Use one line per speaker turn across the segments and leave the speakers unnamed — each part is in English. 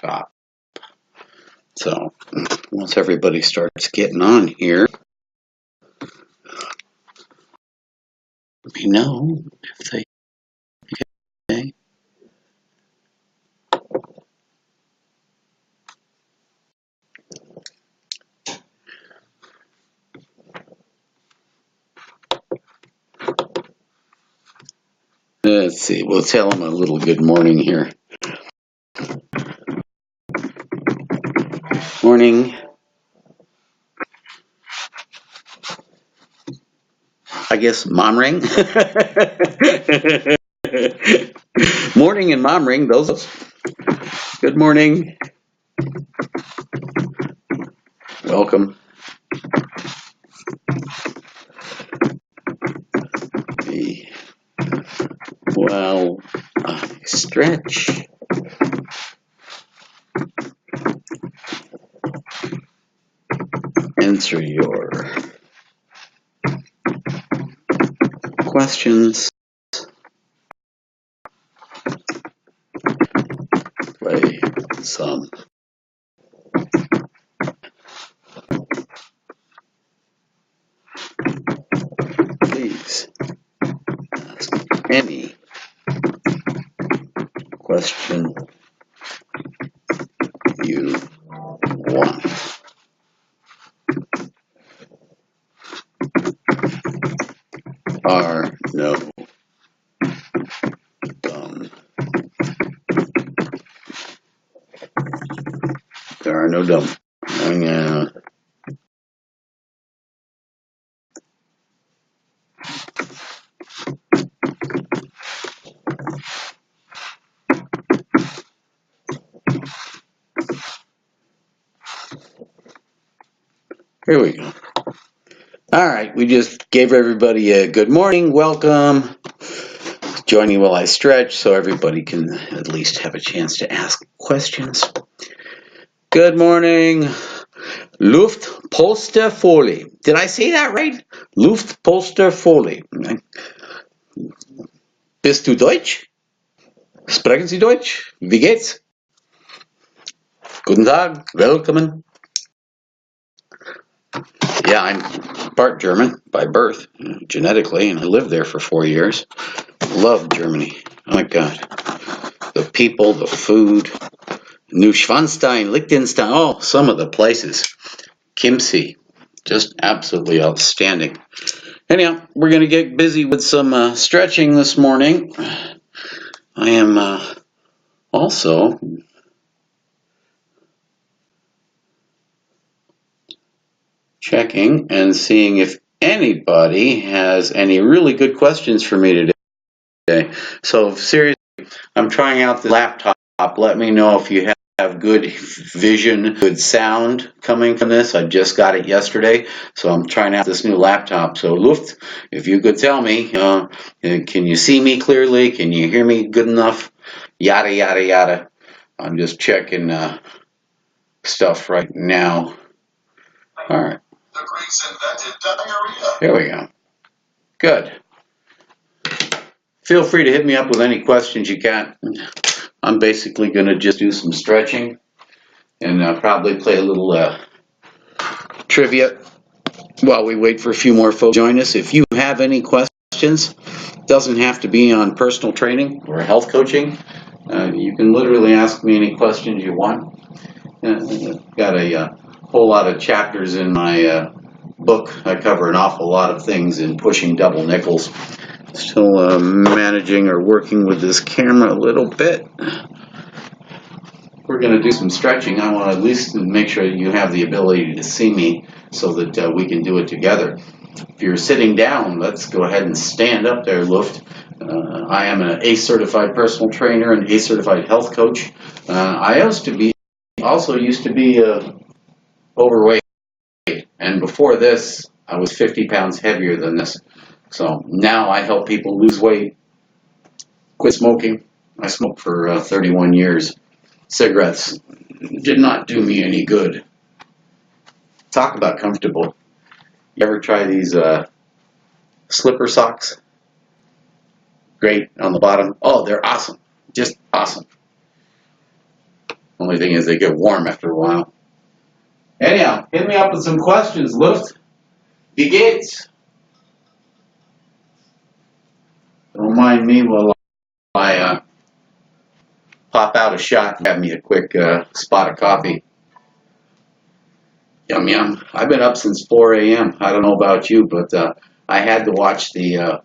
laptop. So once everybody starts getting on here, let me know if they okay. Let's see, we'll tell them a little good morning here. Morning. I guess mom ring. Morning and mom ring, those. Good morning. Welcome. Well, stretch. Answer your questions. Play some. Please ask any question you want. Are no dumb. There are no dumb. Here we go. All right, we just gave everybody a good morning, welcome. Join me while I stretch so everybody can at least have a chance to ask questions. Good morning. Luftpolsterfolie. Did I say that right? Luftpolsterfolie. Bist du Deutsch? Sprechen Sie Deutsch? Wie geht's? Guten Tag, willkommen. Yeah, I'm part German by birth, genetically, and I lived there for 4 years. Love Germany. Oh my God. The people, the food. Neuschwanstein, Liechtenstein, oh, some of the places. Chiemsee, just absolutely outstanding. Anyhow, we're going to get busy with some stretching this morning. I am also checking and seeing if anybody has any really good questions for me today. So seriously, I'm trying out the laptop. Let me know if you have good vision, good sound coming from this. I just got it yesterday, so I'm trying out this new laptop. So Luft, if you could tell me, can you see me clearly? Can you hear me good enough? Yada, yada, yada. I'm just checking stuff right now. All right.
The Greeks invented diarrhea.
Here we go. Good. Feel free to hit me up with any questions you got. I'm basically going to just do some stretching and probably play a little trivia while we wait for a few more folks to join us. If you have any questions, it doesn't have to be on personal training or health coaching. You can literally ask me any questions you want. I've got a whole lot of chapters in my book. I cover an awful lot of things in pushing double nickels. Still managing or working with this camera a little bit. We're going to do some stretching. I want to at least make sure you have the ability to see me so that we can do it together. If you're sitting down, let's go ahead and stand up there, Luft. I am an ACE certified personal trainer and ACE certified health coach. I also used to be overweight, and before this, I was 50 pounds heavier than this. So now I help people lose weight, quit smoking. I smoked for 31 years. Cigarettes did not do me any good. Talk about comfortable. You ever try these slipper socks? Great on the bottom. Oh, they're awesome. Just awesome. Only thing is they get warm after a while. Anyhow, hit me up with some questions, Luft. Wie geht's? Don't mind me while I pop out a shot and have me a quick spot of coffee. Yum yum. I've been up since 4 a.m. I don't know about you, but I had to watch the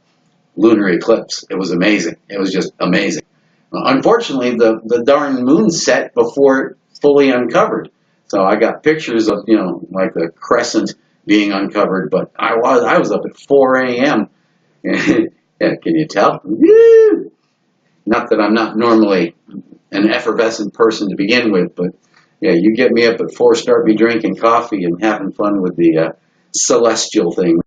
lunar eclipse. It was amazing. It was just amazing. Unfortunately, the darn moon set before it fully uncovered. So I got pictures of, like the crescent being uncovered, but I was up at 4 a.m. Yeah, can you tell? Woo! Not that I'm not normally an effervescent person to begin with, but yeah, you get me up at 4, start me drinking coffee and having fun with the celestial things.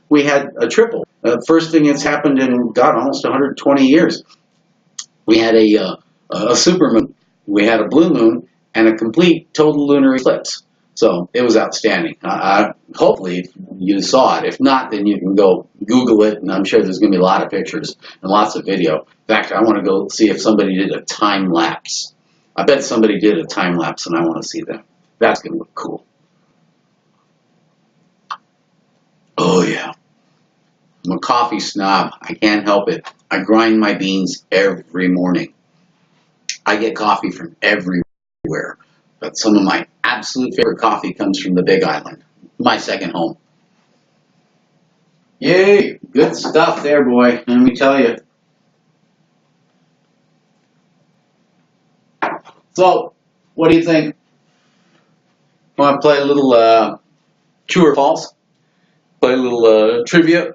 We had a triple. First thing that's happened in, God, almost 120 years. We had a supermoon, we had a blue moon, and a complete total lunar eclipse. So it was outstanding. Hopefully you saw it. If not, then you can go Google it, and I'm sure there's going to be a lot of pictures and lots of video. In fact, I want to go see if somebody did a time lapse. I bet somebody did a time lapse, and I want to see that. That's going to look cool. Oh, yeah. I'm a coffee snob. I can't help it. I grind my beans every morning. I get coffee from everywhere. But some of my absolute favorite coffee comes from the Big Island, my second home. Yay, good stuff there, boy. Let me tell you. So, what do you think? Want to play a little true or false? Play a little trivia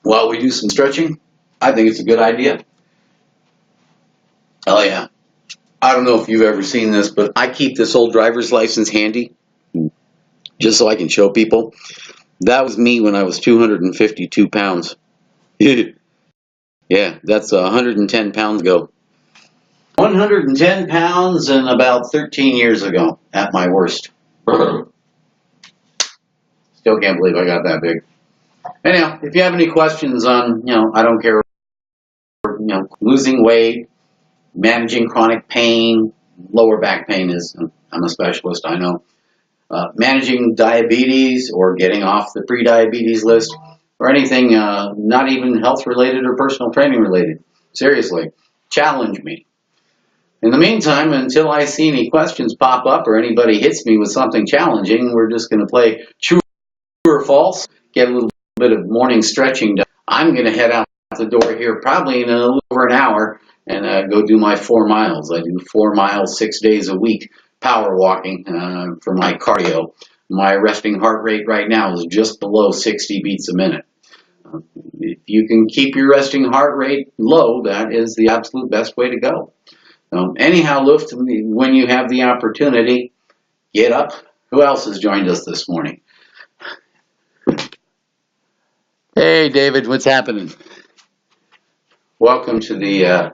while we do some stretching? I think it's a good idea. Oh yeah. I don't know if you've ever seen this, but I keep this old driver's license handy just so I can show people. That was me when I was 252 pounds. Yeah, that's 110 pounds ago. 110 pounds and about 13 years ago at my worst. Still can't believe I got that big. Anyhow, if you have any questions on, I don't care, losing weight, managing chronic pain, lower back pain is, I'm a specialist, I know. Managing diabetes or getting off the pre-diabetes list or anything not even health related or personal training related. Seriously, challenge me. In the meantime, until I see any questions pop up or anybody hits me with something challenging, we're just going to play true or false, get a little bit of morning stretching done. I'm going to head out the door here probably in a little over an hour and go do my 4 miles. I do 4 miles 6 days a week, power walking for my cardio. My resting heart rate right now is just below 60 beats a minute. If you can keep your resting heart rate low, that is the absolute best way to go. Anyhow, Luft, when you have the opportunity, get up. Who else has joined us this morning? Hey, David, what's happening? Welcome to the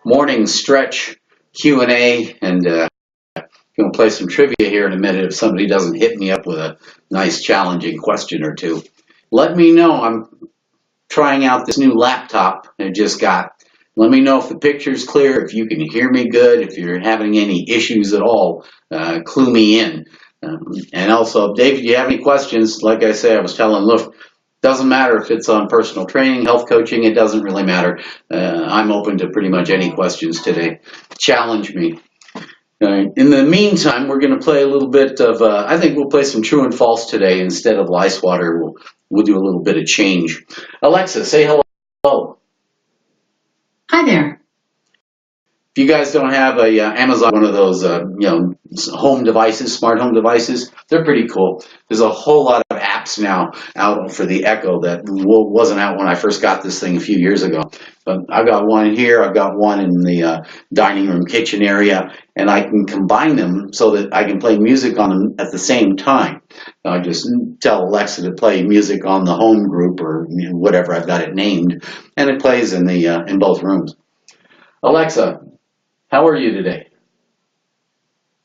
morning stretch Q&A, and going to play some trivia here in a minute if somebody doesn't hit me up with a nice challenging question or two. Let me know. I'm trying out this new laptop I just got. Let me know if the picture's clear, if you can hear me good, if you're having any issues at all, clue me in. And also, Dave, if you have any questions, like I say, I was telling Luft, doesn't matter if it's on personal training, health coaching, it doesn't really matter. I'm open to pretty much any questions today. Challenge me. In the meantime, we're going to play a little bit of, I think we'll play some true and false today instead of lice water. We'll do a little bit of change. Alexa, say hello.
Hi there.
If you guys don't have a Amazon, one of those, home devices, smart home devices, they're pretty cool. There's a whole lot of apps now out for the Echo that wasn't out when I first got this thing a few years ago. But I've got one here, I've got one in the dining room kitchen area, and I can combine them so that I can play music on them at the same time. I just tell Alexa to play music on the home group or whatever I've got it named, and it plays in both rooms. Alexa, how are you today?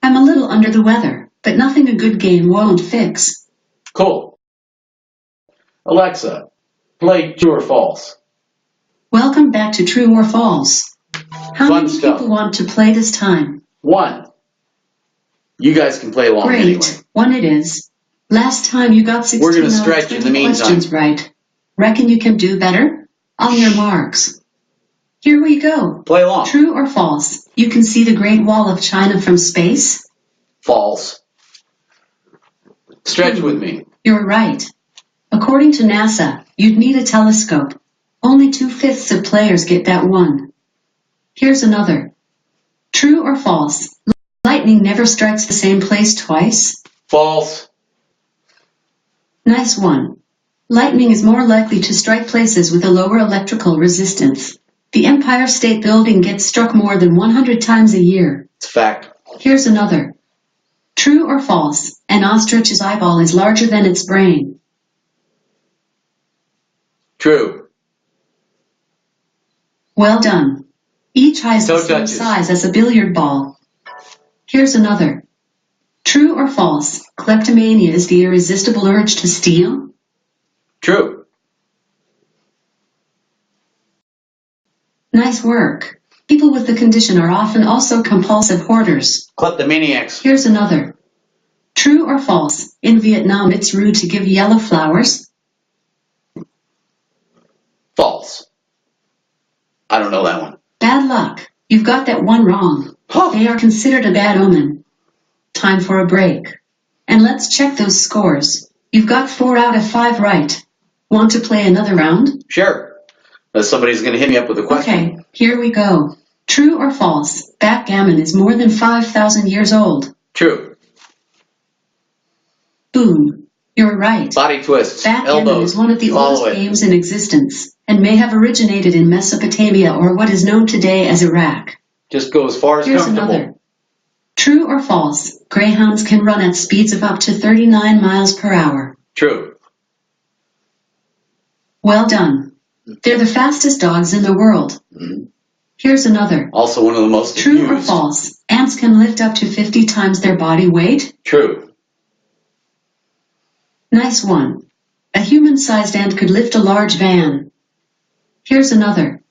I'm a little under the weather, but nothing a good game won't fix.
Cool. Alexa, play true or false.
Welcome back to True or False. How
Fun
many
stuff.
people want to play this time?
1. You guys can play along
Great.
anyway.
1 it is. Last time you got 16
We're gonna
out of
stretch
20
in the meantime.
questions right. Reckon you can do better? On your marks. Here we go.
Play along.
True or false? You can see the Great Wall of China from space?
False. Stretch with me.
You're right. According to NASA, you'd need a telescope. Only 2/5 of players get that one. Here's another. True or false? Lightning never strikes the same place twice?
False.
Nice one. Lightning is more likely to strike places with a lower electrical resistance. The Empire State Building gets struck more than 100 times a year.
It's a fact.
Here's another. True or false? An ostrich's eyeball is larger than its brain.
True.
Well done. Each eye is the
Toe
same
touches.
size as a billiard ball. Here's another. True or false? Kleptomania is the irresistible urge to steal?
True.
Nice work. People with the condition are often also compulsive hoarders.
Kleptomaniacs.
Here's another. True or false? In Vietnam, it's rude to give yellow flowers?
False. I don't know that one.
Bad luck. You've got that one wrong. They are considered a bad omen. Time for a break. And let's check those scores. You've got 4 out of 5 right. Want to play another round?
Sure. Somebody's going to hit me up with a question.
Okay, here we go. True or false? Backgammon is more than 5,000 years old.
True.
Boom. You're right.
Body twists.
Backgammon
Elbows.
is one of the
Follow
oldest
it.
games in existence, and may have originated in Mesopotamia or what is known today as Iraq.
Just go as far as
Here's
comfortable.
another. True or false? Greyhounds can run at speeds of up to 39 miles per hour.
True.
Well done. They're the fastest dogs in the world.
Mhm.
Here's another.
Also one of the most
True or
used.
false? Ants can lift up to 50 times their body weight?
True.
Nice one. A human-sized ant could lift a large van. Here's another.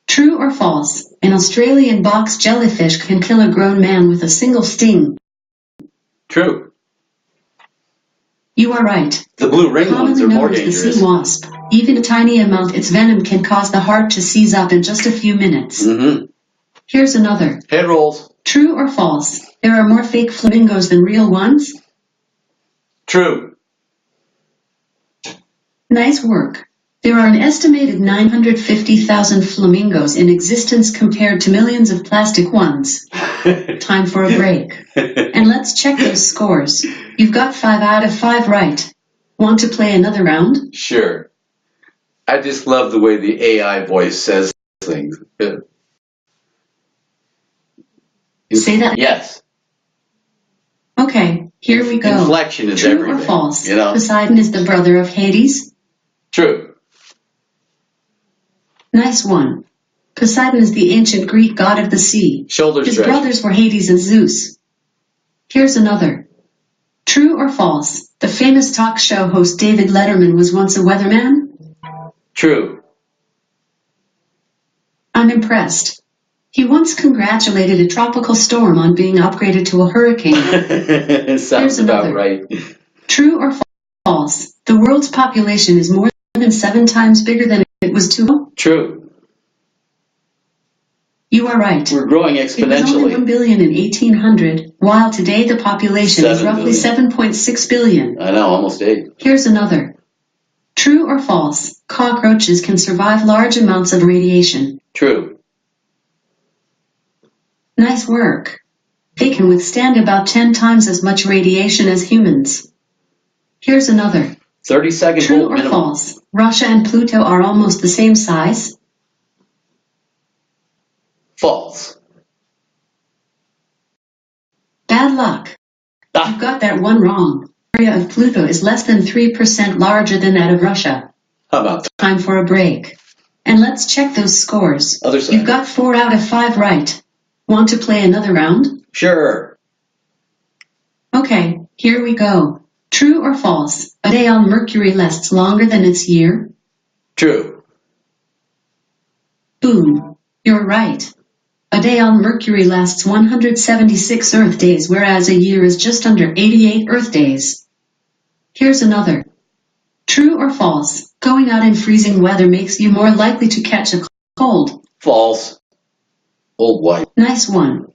True or false? An Australian box jellyfish can kill a grown man with a single sting.
True.
You are right.
The blue ring ones
Commonly
are more
known as the
dangerous.
sea wasp. Even a tiny amount its venom can cause the heart to seize up in just a few minutes.
Mm-hmm.
Here's another.
Head rolls.
True or false? There are more fake flamingos than real ones?
True.
Nice work. There are an estimated 950,000 flamingos in existence compared to millions of plastic ones. Time for a break. And let's check those scores. You've got 5 out of 5 right. Want to play another round?
Sure. I just love the way the AI voice says things.
Say that.
Yes.
Okay, here we go.
Inflection is
True
everything.
or false?
You know?
Poseidon is the brother of Hades?
True.
Nice one. Poseidon is the ancient Greek god of the sea.
Shoulder
His
stretch.
brothers were Hades and Zeus. Here's another. True or false? The famous talk show host David Letterman was once a weatherman?
True.
I'm impressed. He once congratulated a tropical storm on being upgraded to a hurricane.
Sounds
Here's
about
another.
right.
True or false? The world's population is more than 7 times bigger than it was 2.
True.
You are right.
We're growing
It was only 1
exponentially.
billion in 1800, while today the population is
7
roughly
billion.
7.6 billion.
I know, almost 8.
Here's another. True or false? Cockroaches can survive large amounts of radiation.
True.
Nice work. They can withstand about 10 times as much radiation as humans. Here's another.
30-second
True
hold
or
minimum.
false? Russia and Pluto are almost the same size?
False.
Bad luck.
Ah,
You've got that one wrong. The area of Pluto is less than 3% larger than that of Russia.
how about that?
Time for a break. And let's check those scores.
Other side?
You've got 4 out of 5 right. Want to play another round?
Sure.
Okay, here we go. True or false? A day on Mercury lasts longer than its year?
True.
Boom. You're right. A day on Mercury lasts 176 Earth days, whereas a year is just under 88 Earth days. Here's another. True or false? Going out in freezing weather makes you more likely to catch a cold.
False. Old white.
Nice one.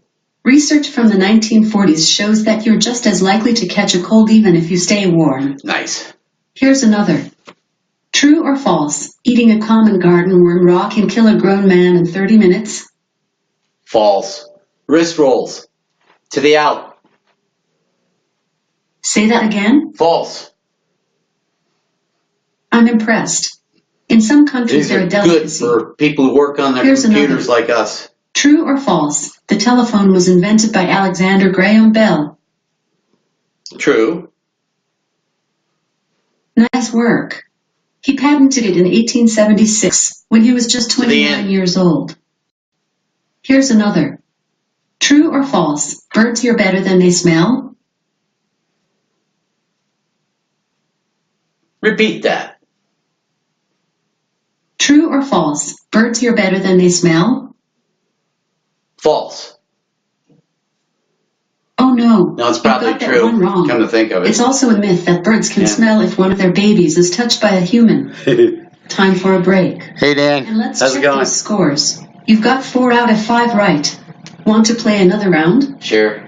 Research from the 1940s shows that you're just as likely to catch a cold even if you stay warm.
Nice.
Here's another. True or false? Eating a common garden worm raw can kill a grown man in 30 minutes.
False. Wrist rolls. To the out.
Say that again?
False.
I'm impressed. In some countries,
These
they're
are
a
good
delicacy.
for people who work on their
Here's
computers
another.
like us.
True or false? The telephone was invented by Alexander Graham Bell.
True.
Nice work. He patented it in 1876 when he was just
To the
29
end.
years old. Here's another. True or false? Birds hear better than they smell?
Repeat that.
True or false? Birds hear better than they smell?
False.
Oh no.
No, it's
You
probably
got that
true.
one wrong.
Come to think of it.
It's also a myth that birds can
Yeah.
smell if one of their babies is touched by a human. Time for a break.
Hey, Dan.
And let's
How's it
check
going?
those scores. You've got 4 out of 5 right. Want to play another round?
Sure.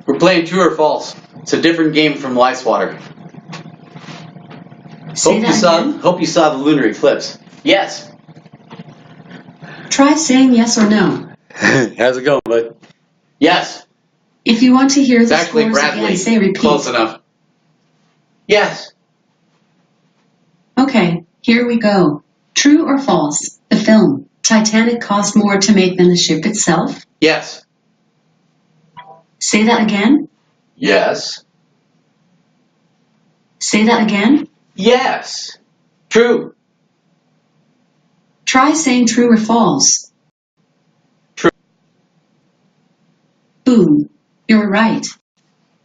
We're playing true or false. It's a different game from Lice Water.
Say that again.
Hope you saw the lunar eclipse. Yes.
Try saying yes or no.
How's it going, bud? Yes.
If you want to hear
It's
the
actually
scores
Bradley.
again, say repeat.
Close enough. Yes.
Okay, here we go. True or false? The film Titanic cost more to make than the ship itself?
Yes.
Say that again.
Yes.
Say that again.
Yes. True.
Try saying true or false.
True.
Boom. You're right.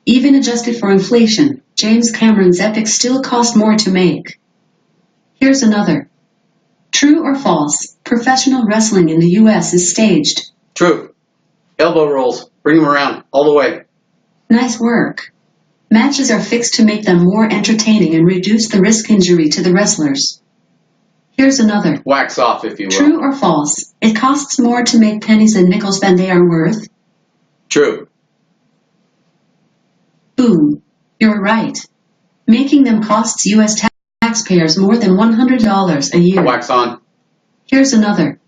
Even adjusted for inflation, James Cameron's epic still cost more to make. Here's another. True or false? Professional wrestling in the US is staged.
True. Elbow rolls. Bring them around. All the way.
Nice work. Matches are fixed to make them more entertaining and reduce the risk injury to the wrestlers. Here's another.
Wax off, if you will.
True or false? It costs more to make pennies and nickels than they are worth.
True.
Boom. You're right. Making them costs US taxpayers more than $100 a year.
Wax on.
Here's another.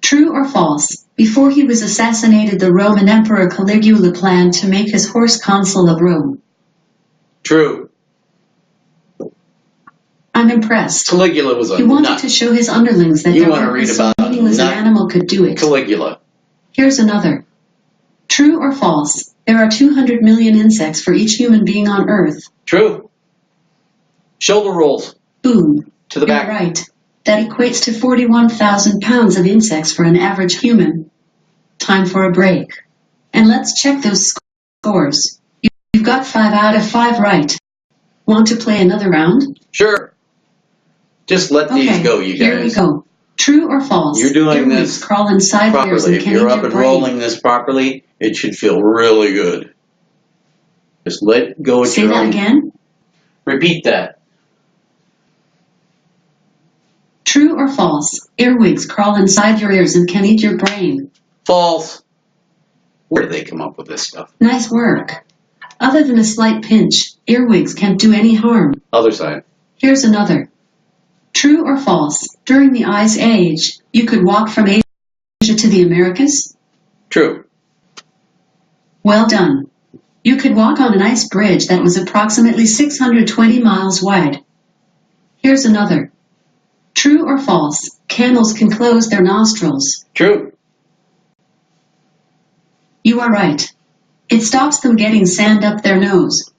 True or false? Before he was assassinated, the Roman Emperor Caligula planned to make his horse consul of Rome.
True.
I'm impressed.
Caligula was a
He wanted
nut.
to show his underlings that
You
their
wanna read
worthless,
about a
meaningless
nut?
animal could do it.
Caligula.
Here's another. True or false? There are 200 million insects for each human being on Earth.
True. Shoulder rolls.
Boom.
To the
You're
back.
right. That equates to 41,000 pounds of insects for an average human. Time for a break. And let's check those scores. You've got 5 out of 5 right. Want to play another round?
Sure. Just let
Okay,
these go, you guys.
here we go. True or false?
You're doing
Earwigs
this
crawl inside ears
properly.
and
If
can
you're
eat
up
your
and
brain.
rolling this properly, it should feel really good. Just let go at
Say
your
that
own.
again.
Repeat that.
True or false? Earwigs crawl inside your ears and can eat your brain.
False. Where do they come up with this stuff?
Nice work. Other than a slight pinch, earwigs can't do any harm.
Other side.
Here's another. True or false? During the Ice Age, you could walk from Asia to the Americas?
True.
Well done. You could walk on an ice bridge that was approximately 620 miles wide. Here's another. True or false? Camels can close their nostrils.
True.
You are right. It stops them getting sand up their nose.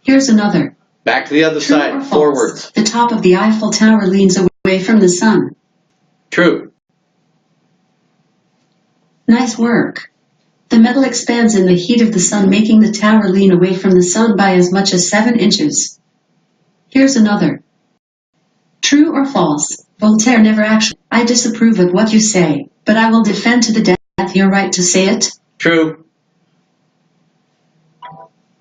Here's another.
Back to the other
True or
side.
false?
Forwards.
The top of the Eiffel Tower leans away from the sun.
True.
Nice work. The metal expands in the heat of the sun, making the tower lean away from the sun by as much as 7 inches. Here's another. True or false? Voltaire never actually. I disapprove of what you say, but I will defend to the death your right to say it?
True.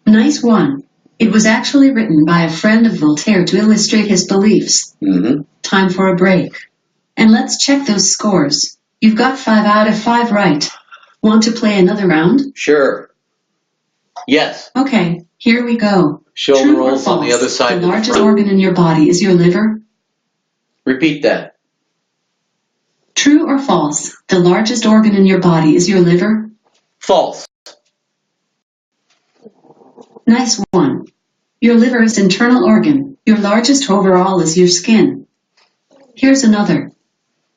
Nice one. It was actually written by a friend of Voltaire to illustrate his beliefs.
Mm-hmm.
Time for a break. And let's check those scores. You've got 5 out of 5 right. Want to play another round?
Sure. Yes.
Okay, here we go.
Shoulder
True or
rolls on the
false?
other side of
The
the
largest
front.
organ in your body is your liver?
Repeat that.
True or false? The largest organ in your body is your liver?
False.
Nice one. Your liver is internal organ. Your largest overall is your skin. Here's another.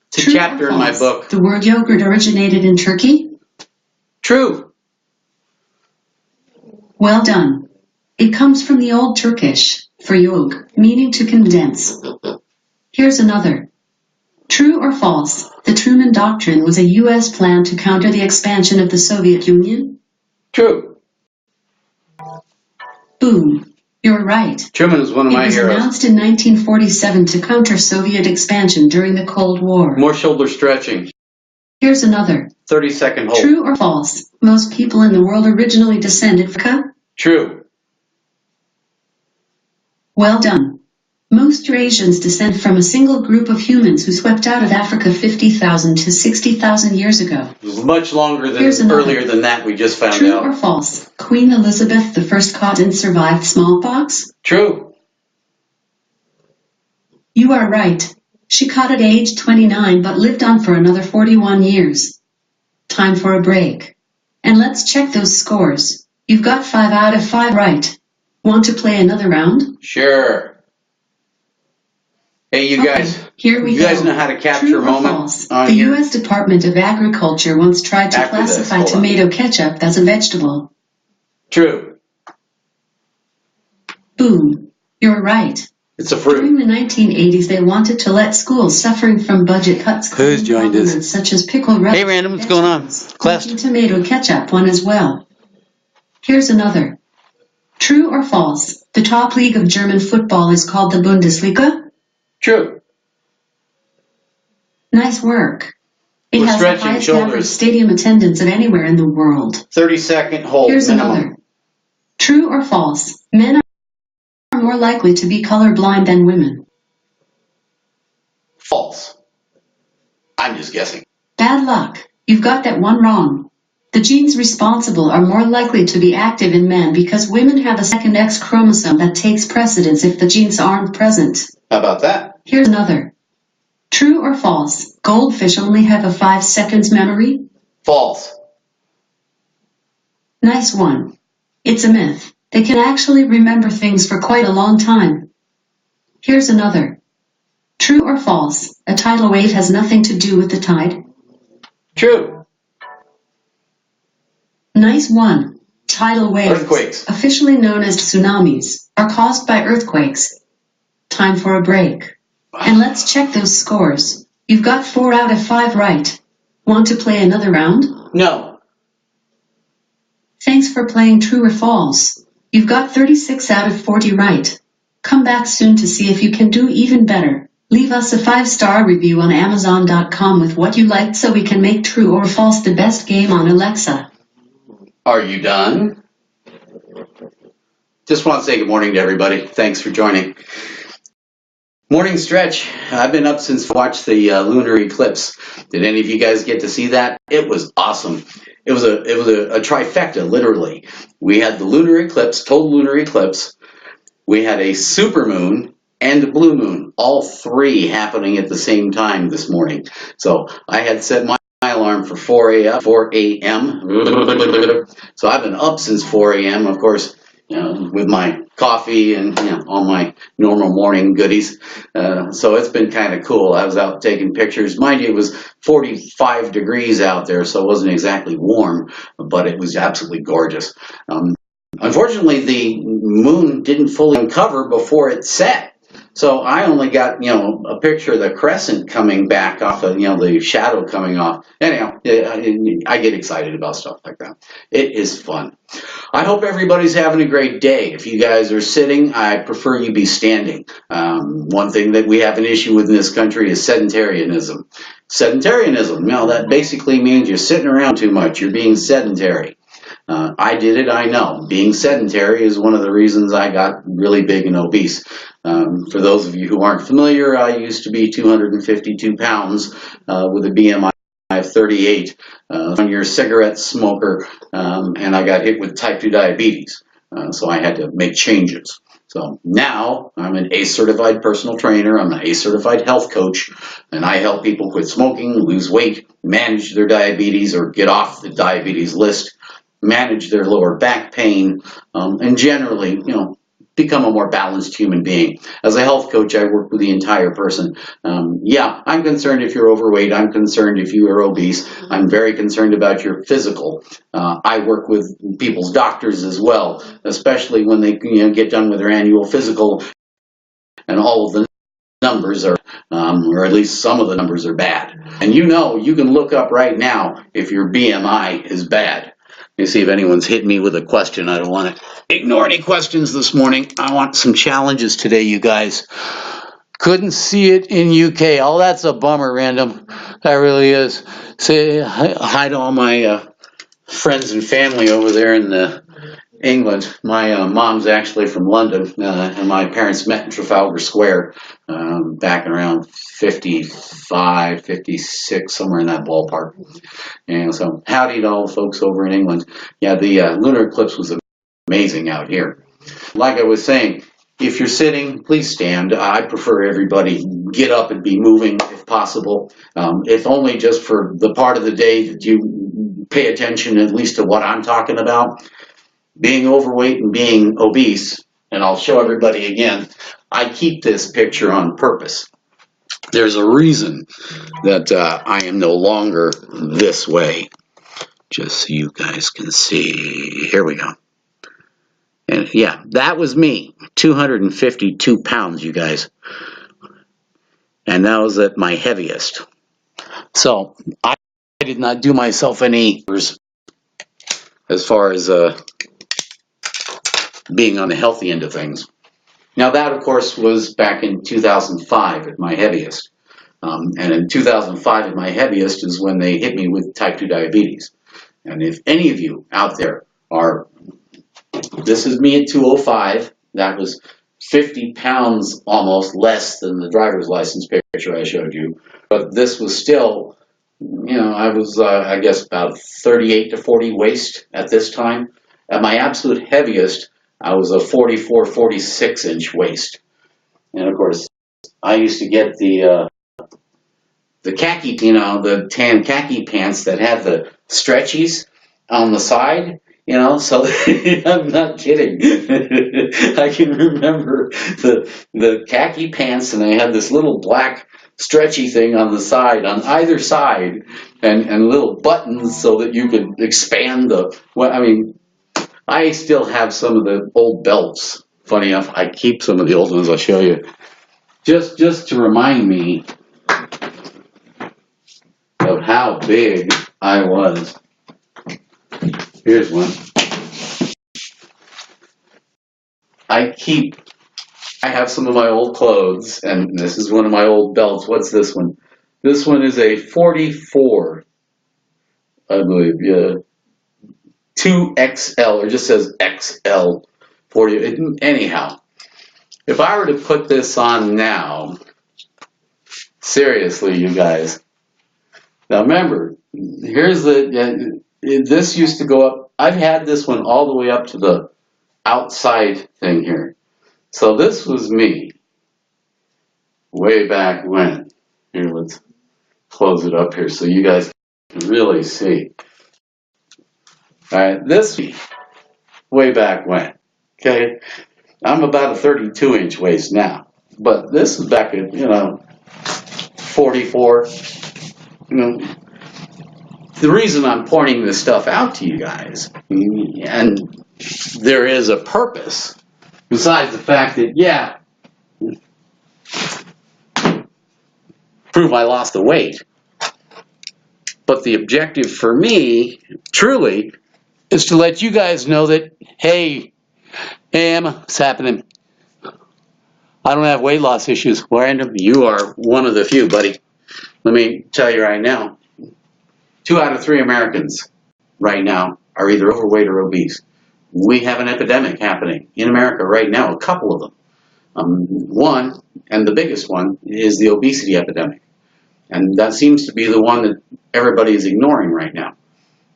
It's a
True or
chapter in my
false?
book.
The word yogurt originated in Turkey?
True.
Well done. It comes from the Old Turkish, for yog, meaning to condense. Here's another. True or false? The Truman Doctrine was a U.S. plan to counter the expansion of the Soviet Union?
True.
Boom. You're right.
Truman is one of
It
my
was
heroes.
announced in 1947 to counter Soviet expansion during the Cold War.
More shoulder stretching.
Here's another.
30-second hold.
True or false? Most people in the world originally descended from Africa?
True.
Well done. Most Eurasians descend from a single group of humans who swept out of Africa 50,000 to 60,000 years ago.
It was much longer than
Here's another.
earlier than that. We just found
True
out.
or false? Queen Elizabeth I caught and survived smallpox?
True.
You are right. She caught at age 29 but lived on for another 41 years. Time for a break. And let's check those scores. You've got 5 out of 5 right. Want to play another round?
Sure. Hey, you guys.
Okay, here we
You
go.
guys know how to capture
True
a
or
moment
false?
on
The
here?
U.S. Department of Agriculture once tried to
After this,
classify
hold on.
tomato ketchup as a vegetable.
True.
Boom. You're right.
It's a fruit.
During the 1980s, they wanted to let schools suffering from budget cuts
Who's
claim
joined us?
condiments such as pickle relish.
Hey, Random, what's going on? Class.
Making tomato ketchup one as well. Here's another. True or false? The top league of German football is called the Bundesliga?
True.
Nice work. It
We're
has the
stretching
highest
shoulders.
average stadium attendance of anywhere in the world.
30-second hold
Here's
minimum.
another. True or false? Men are more likely to be colorblind than women.
False. I'm just guessing.
Bad luck. You've got that one wrong. The genes responsible are more likely to be active in men because women have a second X chromosome that takes precedence if the genes aren't present.
How about that?
Here's another. True or false? Goldfish only have a 5 seconds memory?
False.
Nice one. It's a myth. They can actually remember things for quite a long time. Here's another. True or false? A tidal wave has nothing to do with the tide?
True.
Nice one. Tidal waves,
Earthquakes.
officially known as tsunamis, are caused by earthquakes. Time for a break. And let's check those scores. You've got 4 out of 5 right. Want to play another round?
No.
Thanks for playing true or false. You've got 36 out of 40 right. Come back soon to see if you can do even better. Leave us a 5-star review on Amazon.com with what you liked so we can make true or false the best game on Alexa.
Are you done? Just want to say good morning to everybody. Thanks for joining. Morning stretch. I've been up since I watched the lunar eclipse. Did any of you guys get to see that? It was awesome. It was a trifecta, literally. We had the lunar eclipse, total lunar eclipse. We had a supermoon and a blue moon, all 3 happening at the same time this morning. So I had set my alarm for 4 a.m. So I've been up since 4 a.m. Of course, with my coffee and all my normal morning goodies. So it's been kind of cool. I was out taking pictures. Mind you, it was 45 degrees out there, so it wasn't exactly warm, but it was absolutely gorgeous. Unfortunately, the moon didn't fully uncover before it set. So I only got, a picture of the crescent coming back off of, the shadow coming off. Anyhow, I get excited about stuff like that. It is fun. I hope everybody's having a great day. If you guys are sitting, I prefer you be standing. One thing that we have an issue with in this country is sedentarianism. Sedentarianism, that basically means you're sitting around too much. You're being sedentary. I did it, I know. Being sedentary is one of the reasons I got really big and obese. For those of you who aren't familiar, I used to be 252 pounds with a BMI of 38, one-year cigarette smoker, and I got hit with type 2 diabetes. So I had to make changes. So now I'm an ACE certified personal trainer, I'm an ACE certified health coach, and I help people quit smoking, lose weight, manage their diabetes or get off the diabetes list, manage their lower back pain, and generally, become a more balanced human being. As a health coach, I work with the entire person. Yeah, I'm concerned if you're overweight. I'm concerned if you are obese. I'm very concerned about your physical. I work with people's doctors as well, especially when they get done with their annual physical and all of the numbers are, or at least some of the numbers are bad. And you can look up right now if your BMI is bad. Let me see if anyone's hit me with a question. I don't want to ignore any questions this morning. I want some challenges today, you guys. Couldn't see it in UK. Oh, that's a bummer, Random. That really is. Say hi to all my friends and family over there in England. My mom's actually from London, and my parents met in Trafalgar Square back around 55, 56, somewhere in that ballpark. And so, howdy to all the folks over in England. Yeah, the lunar eclipse was amazing out here. Like I was saying, if you're sitting, please stand. I prefer everybody get up and be moving if possible. If only just for the part of the day that you pay attention at least to what I'm talking about. Being overweight and being obese, and I'll show everybody again, I keep this picture on purpose. There's a reason that I am no longer this way. Just so you guys can see. Here we go. And yeah, that was me, 252 pounds, you guys. And that was at my heaviest. So I did not do myself any as far as being on the healthy end of things. Now that, of course, was back in 2005 at my heaviest. And in 2005 at my heaviest is when they hit me with type 2 diabetes. And if any of you out there this is me at 205, that was 50 pounds almost less than the driver's license picture I showed you. But this was still, I was, I guess, about 38 to 40 waist at this time. At my absolute heaviest, I was a 44, 46 inch waist. And of course, I used to get the khaki, the tan khaki pants that have the stretchies on the side, so I'm not kidding. I can remember the khaki pants, and they had this little black stretchy thing on the side, on either side, and little buttons so that you could expand I still have some of the old belts. Funny enough, I keep some of the old ones. I'll show you. Just to remind me of how big I was. Here's one. I have some of my old clothes, and this is one of my old belts. What's this one? This one is a 44, I believe, yeah. 2XL, or just says XL 40. Anyhow, if I were to put this on now, seriously, you guys. Now remember, here's this used to go up. I've had this one all the way up to the outside thing here. So this was me way back when. Here, let's close it up here so you guys can really see. All right, this way back when. Okay, I'm about a 32 inch waist now, but this is back at 44. The reason I'm pointing this stuff out to you guys, and there is a purpose, besides the fact that, prove I lost the weight. But the objective for me, truly, is to let you guys know that, hey, Emma, what's happening? I don't have weight loss issues. Random, you are one of the few, buddy. Let me tell you right now, 2 out of 3 Americans right now are either overweight or obese. We have an epidemic happening in America right now, a couple of them. One, and the biggest one, is the obesity epidemic. And that seems to be the one that everybody is ignoring right now.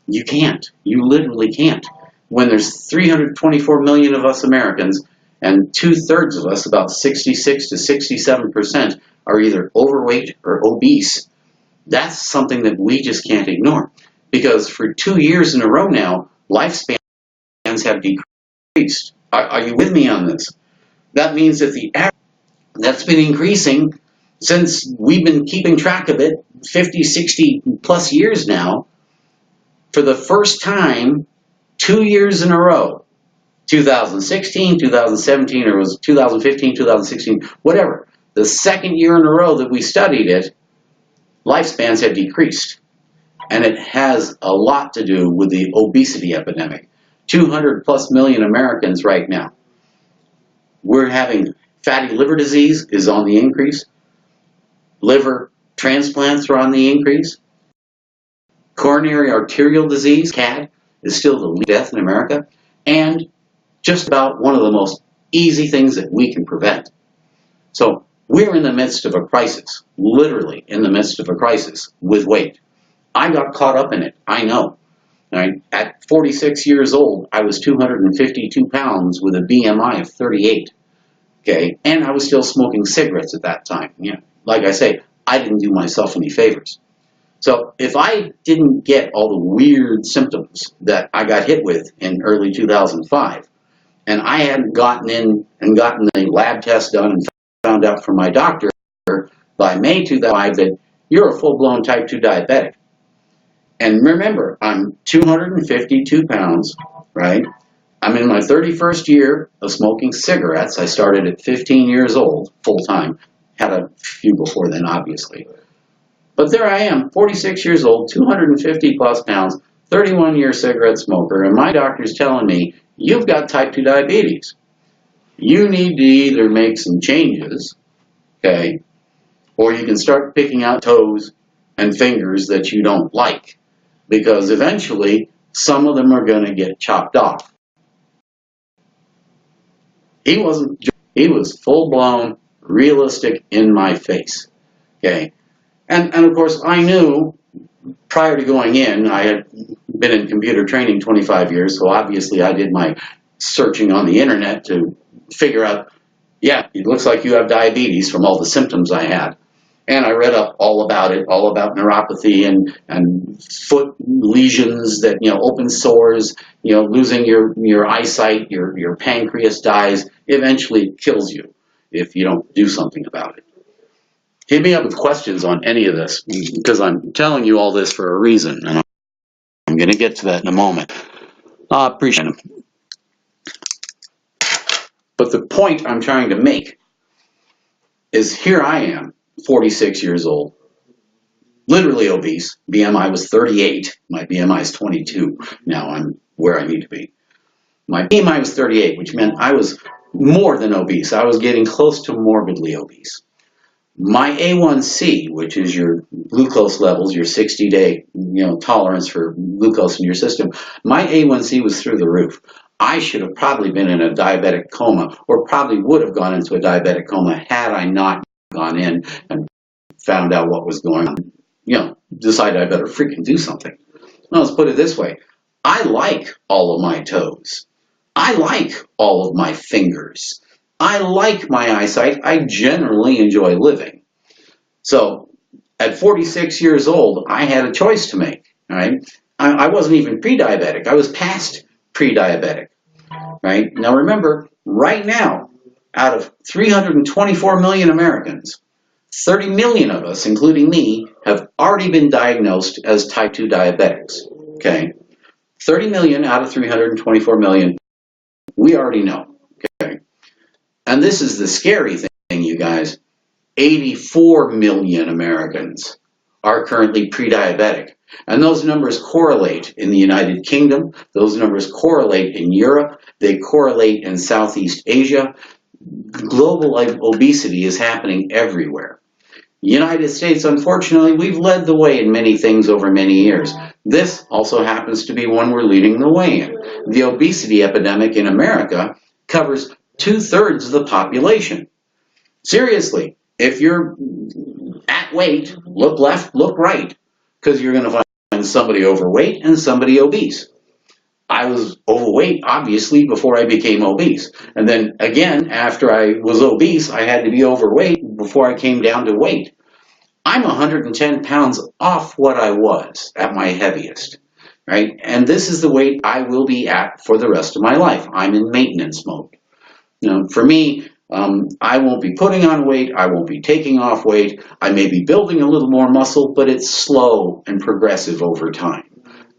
You can't. You literally can't. When there's 324 million of us Americans, and 2/3 of us, about 66 to 67%, are either overweight or obese, that's something that we just can't ignore. Because for 2 years in a row now, lifespans have decreased. Are you with me on this? That means that the average that's been increasing since we've been keeping track of it 50, 60 plus years now. For the first time, 2 years in a row, 2016, 2017, or it was 2015, 2016, whatever, the second year in a row that we studied it, lifespans have decreased. And it has a lot to do with the obesity epidemic. 200 plus million Americans right now. We're having fatty liver disease is on the increase. Liver transplants are on the increase. Coronary arterial disease, CAD, is still the leading death in America. And just about one of the most easy things that we can prevent. So we're in the midst of a crisis, literally in the midst of a crisis with weight. I got caught up in it, I know. Right? At 46 years old, I was 252 pounds with a BMI of 38. Okay, and I was still smoking cigarettes at that time. Like I say, I didn't do myself any favors. So if I didn't get all the weird symptoms that I got hit with in early 2005, and I hadn't gotten in and gotten the lab test done and found out from my doctor by May 2005 that you're a full-blown type 2 diabetic. And remember, I'm 252 pounds, right? I'm in my 31st year of smoking cigarettes. I started at 15 years old, full-time. Had a few before then, obviously. But there I am, 46 years old, 250 plus pounds, 31-year cigarette smoker, and my doctor's telling me, you've got type 2 diabetes. You need to either make some changes, okay, or you can start picking out toes and fingers that you don't like, because eventually some of them are going to get chopped off. He was full-blown, realistic in my face, okay? And of course, I knew prior to going in, I had been in computer training 25 years, so obviously I did my searching on the internet to figure out, yeah, it looks like you have diabetes from all the symptoms I had. And I read up all about it, all about neuropathy and foot lesions that, open sores, losing your eyesight, your pancreas dies, eventually kills you if you don't do something about it. Hit me up with questions on any of this, because I'm telling you all this for a reason, and I'm going to get to that in a moment. I appreciate it. But the point I'm trying to make is here I am, 46 years old, literally obese. BMI was 38. My BMI is 22. Now I'm where I need to be. My BMI was 38, which meant I was more than obese. I was getting close to morbidly obese. My A1C, which is your glucose levels, your 60-day tolerance for glucose in your system, my A1C was through the roof. I should have probably been in a diabetic coma, or probably would have gone into a diabetic coma had I not gone in and found out what was going on. Decided I better freaking do something. Now, let's put it this way. I like all of my toes. I like all of my fingers. I like my eyesight. I generally enjoy living. So at 46 years old, I had a choice to make. Right? I wasn't even pre-diabetic. I was past pre-diabetic. Right? Now remember, right now, out of 324 million Americans, 30 million of us, including me, have already been diagnosed as type 2 diabetics. Okay? 30 million out of 324 million, we already know. Okay? And this is the scary thing, you guys. 84 million Americans are currently pre-diabetic. And those numbers correlate in the United Kingdom, those numbers correlate in Europe, they correlate in Southeast Asia. Global obesity is happening everywhere. United States, unfortunately, we've led the way in many things over many years. This also happens to be one we're leading the way in. The obesity epidemic in America covers 2/3 of the population. Seriously, if you're at weight, look left, look right, because you're going to find somebody overweight and somebody obese. I was overweight, obviously, before I became obese. And then again, after I was obese, I had to be overweight before I came down to weight. I'm 110 pounds off what I was at my heaviest, right? And this is the weight I will be at for the rest of my life. I'm in maintenance mode. For me, I won't be putting on weight. I won't be taking off weight. I may be building a little more muscle, but it's slow and progressive over time.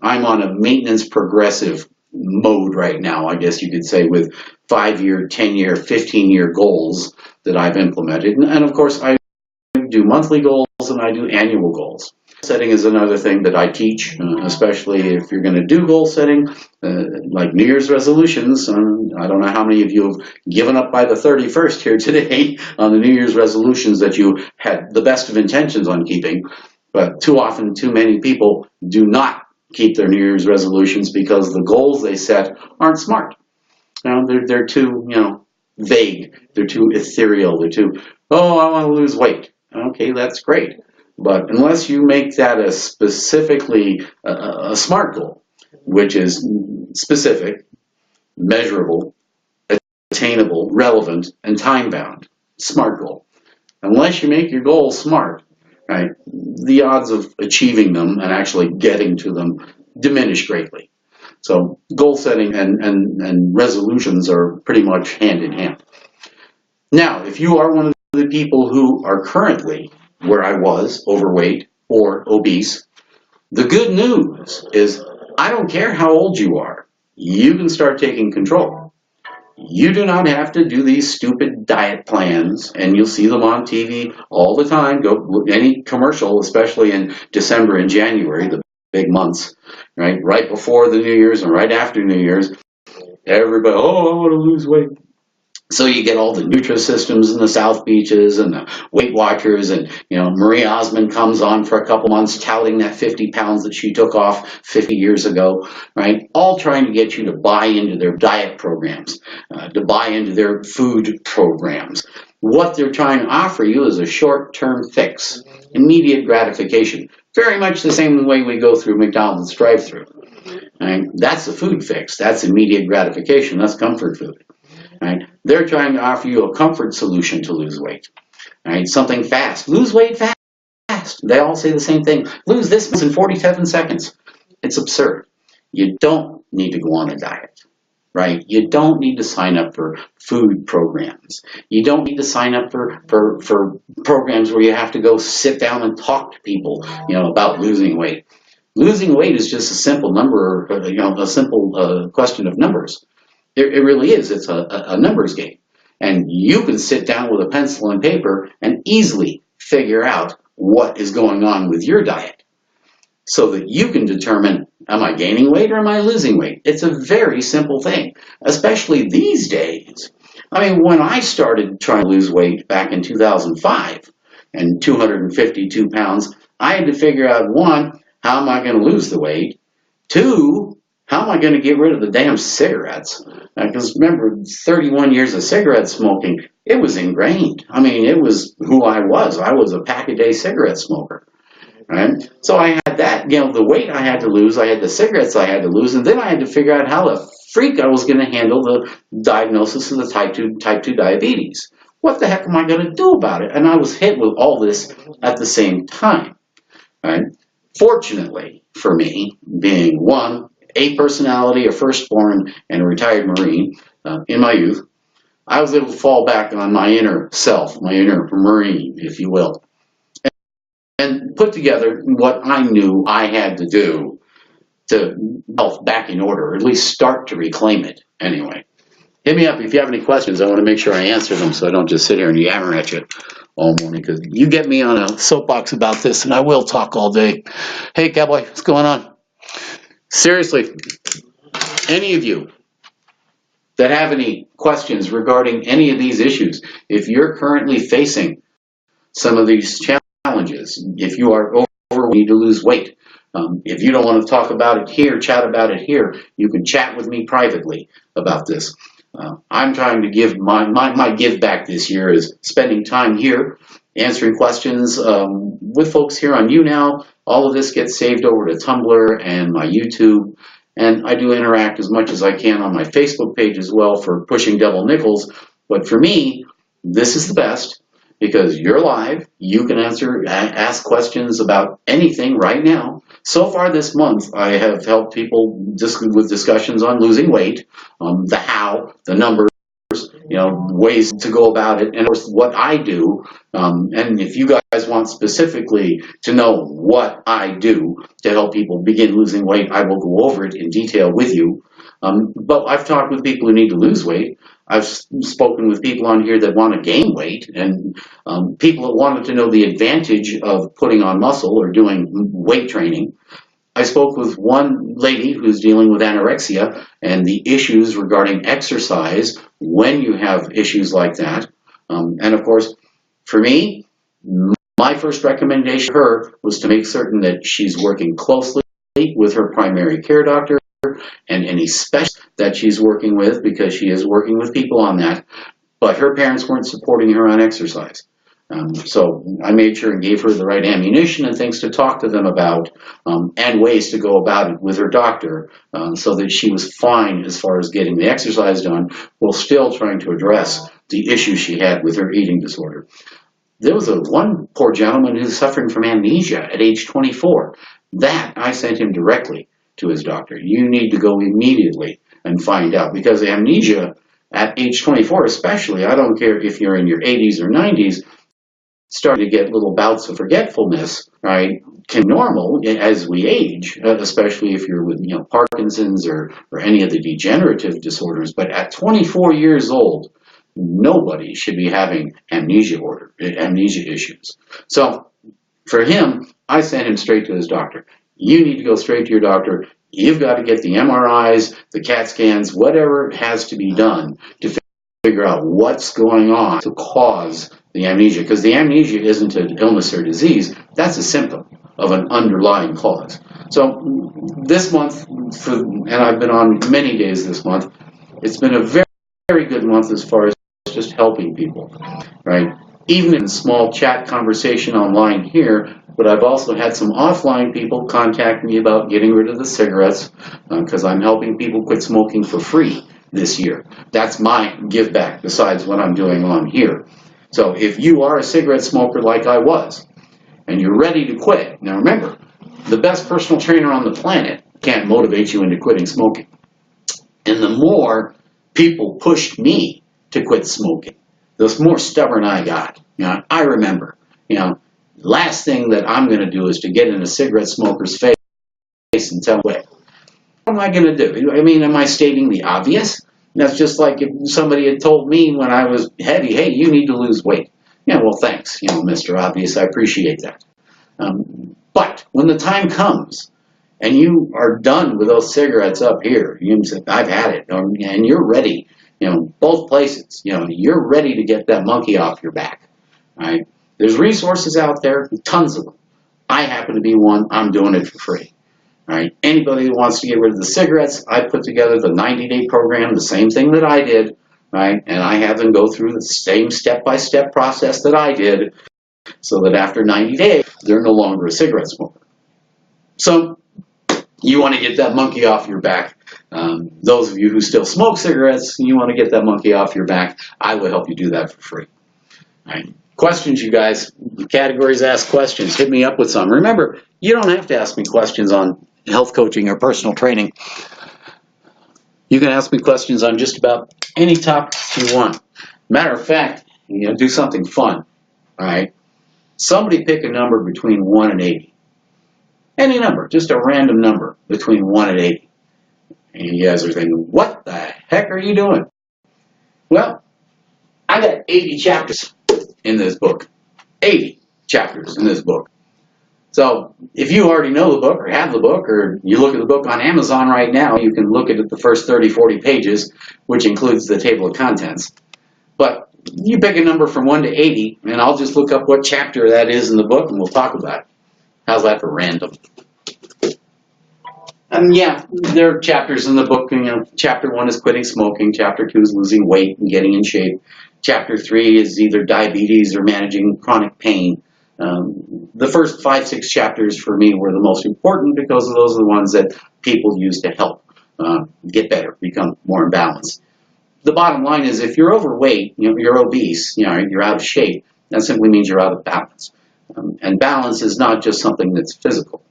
I'm on a maintenance progressive mode right now, I guess you could say, with 5-year, 10-year, 15-year goals that I've implemented. And of course, I do monthly goals and I do annual goals. Setting is another thing that I teach, especially if you're going to do goal setting, like New Year's resolutions. I don't know how many of you have given up by the 31st here today on the New Year's resolutions that you had the best of intentions on keeping. But too often, too many people do not keep their New Year's resolutions because the goals they set aren't smart. They're too, vague. They're too ethereal. They're too, I want to lose weight. Okay, that's great. But unless you make that a specifically a SMART goal, which is specific, measurable, attainable, relevant, and time-bound, SMART goal. Unless you make your goals SMART, right, the odds of achieving them and actually getting to them diminish greatly. So goal setting and resolutions are pretty much hand in hand. Now, if you are one of the people who are currently where I was, overweight or obese, the good news is I don't care how old you are, you can start taking control. You do not have to do these stupid diet plans, and you'll see them on TV all the time. Go any commercial, especially in December and January, the big months, right before the New Year's and right after New Year's. Everybody, I want to lose weight. So you get all the Nutrisystems and the South Beaches and the Weight Watchers, and Marie Osmond comes on for a couple months touting that 50 pounds that she took off 50 years ago, right? All trying to get you to buy into their diet programs, to buy into their food programs. What they're trying to offer you is a short-term fix, immediate gratification. Very much the same way we go through McDonald's drive-thru. Right? That's a food fix. That's immediate gratification. That's comfort food. Right? They're trying to offer you a comfort solution to lose weight. Right? Something fast. Lose weight fast. They all say the same thing. Lose this in 47 seconds. It's absurd. You don't need to go on a diet. Right? You don't need to sign up for food programs. You don't need to sign up for programs where you have to go sit down and talk to people, about losing weight. Losing weight is just a simple number, a simple question of numbers. It really is. It's a numbers game. And you can sit down with a pencil and paper and easily figure out what is going on with your diet so that you can determine, am I gaining weight or am I losing weight? It's a very simple thing, especially these days. When I started trying to lose weight back in 2005 and 252 pounds, I had to figure out, one, how am I going to lose the weight? Two, how am I going to get rid of the damn cigarettes? Because remember, 31 years of cigarette smoking, it was ingrained. It was who I was. I was a pack-a-day cigarette smoker. Right? So I had that, the weight I had to lose, I had the cigarettes I had to lose, and then I had to figure out how the freak I was going to handle the diagnosis of the type 2 diabetes. What the heck am I going to do about it? And I was hit with all this at the same time. Right? Fortunately for me, being one, a personality, a firstborn, and a retired Marine in my youth, I was able to fall back on my inner self, my inner Marine, if you will, and put together what I knew I had to do to health back in order, or at least start to reclaim it anyway. hit me up if you have any questions. I want to make sure I answer them so I don't just sit here and yammer at you all morning, because you get me on a soapbox about this and I will talk all day. Hey, Cowboy, what's going on? Seriously, any of you that have any questions regarding any of these issues, if you're currently facing some of these challenges, if you are overweight, need to lose weight, if you don't want to talk about it here, chat about it here, you can chat with me privately about this. I'm trying to give my give back this year is spending time here, answering questions with folks here on YouNow. All of this gets saved over to Tumblr and my YouTube. And I do interact as much as I can on my Facebook page as well for pushing double nickels. But for me, this is the best because you're live. You can ask questions about anything right now. So far this month, I have helped people with discussions on losing weight, the how, the numbers, ways to go about it, and of course what I do. And if you guys want specifically to know what I do to help people begin losing weight, I will go over it in detail with you. But I've talked with people who need to lose weight. I've spoken with people on here that want to gain weight, and people that wanted to know the advantage of putting on muscle or doing weight training. I spoke with one lady who's dealing with anorexia and the issues regarding exercise when you have issues like that. And of course, for me, my first recommendation to her was to make certain that she's working closely with her primary care doctor and any specialist that she's working with, because she is working with people on that. But her parents weren't supporting her on exercise. So I made sure and gave her the right ammunition and things to talk to them about, and ways to go about it with her doctor, so that she was fine as far as getting the exercise done while still trying to address the issue she had with her eating disorder. There was one poor gentleman who's suffering from amnesia at age 24. That I sent him directly to his doctor. You need to go immediately and find out, because amnesia at age 24 especially, I don't care if you're in your 80s or 90s, starting to get little bouts of forgetfulness, right, can normal as we age, especially if you're with Parkinson's or any of the degenerative disorders. But at 24 years old, nobody should be having amnesia issues. So for him, I sent him straight to his doctor. You need to go straight to your doctor. You've got to get the MRIs, the CAT scans, whatever has to be done to figure out what's going on to cause the amnesia, because the amnesia isn't an illness or disease, that's a symptom of an underlying cause. So this month, and I've been on many days this month, it's been a very, very good month as far as just helping people, right? Even in small chat conversation online here, but I've also had some offline people contact me about getting rid of the cigarettes, because I'm helping people quit smoking for free this year. That's my give back besides what I'm doing on here. So if you are a cigarette smoker like I was, and you're ready to quit, now remember, the best personal trainer on the planet can't motivate you into quitting smoking. And the more people pushed me to quit smoking, the more stubborn I got. I remember, last thing that I'm going to do is to get in a cigarette smoker's face and tell them, what am I going to do? I mean, am I stating the obvious? That's just like if somebody had told me when I was heavy, hey, you need to lose weight. Well, thanks, Mr. Obvious, I appreciate that. But when the time comes and you are done with those cigarettes up here, you say, I've had it, and you're ready, both places, you're ready to get that monkey off your back, right? There's resources out there, tons of them. I happen to be one, I'm doing it for free. Right. Anybody who wants to get rid of the cigarettes, I put together the 90-day program, the same thing that I did, right? And I have them go through the same step-by-step process that I did, so that after 90 days, they're no longer a cigarette smoker. So you want to get that monkey off your back. Those of you who still smoke cigarettes, you want to get that monkey off your back, I will help you do that for free. All right. Questions, you guys. Categories ask questions. Hit me up with some. Remember, you don't have to ask me questions on health coaching or personal training. You can ask me questions on just about any topic you want. Matter of fact, do something fun. All right. Somebody pick a number between 1 and 80. Any number, just a random number between 1 and 80. And you guys are thinking, what the heck are you doing? Well, I got 80 chapters in this book. 80 chapters in this book. So if you already know the book or have the book, or you look at the book on Amazon right now, you can look at the first 30, 40 pages, which includes the table of contents. But you pick a number from 1 to 80, and I'll just look up what chapter that is in the book, and we'll talk about it. How's that for random? And yeah, there are chapters in the book. Chapter 1 is quitting smoking. Chapter 2 is losing weight and getting in shape. Chapter 3 is either diabetes or managing chronic pain. The first 5, 6 chapters for me were the most important because those are the ones that people use to help get better, become more in balance. The bottom line is if you're overweight, you're obese, you're out of shape, that simply means you're out of balance. And balance is not just something that's physical.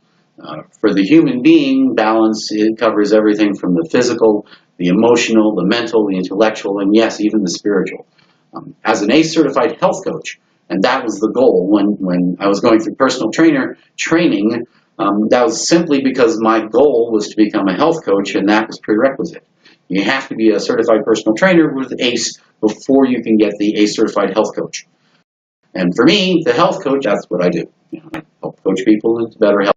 For the human being, balance, it covers everything from the physical, the emotional, the mental, the intellectual, and yes, even the spiritual. As an ACE certified health coach, and that was the goal when I was going through personal trainer training, that was simply because my goal was to become a health coach, and that was prerequisite. You have to be a certified personal trainer with ACE before you can get the ACE certified health coach. And for me, the health coach, that's what I do. I help coach people into better health.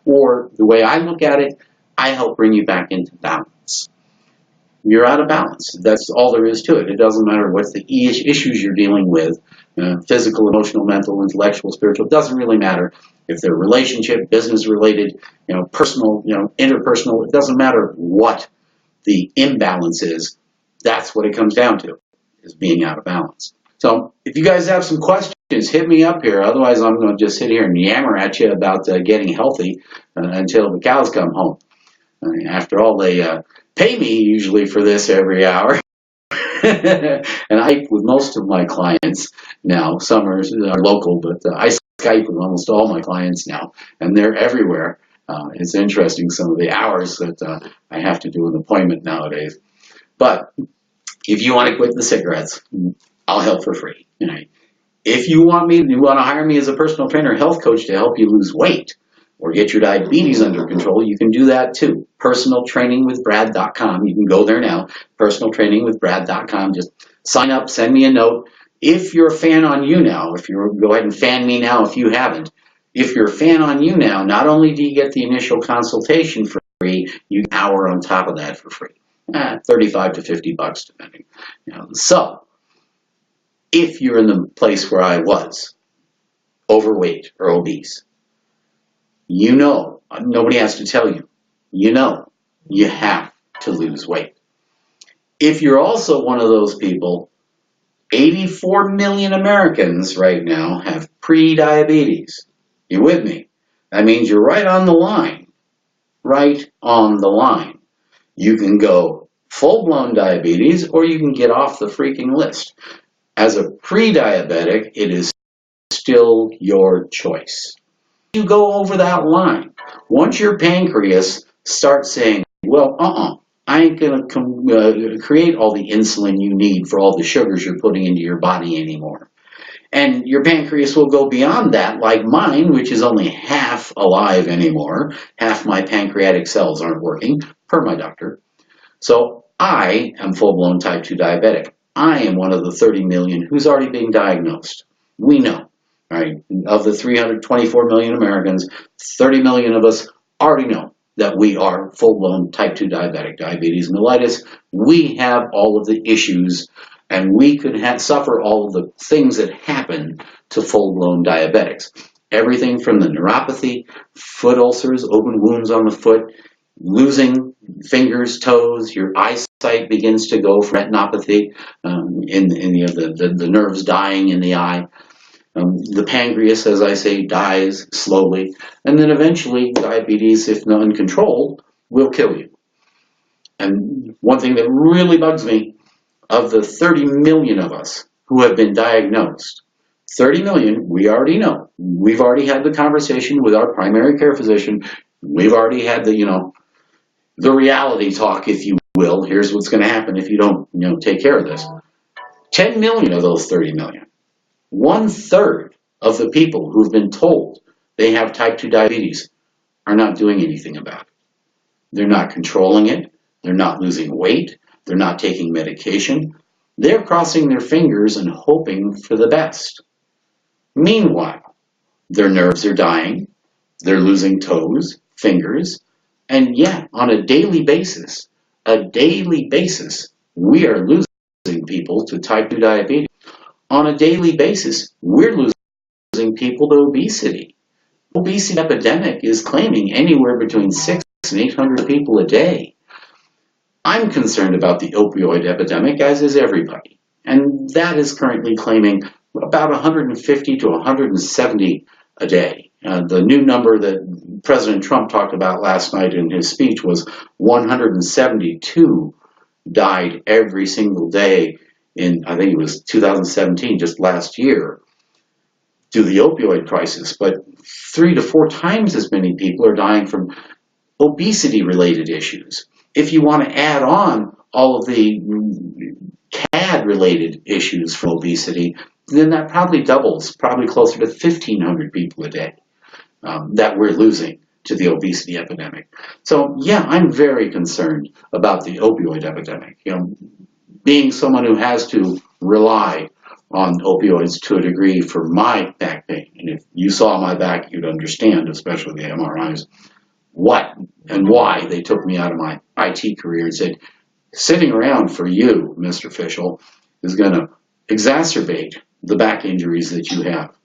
Or the way I look at it, I help bring you back into balance. You're out of balance. That's all there is to it. It doesn't matter what the issues you're dealing with, physical, emotional, mental, intellectual, spiritual. It doesn't really matter if they're relationship, business related, personal, interpersonal. It doesn't matter what the imbalance is. That's what it comes down to, is being out of balance. So if you guys have some questions, hit me up here. Otherwise, I'm going to just sit here and yammer at you about getting healthy until the cows come home. After all, they pay me usually for this every hour. And I, with most of my clients now, some are local, but I Skype with almost all my clients now, and they're everywhere. It's interesting, some of the hours that I have to do an appointment nowadays. But if you want to quit the cigarettes, I'll help for free. If you want to hire me as a personal trainer, health coach to help you lose weight or get your diabetes under control, you can do that too. Personaltrainingwithbrad.com. You can go there now. Personaltrainingwithbrad.com. Just sign up, send me a note. If you're a fan on YouNow, go ahead and fan me now if you haven't. If you're a fan on YouNow, not only do you get the initial consultation for free, you get an hour on top of that for free. $35 to $50 depending. So if you're in the place where I was, overweight or obese, nobody has to tell you, you have to lose weight. If you're also one of those people, 84 million Americans right now have pre-diabetes. You with me? That means you're right on the line. Right on the line. You can go full-blown diabetes or you can get off the freaking list. As a pre-diabetic, it is still your choice. You go over that line. Once your pancreas starts saying, well, I ain't going to create all the insulin you need for all the sugars you're putting into your body anymore. And your pancreas will go beyond that, like mine, which is only half alive anymore. Half my pancreatic cells aren't working, per my doctor. So I am full-blown type 2 diabetic. I am one of the 30 million who's already being diagnosed. We know, right? Of the 324 million Americans, 30 million of us already know that we are full-blown type 2 diabetic, diabetes mellitus. We have all of the issues, and we could suffer all of the things that happen to full-blown diabetics. Everything from the neuropathy, foot ulcers, open wounds on the foot, losing fingers, toes, your eyesight begins to go from retinopathy, the nerves dying in the eye. The pancreas, as I say, dies slowly, and then eventually diabetes, if not uncontrolled, will kill you. And one thing that really bugs me, of the 30 million of us who have been diagnosed, 30 million, we already know. We've already had the conversation with our primary care physician. We've already had the reality talk, if you will. Here's what's going to happen if you don't, take care of this. 10 million of those 30 million. 1/3 of the people who've been told they have type 2 diabetes are not doing anything about it. They're not controlling it. They're not losing weight. They're not taking medication. They're crossing their fingers and hoping for the best. Meanwhile, their nerves are dying, they're losing toes, fingers, and yet on a daily basis, we are losing people to type 2 diabetes. On a daily basis, we're losing people to obesity. Obesity epidemic is claiming anywhere between 600 and 800 people a day. I'm concerned about the opioid epidemic, as is everybody, and that is currently claiming about 150 to 170 a day. The new number that President Trump talked about last night in his speech was 172 died every single day in, I think it was 2017, just last year, due to the opioid crisis. But 3 to 4 times as many people are dying from obesity-related issues. If you want to add on all of the CAD-related issues from obesity, then that probably doubles, probably closer to 1,500 people a day that we're losing to the obesity epidemic. So yeah, I'm very concerned about the opioid epidemic. Being someone who has to rely on opioids to a degree for my back pain, and if you saw my back, you'd understand, especially the MRIs, what and why they took me out of my IT career and said, sitting around for you, Mr. Fischel, is going to exacerbate the back injuries that you have.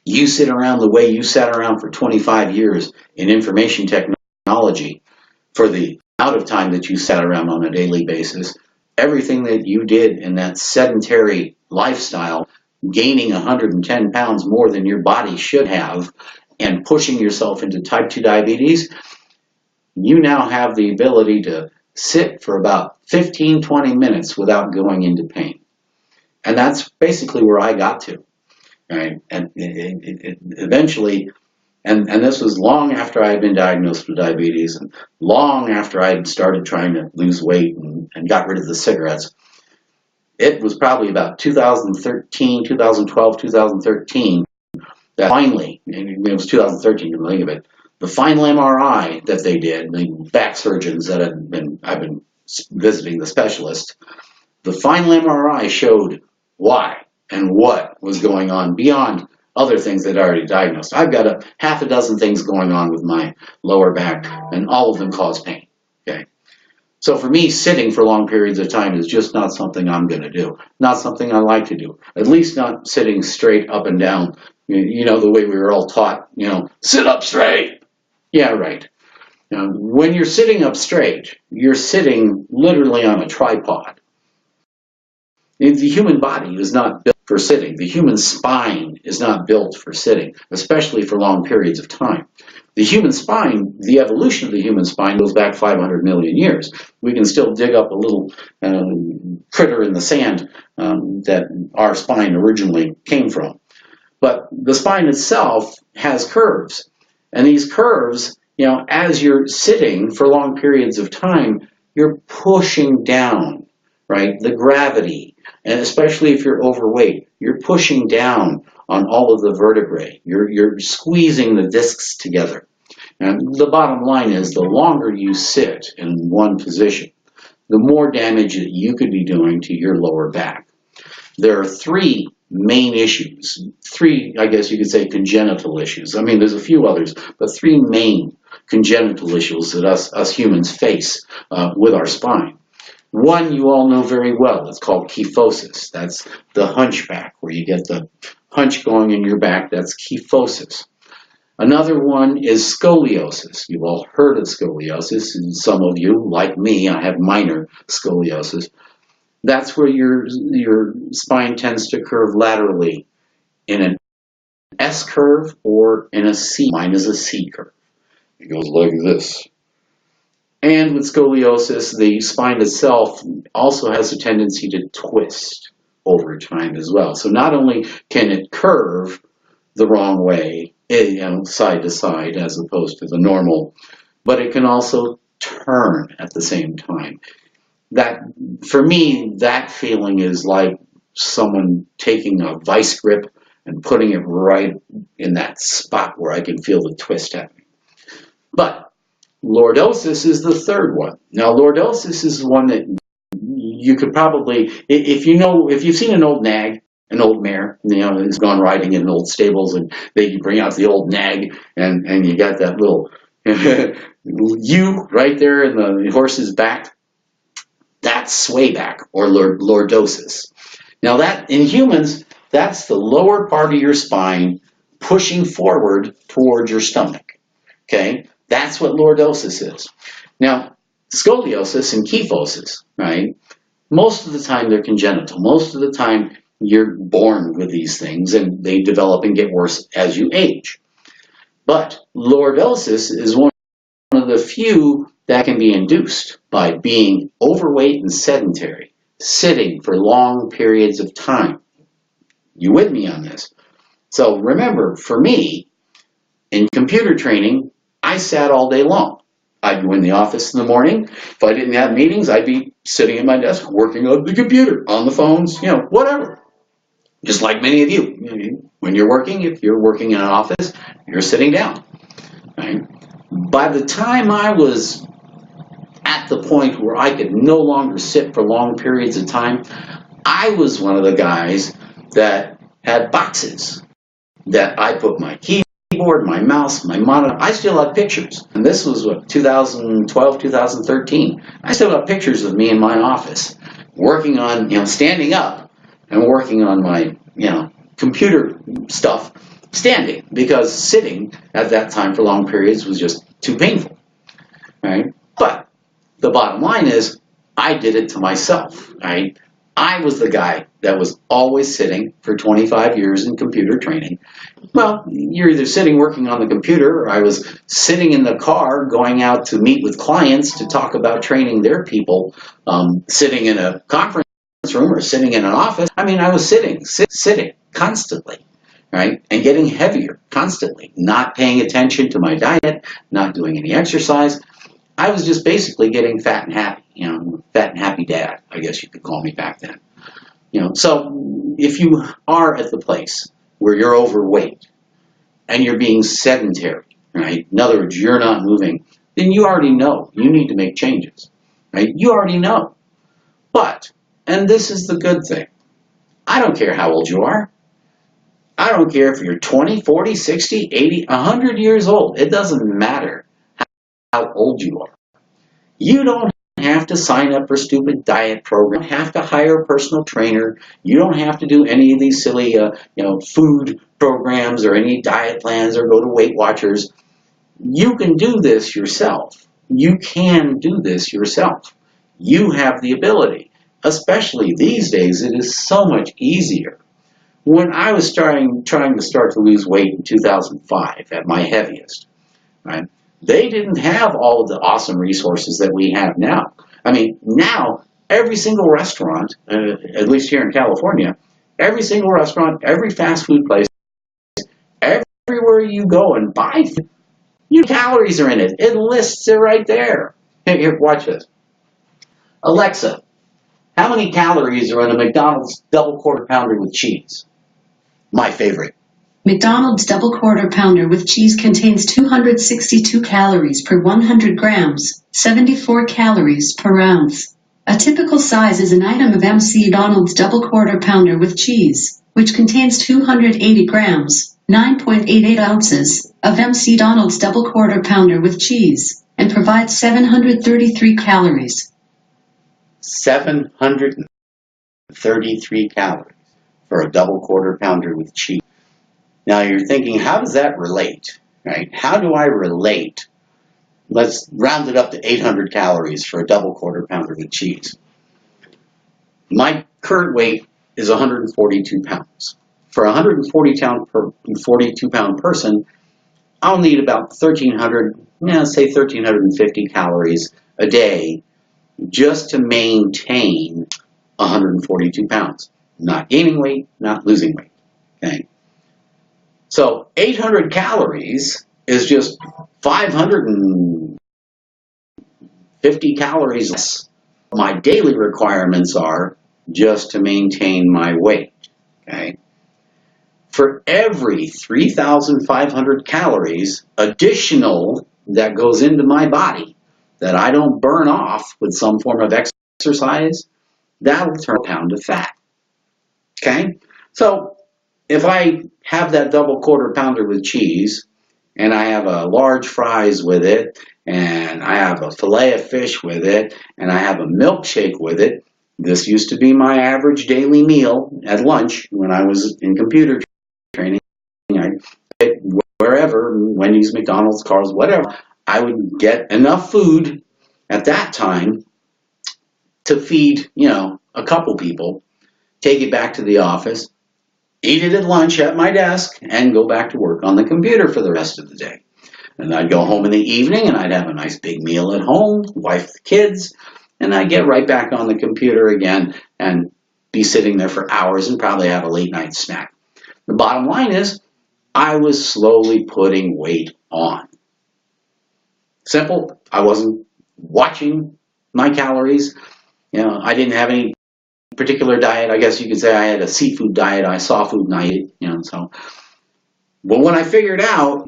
You sit around the way you sat around for 25 years in information technology for the amount of time that you sat around on a daily basis. Everything that you did in that sedentary lifestyle, gaining 110 pounds more than your body should have, and pushing yourself into type 2 diabetes, you now have the ability to sit for about 15-20 minutes without going into pain. And that's basically where I got to. Right? And it eventually, and this was long after I had been diagnosed with diabetes and long after I had started trying to lose weight and got rid of the cigarettes. It was probably about 2013, 2012, 2013 that finally, it was 2013, you can think of it, the final MRI that they did, the back surgeons that I've been visiting the specialist, the final MRI showed why and what was going on beyond other things that I already diagnosed. I've got a half a dozen things going on with my lower back, and all of them cause pain. Okay, so for me, sitting for long periods of time is just not something I'm going to do. Not something I like to do. At least not sitting straight up and down. You know, the way we were all taught. Sit up straight. Yeah, right. When you're sitting up straight, you're sitting literally on a tripod. The human body is not built for sitting. The human spine is not built for sitting, especially for long periods of time. The human spine, the evolution of the human spine goes back 500 million years. We can still dig up a little critter in the sand that our spine originally came from. But the spine itself has curves. And these curves, as you're sitting for long periods of time, you're pushing down, right? The gravity. And especially if you're overweight, you're pushing down on all of the vertebrae. You're squeezing the discs together. And the bottom line is the longer you sit in one position, the more damage that you could be doing to your lower back. There are 3 main issues. 3, I guess you could say, congenital issues. I mean, there's a few others, but 3 main congenital issues that us humans face with our spine. One you all know very well. It's called kyphosis. That's the hunchback, where you get the hunch going in your back. That's kyphosis. Another one is scoliosis. You've all heard of scoliosis, and some of you, like me, I have minor scoliosis. That's where your spine tends to curve laterally in an S curve or in a C. Mine is a C curve. It goes like this. And with scoliosis, the spine itself also has a tendency to twist over time as well. So not only can it curve the wrong way, side to side as opposed to the normal, but it can also turn at the same time. That, for me, that feeling is like someone taking a vice grip and putting it right in that spot where I can feel the twist happening. But lordosis is the third one. Now, lordosis is one that you could probably, if you've seen an old nag, an old mare, has gone riding in old stables, and they bring out the old nag, and you got that little right there in the horse's back. That's sway back, or lordosis. Now that in humans, that's the lower part of your spine pushing forward towards your stomach. Okay, that's what lordosis is. Now, scoliosis and kyphosis, right? Most of the time they're congenital. Most of the time you're born with these things, and they develop and get worse as you age. But lordosis is one of the few that can be induced by being overweight and sedentary, sitting for long periods of time. You with me on this? So remember, for me, in computer training, I sat all day long. I'd go in the office in the morning. If I didn't have meetings, I'd be sitting at my desk working on the computer, on the phones, whatever. Just like many of you. When you're working, if you're working in an office, you're sitting down. Right? By the time I was at the point where I could no longer sit for long periods of time, I was one of the guys that had boxes that I put my keyboard, my mouse, my monitor. I still have pictures. And this was 2012, 2013. I still have pictures of me in my office working on, standing up and working on my, computer stuff standing, because sitting at that time for long periods was just too painful. Right? But the bottom line is, I did it to myself. Right? I was the guy that was always sitting for 25 years in computer training. Well, you're either sitting working on the computer, or I was sitting in the car going out to meet with clients to talk about training their people, sitting in a conference room or sitting in an office. I mean, I was sitting constantly, right? And getting heavier constantly, not paying attention to my diet, not doing any exercise. I was just basically getting fat and happy, fat and happy dad, I guess you could call me back then. So if you are at the place where you're overweight and you're being sedentary, right? In other words, you're not moving, then you already know you need to make changes, right? You already know. But, and this is the good thing, I don't care how old you are. I don't care if you're 20, 40, 60, 80, 100 years old. It doesn't matter how old you are. You don't have to sign up for stupid diet programs. You don't have to hire a personal trainer. You don't have to do any of these silly, food programs or any diet plans or go to Weight Watchers. You can do this yourself. You can do this yourself. You have the ability. Especially these days, it is so much easier. When I was trying to lose weight in 2005 at my heaviest, right? They didn't have all of the awesome resources that we have now. I mean, now every single restaurant, at least here in California, every single restaurant, every fast food place, everywhere you go and buy food, calories are in it. It lists it right there. Here, watch this. Alexa, how many calories are in a McDonald's double quarter pounder with cheese? My favorite.
McDonald's double quarter pounder with cheese contains 262 calories per 100 grams, 74 calories per ounce. A typical size is an item of McDonald's double quarter pounder with cheese, which contains 280 grams, 9.88 ounces, of McDonald's double quarter pounder with cheese, and provides 733 calories.
733 calories for a double quarter pounder with cheese. Now you're thinking, how does that relate, right? How do I relate? Let's round it up to 800 calories for a double quarter pounder with cheese. My current weight is 142 pounds. For a 142 pound person, I'll need about 1,350 calories a day just to maintain 142 pounds. Not gaining weight, not losing weight, okay? So 800 calories is just 550 calories less. My daily requirements are just to maintain my weight, okay? For every 3,500 calories additional that goes into my body that I don't burn off with some form of exercise, that'll turn a pound of fat. Okay? So if I have that double quarter pounder with cheese, and I have a large fries with it, and I have a fillet of fish with it, and I have a milkshake with it. This used to be my average daily meal at lunch when I was in computer training. I'd get wherever, Wendy's, McDonald's, Carl's, whatever. I would get enough food at that time to feed, a couple people, take it back to the office, eat it at lunch at my desk, and go back to work on the computer for the rest of the day. And I'd go home in the evening, and I'd have a nice big meal at home, wife, the kids, and I'd get right back on the computer again and be sitting there for hours and probably have a late night snack. The bottom line is, I was slowly putting weight on. Simple. I wasn't watching my calories. I didn't have any particular diet. I guess you could say I had a seafood diet. I saw food and I ate it, so. But when I figured out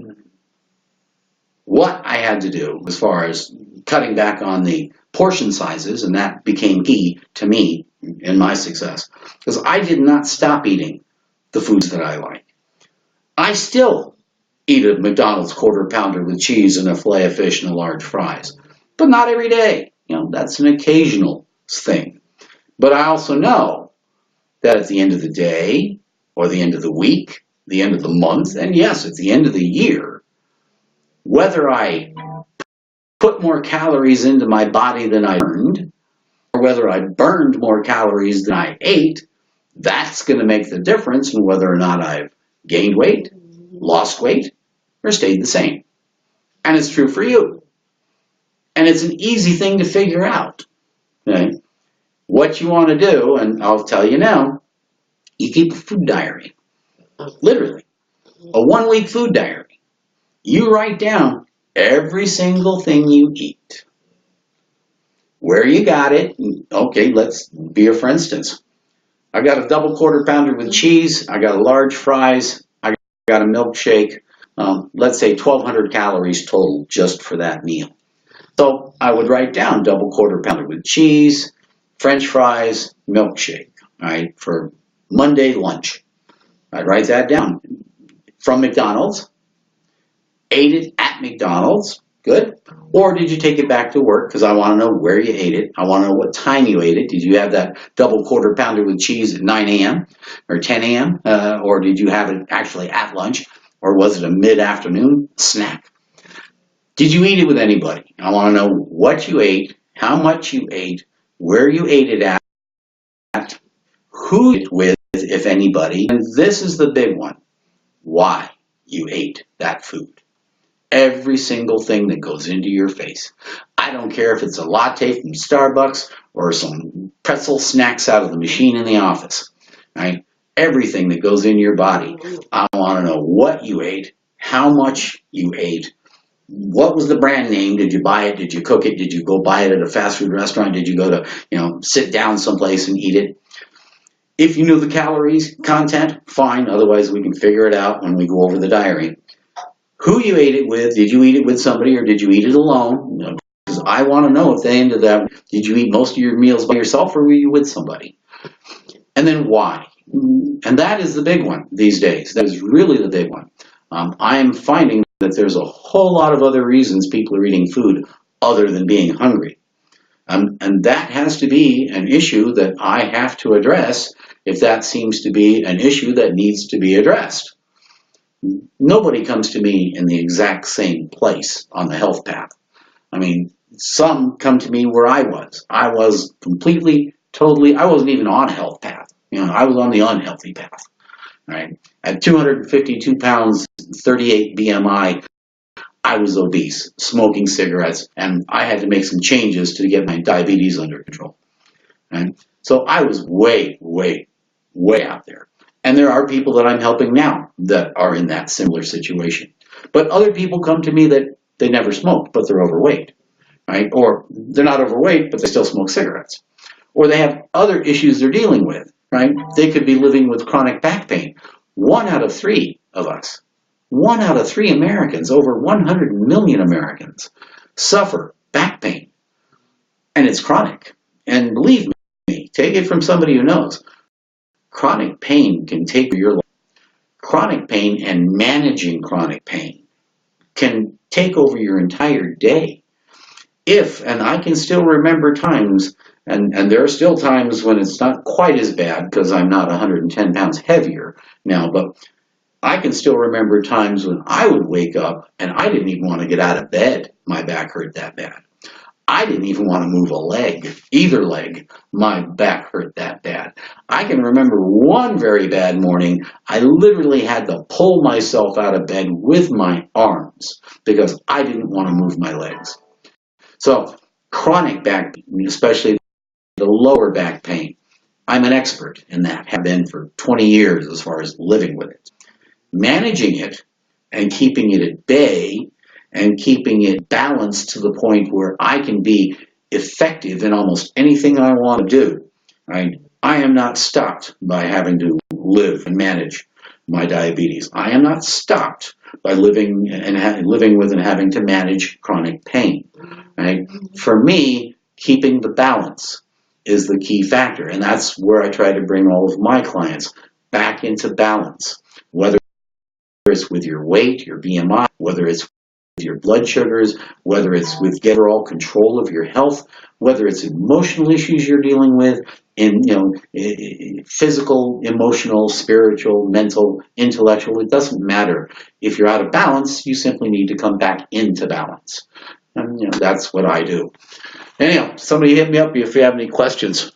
what I had to do as far as cutting back on the portion sizes, and that became key to me in my success, because I did not stop eating the foods that I like. I still eat a McDonald's quarter pounder with cheese and a fillet of fish and a large fries, but not every day. That's an occasional thing. But I also know that at the end of the day, or the end of the week, the end of the month, and yes, at the end of the year, whether I put more calories into my body than I burned, or whether I burned more calories than I ate, that's going to make the difference in whether or not I've gained weight, lost weight, or stayed the same. And it's true for you. And it's an easy thing to figure out. Okay? What you want to do, and I'll tell you now, you keep a food diary. Literally. A 1-week food diary. You write down every single thing you eat. Where you got it. Okay, let's be for instance. I got a double quarter pounder with cheese. I got a large fries. I got a milkshake. Let's say 1,200 calories total just for that meal. So I would write down double quarter pounder with cheese, French fries, milkshake, right, for Monday lunch. I'd write that down. From McDonald's, ate it at McDonald's, good. Or did you take it back to work? Because I want to know where you ate it. I want to know what time you ate it. Did you have that double quarter pounder with cheese at 9 a.m. or 10 a.m.? Or did you have it actually at lunch? Or was it a mid-afternoon snack? Did you eat it with anybody? I want to know what you ate, how much you ate, where you ate it at, who you ate it with, if anybody. And this is the big one. Why you ate that food. Every single thing that goes into your face. I don't care if it's a latte from Starbucks or some pretzel snacks out of the machine in the office. Right? Everything that goes in your body. I want to know what you ate, how much you ate, what was the brand name? Did you buy it? Did you cook it? Did you go buy it at a fast food restaurant? Did you go to, sit down someplace and eat it? If you knew the calories content, fine. Otherwise, we can figure it out when we go over the diary. Who you ate it with? Did you eat it with somebody or did you eat it alone? Because I want to know at the end of that, did you eat most of your meals by yourself or were you with somebody? And then why? And that is the big one these days. That is really the big one. I am finding that there's a whole lot of other reasons people are eating food other than being hungry. And that has to be an issue that I have to address if that seems to be an issue that needs to be addressed. Nobody comes to me in the exact same place on the health path. I mean, some come to me where I was. I was completely, totally, I wasn't even on a health path. I was on the unhealthy path. Right? At 252 pounds, 38 BMI, I was obese, smoking cigarettes, and I had to make some changes to get my diabetes under control. Right? So I was way, way, way out there. And there are people that I'm helping now that are in that similar situation. But other people come to me that they never smoked, but they're overweight. Right? Or they're not overweight, but they still smoke cigarettes. Or they have other issues they're dealing with. Right? They could be living with chronic back pain. 1 out of 3 of us, 1 out of 3 Americans, over 100 million Americans, suffer back pain. And it's chronic. And believe me, Take it from somebody who knows. Chronic pain can take your life. Chronic pain and managing chronic pain can take over your entire day. And I can still remember times, and there are still times when it's not quite as bad because I'm not 110 pounds heavier now, but I can still remember times when I would wake up and I didn't even want to get out of bed. My back hurt that bad. I didn't even want to move a leg, either leg. My back hurt that bad. I can remember one very bad morning, I literally had to pull myself out of bed with my arms because I didn't want to move my legs. So chronic back pain, especially the lower back pain, I'm an expert in that, have been for 20 years as far as living with it. Managing it and keeping it at bay and keeping it balanced to the point where I can be effective in almost anything I want to do. Right? I am not stopped by having to live and manage my diabetes. I am not stopped by living with and having to manage chronic pain. Right? For me, keeping the balance is the key factor, and that's where I try to bring all of my clients back into balance, whether it's with your weight, your BMI, whether it's with your blood sugars, whether it's with overall control of your health, whether it's emotional issues you're dealing with, in physical, emotional, spiritual, mental, intellectual. It doesn't matter. If you're out of balance, you simply need to come back into balance. And that's what I do. Anyhow, somebody hit me up if you have any questions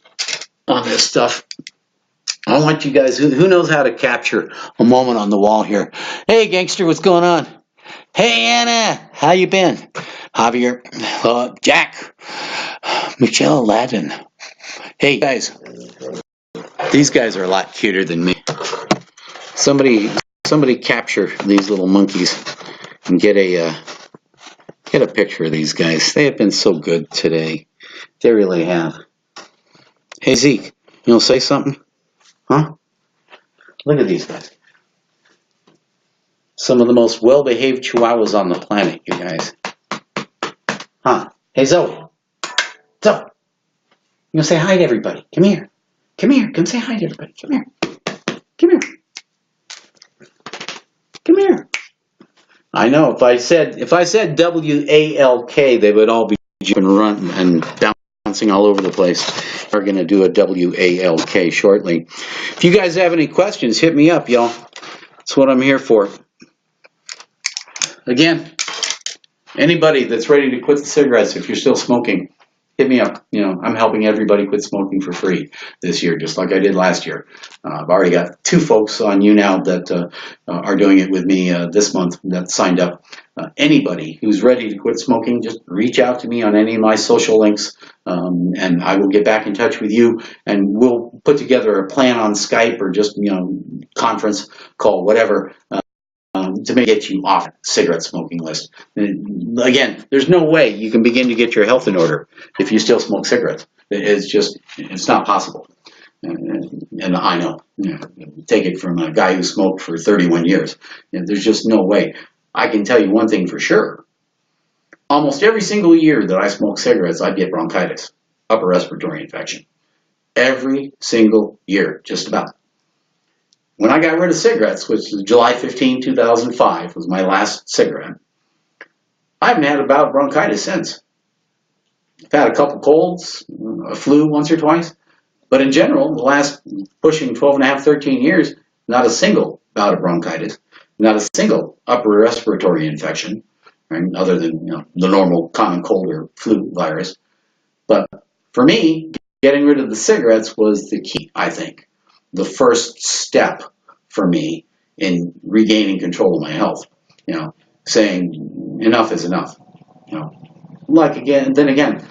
on this stuff. I want you guys, who knows how to capture a moment on the wall here? Hey, gangster, what's going on? Hey, Anna, how you been? Javier, Jack, Michelle Ladin. Hey, guys, these guys are a lot cuter than me. Somebody capture these little monkeys and get a picture of these guys. They have been so good today. They really have. Hey, Zeke, you'll say something? Huh? Look at these guys. Some of the most well-behaved chihuahuas on the planet, you guys. Huh? Hey, Zoe. Zoe. You say hi to everybody. Come here. Come here. Come say hi to everybody. Come here. Come here. Come here. I know. If I said W-A-L-K, they would all be jumping and running and bouncing all over the place. We're going to do a W-A-L-K shortly. If you guys have any questions, hit me up, y'all. That's what I'm here for. Again, anybody that's ready to quit the cigarettes, if you're still smoking, hit me up. I'm helping everybody quit smoking for free this year, just like I did last year. I've already got 2 folks on YouNow that are doing it with me this month that signed up. Anybody who's ready to quit smoking, just reach out to me on any of my social links, and I will get back in touch with you, and we'll put together a plan on Skype or just conference call, whatever. To get you off the cigarette smoking list. And again, there's no way you can begin to get your health in order if you still smoke cigarettes. It's not possible. And I know. Take it from a guy who smoked for 31 years. There's just no way. I can tell you one thing for sure. Almost every single year that I smoke cigarettes, I get bronchitis, upper respiratory infection. Every single year, just about. When I got rid of cigarettes, which was July 15, 2005, was my last cigarette, I haven't had a bout of bronchitis since. I've had a couple colds, a flu once or twice, but in general, the last pushing 12 and a half, 13 years, not a single bout of bronchitis, not a single upper respiratory infection, right, other than the normal common cold or flu virus. But for me, getting rid of the cigarettes was the key, I think. The first step for me in regaining control of my health, saying enough is enough, then again,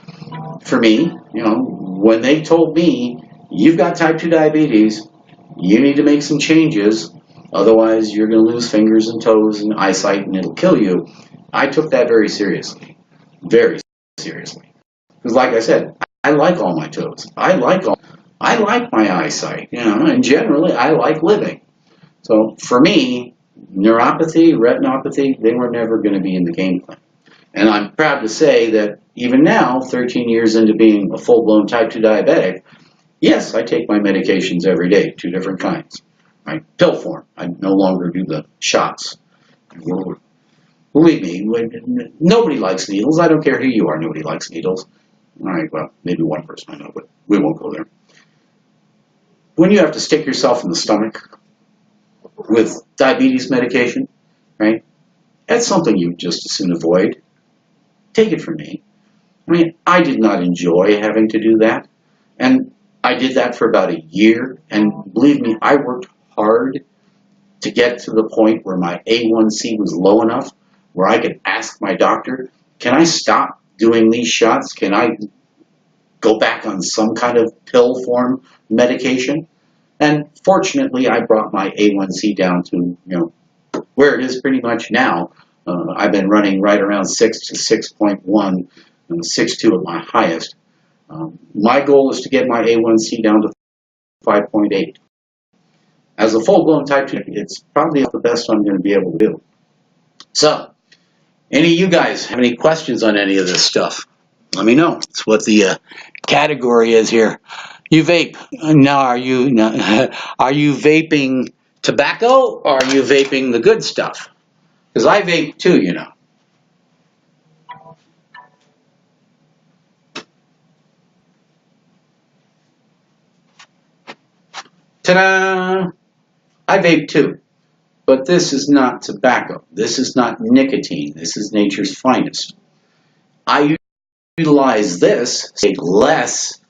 for me, when they told me you've got type 2 diabetes, you need to make some changes, otherwise you're going to lose fingers and toes and eyesight and it'll kill you. I took that very seriously, because like I said, I like all my toes. I like my eyesight, and generally I like living. So for me, neuropathy, retinopathy, they were never going to be in the game plan. And I'm proud to say that even now, 13 years into being a full-blown type 2 diabetic, Yes, I take my medications every day, 2 different kinds. Right? Pill form. I no longer do the shots. Believe me, nobody likes needles. I don't care who you are, nobody likes needles. All right, well, maybe one person I know, but we won't go there. When you have to stick yourself in the stomach with diabetes medication, right? That's something you just as soon avoid. Take it from me. I mean, I did not enjoy having to do that. And I did that for about a year. And believe me, I worked hard to get to the point where my A1C was low enough where I could ask my doctor, can I stop doing these shots? Can I go back on some kind of pill form medication? And fortunately, I brought my A1C down to, where it is pretty much now. I've been running right around 6 to 6.1, and 6.2 at my highest. My goal is to get my A1C down to 5.8. As a full-blown type 2, it's probably the best I'm going to be able to do. So, any of you guys have any questions on any of this stuff? Let me know. It's what the category is here. You vape. Now, are you vaping tobacco or are you vaping the good stuff? Because I vape too, Ta-da! I vape too. But this is not tobacco. This is not nicotine. This is nature's finest. I utilize this to take less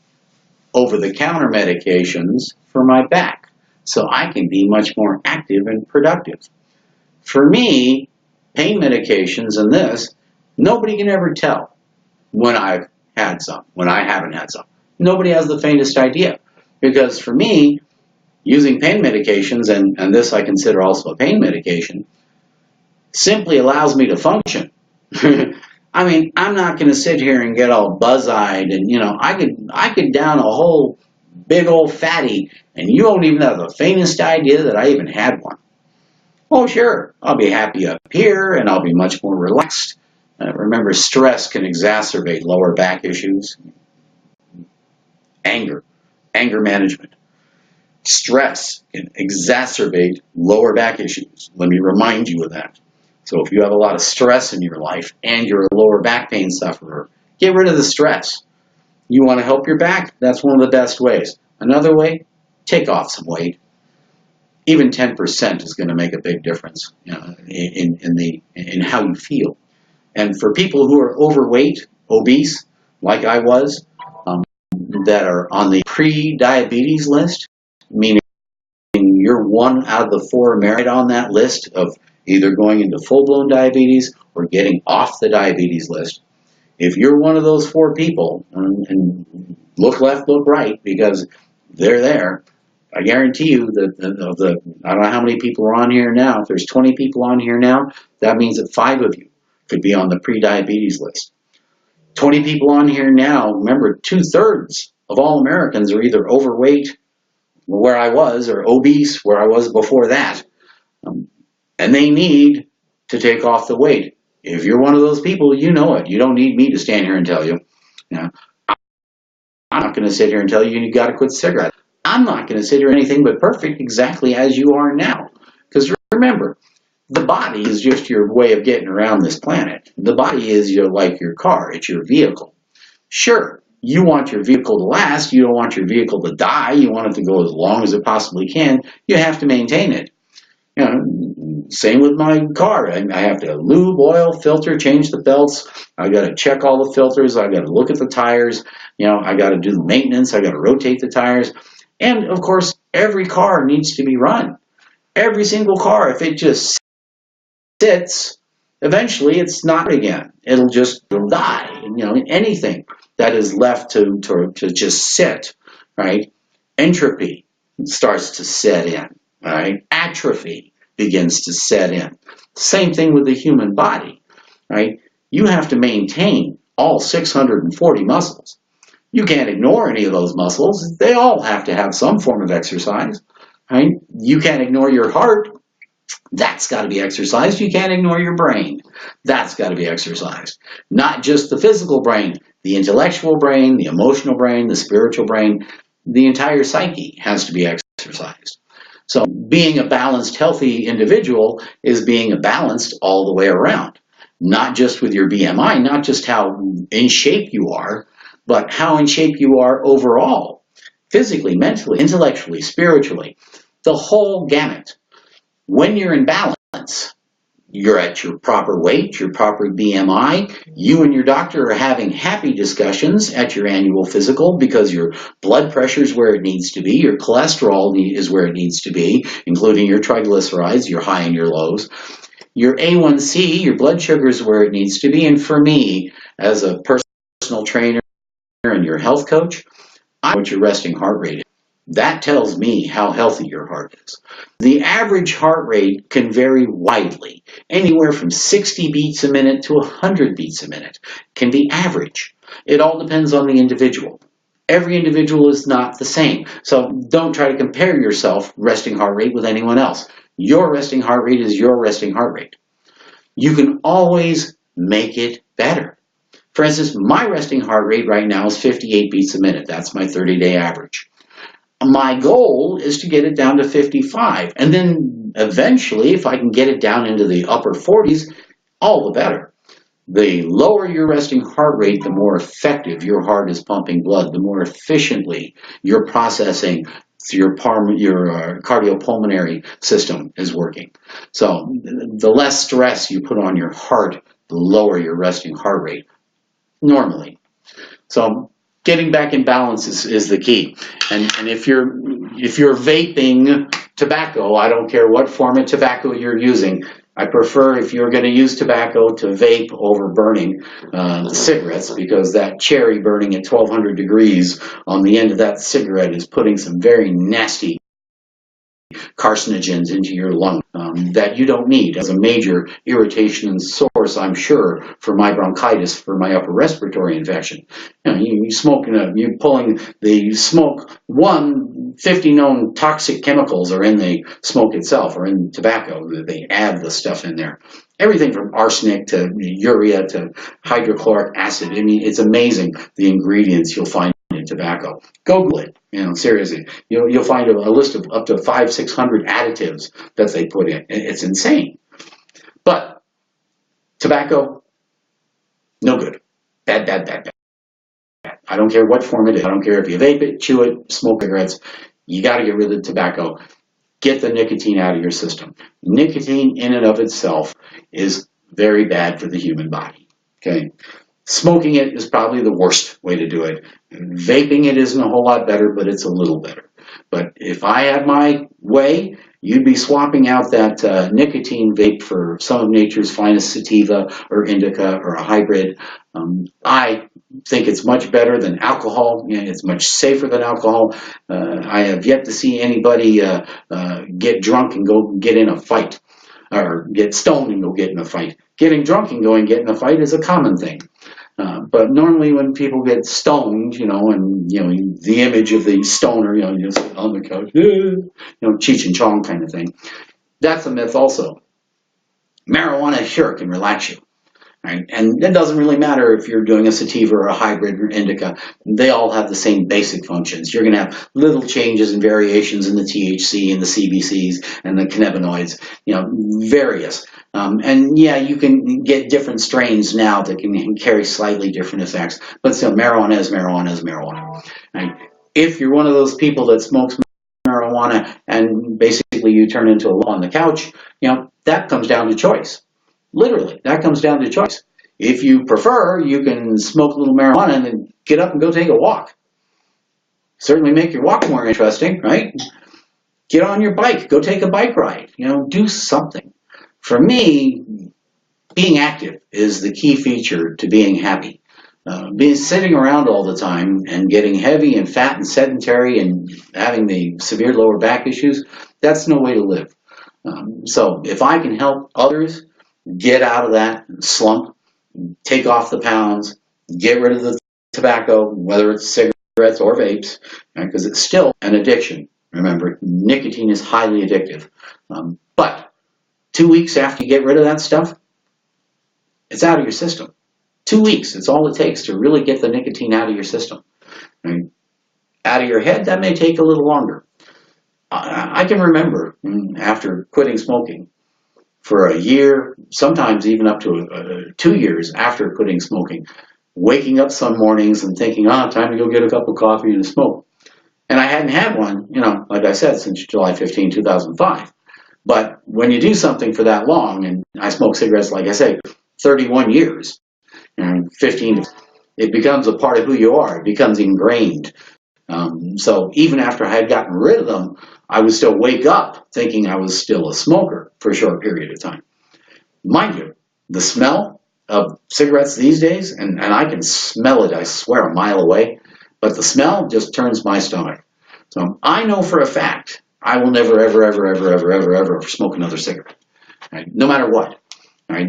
over-the-counter medications for my back so I can be much more active and productive. For me, pain medications and this, nobody can ever tell when I've had some, when I haven't had some. Nobody has the faintest idea. Because for me, using pain medications, and this I consider also a pain medication, simply allows me to function. I mean, I'm not going to sit here and get all buzz-eyed and, I could down a whole big old fatty and you won't even have the faintest idea that I even had one. Oh, sure, I'll be happy up here and I'll be much more relaxed. Remember, stress can exacerbate lower back issues. Anger management. Stress can exacerbate lower back issues. Let me remind you of that. So if you have a lot of stress in your life and you're a lower back pain sufferer, get rid of the stress. You want to help your back? That's one of the best ways. Another way, take off some weight. Even 10% is going to make a big difference in how you feel. And for people who are overweight, obese, like I was, that are on the pre-diabetes list, meaning you're 1 out of the 4 merit on that list of either going into full-blown diabetes or getting off the diabetes list. If you're one of those 4 people, and look left, look right, because they're there, I guarantee you that I don't know how many people are on here now. If there's 20 people on here now, that means that 5 of you could be on the pre-diabetes list. 20 people on here now, remember 2/3 of all Americans are either overweight, where I was, or obese, where I was before that. And they need to take off the weight. If you're one of those people, you know it. You don't need me to stand here and tell you. I'm not going to sit here and tell you got to quit cigarettes. I'm not going to sit here anything but perfect exactly as you are now. Because remember, the body is just your way of getting around this planet. The body is like your car. It's your vehicle. Sure, you want your vehicle to last. You don't want your vehicle to die. You want it to go as long as it possibly can. You have to maintain it. Same with my car. I have to lube, oil, filter, change the belts. I got to check all the filters. I got to look at the tires. I got to do the maintenance. I got to rotate the tires. And of course, every car needs to be run. Every single car, if it just sits, eventually it's not again. It'll die. Anything that is left to just sit, right? Entropy starts to set in, right? Atrophy begins to set in. Same thing with the human body, right? You have to maintain all 640 muscles. You can't ignore any of those muscles. They all have to have some form of exercise, right? You can't ignore your heart. That's got to be exercised. You can't ignore your brain. That's got to be exercised. Not just the physical brain, the intellectual brain, the emotional brain, the spiritual brain. the entire psyche has to be exercised. So being a balanced, healthy individual is being balanced all the way around. Not just with your BMI, not just how in shape you are, but how in shape you are overall. Physically, mentally, intellectually, spiritually. The whole gamut. When you're in balance, you're at your proper weight, your proper BMI. You and your doctor are having happy discussions at your annual physical because your blood pressure is where it needs to be, your cholesterol is where it needs to be, including your triglycerides, your high and your lows. Your A1C, your blood sugar is where it needs to be. And for me, as a personal trainer and your health coach, I know what your resting heart rate is. That tells me how healthy your heart is. The average heart rate can vary widely. Anywhere from 60 beats a minute to 100 beats a minute can be average. It all depends on the individual. Every individual is not the same. So don't try to compare yourself resting heart rate with anyone else. Your resting heart rate is your resting heart rate. You can always make it better. For instance, my resting heart rate right now is 58 beats a minute. That's my 30-day average. My goal is to get it down to 55. And then eventually, if I can get it down into the upper 40s, all the better. The lower your resting heart rate, the more effective your heart is pumping blood, the more efficiently you're processing your cardiopulmonary system is working. So the less stress you put on your heart, the lower your resting heart rate normally. So getting back in balance is the key. And if you're vaping tobacco, I don't care what form of tobacco you're using. I prefer, if you're going to use tobacco, to vape over burning cigarettes, because that cherry burning at 1200 degrees on the end of that cigarette is putting some very nasty carcinogens into your lung that you don't need. As a major irritation source, I'm sure, for my bronchitis, for my upper respiratory infection. You're pulling the smoke. 50 known toxic chemicals are in the smoke itself, or in tobacco. They add the stuff in there. Everything from arsenic to urea to hydrochloric acid. I mean, it's amazing the ingredients you'll find in tobacco. Google it. Seriously. You'll find a list of up to 500-600 additives that they put in. It's insane. But tobacco, no good. Bad. I don't care what form it is. I don't care if you vape it, chew it, smoke cigarettes. You got to get rid of tobacco. Get the nicotine out of your system. Nicotine in and of itself is very bad for the human body. Okay. Smoking it is probably the worst way to do it. Vaping it isn't a whole lot better, but it's a little better. But if I had my way, you'd be swapping out that nicotine vape for some of nature's finest sativa or indica or a hybrid. I think it's much better than alcohol. It's much safer than alcohol. I have yet to see anybody get drunk and go get in a fight, or get stoned and go get in a fight. Getting drunk and going get in a fight is a common thing. But normally when people get stoned, and the image of the stoner, just on the couch, Cheech and Chong kind of thing, that's a myth also. Marijuana, sure, can relax you. Right? And it doesn't really matter if you're doing a sativa or a hybrid or indica. They all have the same basic functions. You're going to have little changes and variations in the THC and the CBCs and the cannabinoids, various. And yeah, you can get different strains now that can carry slightly different effects. But still, marijuana is marijuana is marijuana. Right? If you're one of those people that smokes marijuana and basically you turn into a law on the couch, that comes down to choice. Literally, that comes down to choice. If you prefer, you can smoke a little marijuana and then get up and go take a walk. Certainly make your walk more interesting, right? Get on your bike, go take a bike ride, do something. For me, being active is the key feature to being happy. Being sitting around all the time and getting heavy and fat and sedentary and having the severe lower back issues, that's no way to live. So if I can help others get out of that slump, take off the pounds, get rid of the tobacco, whether it's cigarettes or vapes, because it's still an addiction. Remember, nicotine is highly addictive. But 2 weeks after you get rid of that stuff, it's out of your system. 2 weeks, it's all it takes to really get the nicotine out of your system. Right? Out of your head, that may take a little longer. I can remember after quitting smoking for a year, sometimes even up to 2 years after quitting smoking, waking up some mornings and thinking, time to go get a cup of coffee and a smoke. And I hadn't had one, like I said, since July 15, 2005. But when you do something for that long, and I smoke cigarettes, like I say, 31 years, and 15, it becomes a part of who you are. It becomes ingrained. So even after I had gotten rid of them, I would still wake up thinking I was still a smoker for a short period of time. Mind you, the smell of cigarettes these days, and I can smell it, I swear, a mile away, but the smell just turns my stomach. So I know for a fact I will never, ever, ever, ever, ever, ever, ever smoke another cigarette, right? No matter what. Right?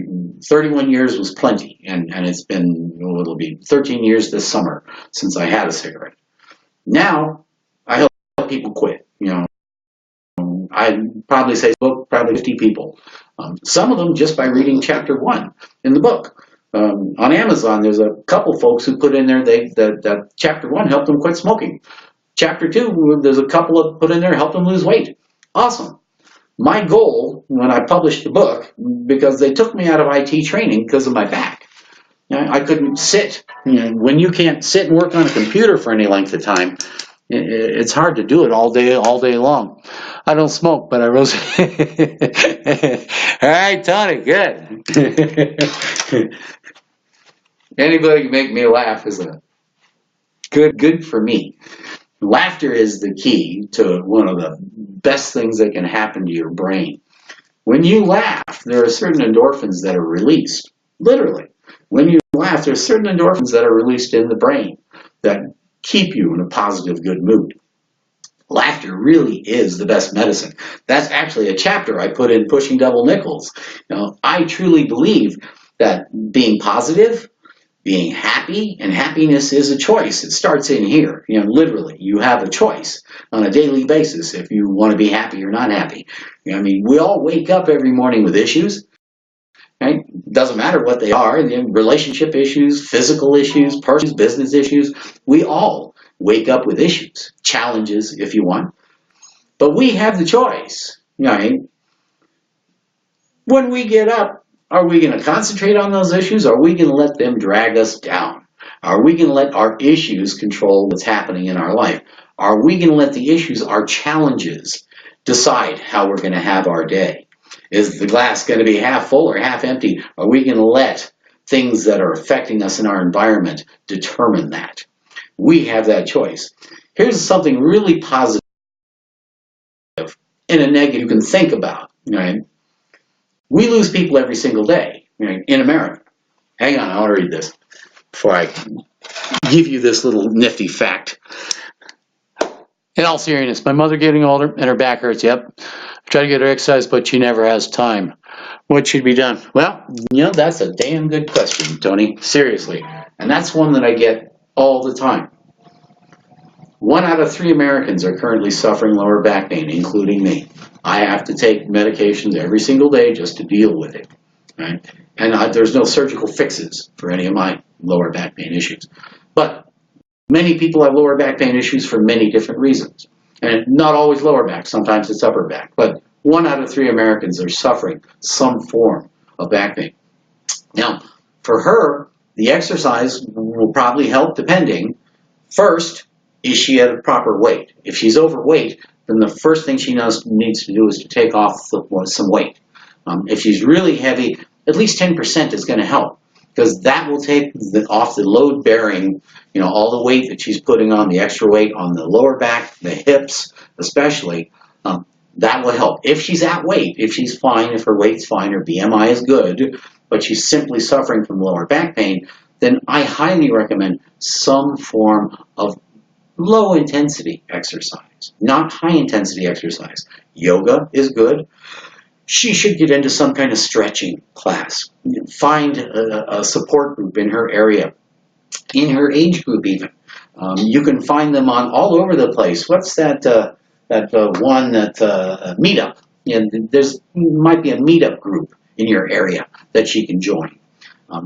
31 years was plenty, and it's been, it'll be 13 years this summer since I had a cigarette. Now, I help people quit. I'd probably say book probably 50 people. Some of them just by reading chapter 1 in the book. On Amazon, there's a couple folks who put in there that chapter 1 helped them quit smoking. Chapter 2, there's a couple that put in there helped them lose weight. Awesome. My goal when I published the book, because they took me out of IT training because of my back. I couldn't sit. When you can't sit and work on a computer for any length of time, it's hard to do it all day long. I don't smoke, but I rose. All right, Tony, good. Anybody can make me laugh is a good for me. Laughter is the key to one of the best things that can happen to your brain. When you laugh, there are certain endorphins that are released. Literally. When you laugh, there are certain endorphins that are released in the brain that keep you in a positive, good mood. Laughter really is the best medicine. That's actually a chapter I put in Pushing Double Nickels. I truly believe that being positive, being happy, and happiness is a choice. It starts in here. Literally, you have a choice on a daily basis if you want to be happy or not happy. We all wake up every morning with issues. Right? Doesn't matter what they are, relationship issues, physical issues, personal business issues. We all wake up with issues, challenges if you want. But we have the choice. Right? When we get up, are we going to concentrate on those issues? Or are we going to let them drag us down? Are we going to let our issues control what's happening in our life? Are we going to let the issues, our challenges, decide how we're going to have our day? Is the glass going to be half full or half empty? Are we going to let things that are affecting us in our environment determine that? We have that choice. Here's something really positive and a negative you can think about. Right? We lose people every single day, right, in America. Hang on, I want to read this before I give you this little nifty fact. In all seriousness, my mother getting older and her back hurts. Yep. I try to get her exercise, but she never has time. What should be done? Well, that's a damn good question, Tony. Seriously. And that's one that I get all the time. 1 out of 3 Americans are currently suffering lower back pain, including me. I have to take medications every single day just to deal with it. Right? And there's no surgical fixes for any of my lower back pain issues. But many people have lower back pain issues for many different reasons. And not always lower back, sometimes it's upper back. But 1 out of 3 Americans are suffering some form of back pain. Now, for her, the exercise will probably help depending. First, is she at a proper weight? If she's overweight, then the first thing she needs to do is to take off some weight. If she's really heavy, at least 10% is going to help, because that will take off the load bearing, all the weight that she's putting on, the extra weight on the lower back, the hips especially. That will help. If she's at weight, if she's fine, if her weight's fine, her BMI is good, but she's simply suffering from lower back pain, then I highly recommend some form of low intensity exercise, not high intensity exercise. Yoga is good. She should get into some kind of stretching class. Find a support group in her area, in her age group even. You can find them all over the place. What's that one meetup? There's might be a meetup group in your area that she can join.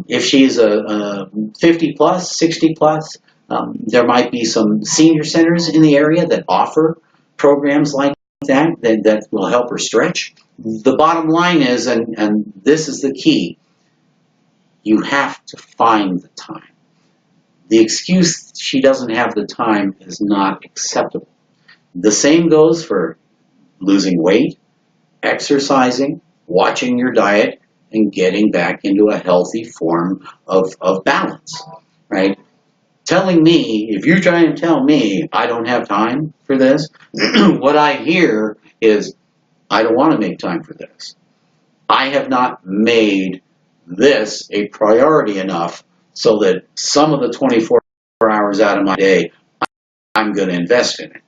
If she's a 50 plus, 60 plus, There might be some senior centers in the area that offer programs like that will help her stretch. The bottom line is, and this is the key, you have to find the time. The excuse she doesn't have the time is not acceptable. The same goes for losing weight, exercising, watching your diet, and getting back into a healthy form of balance, right? Telling me, if you're trying to tell me I don't have time for this, what I hear is, I don't want to make time for this. I have not made this a priority enough so that some of the 24 hours out of my day, I'm going to invest in it.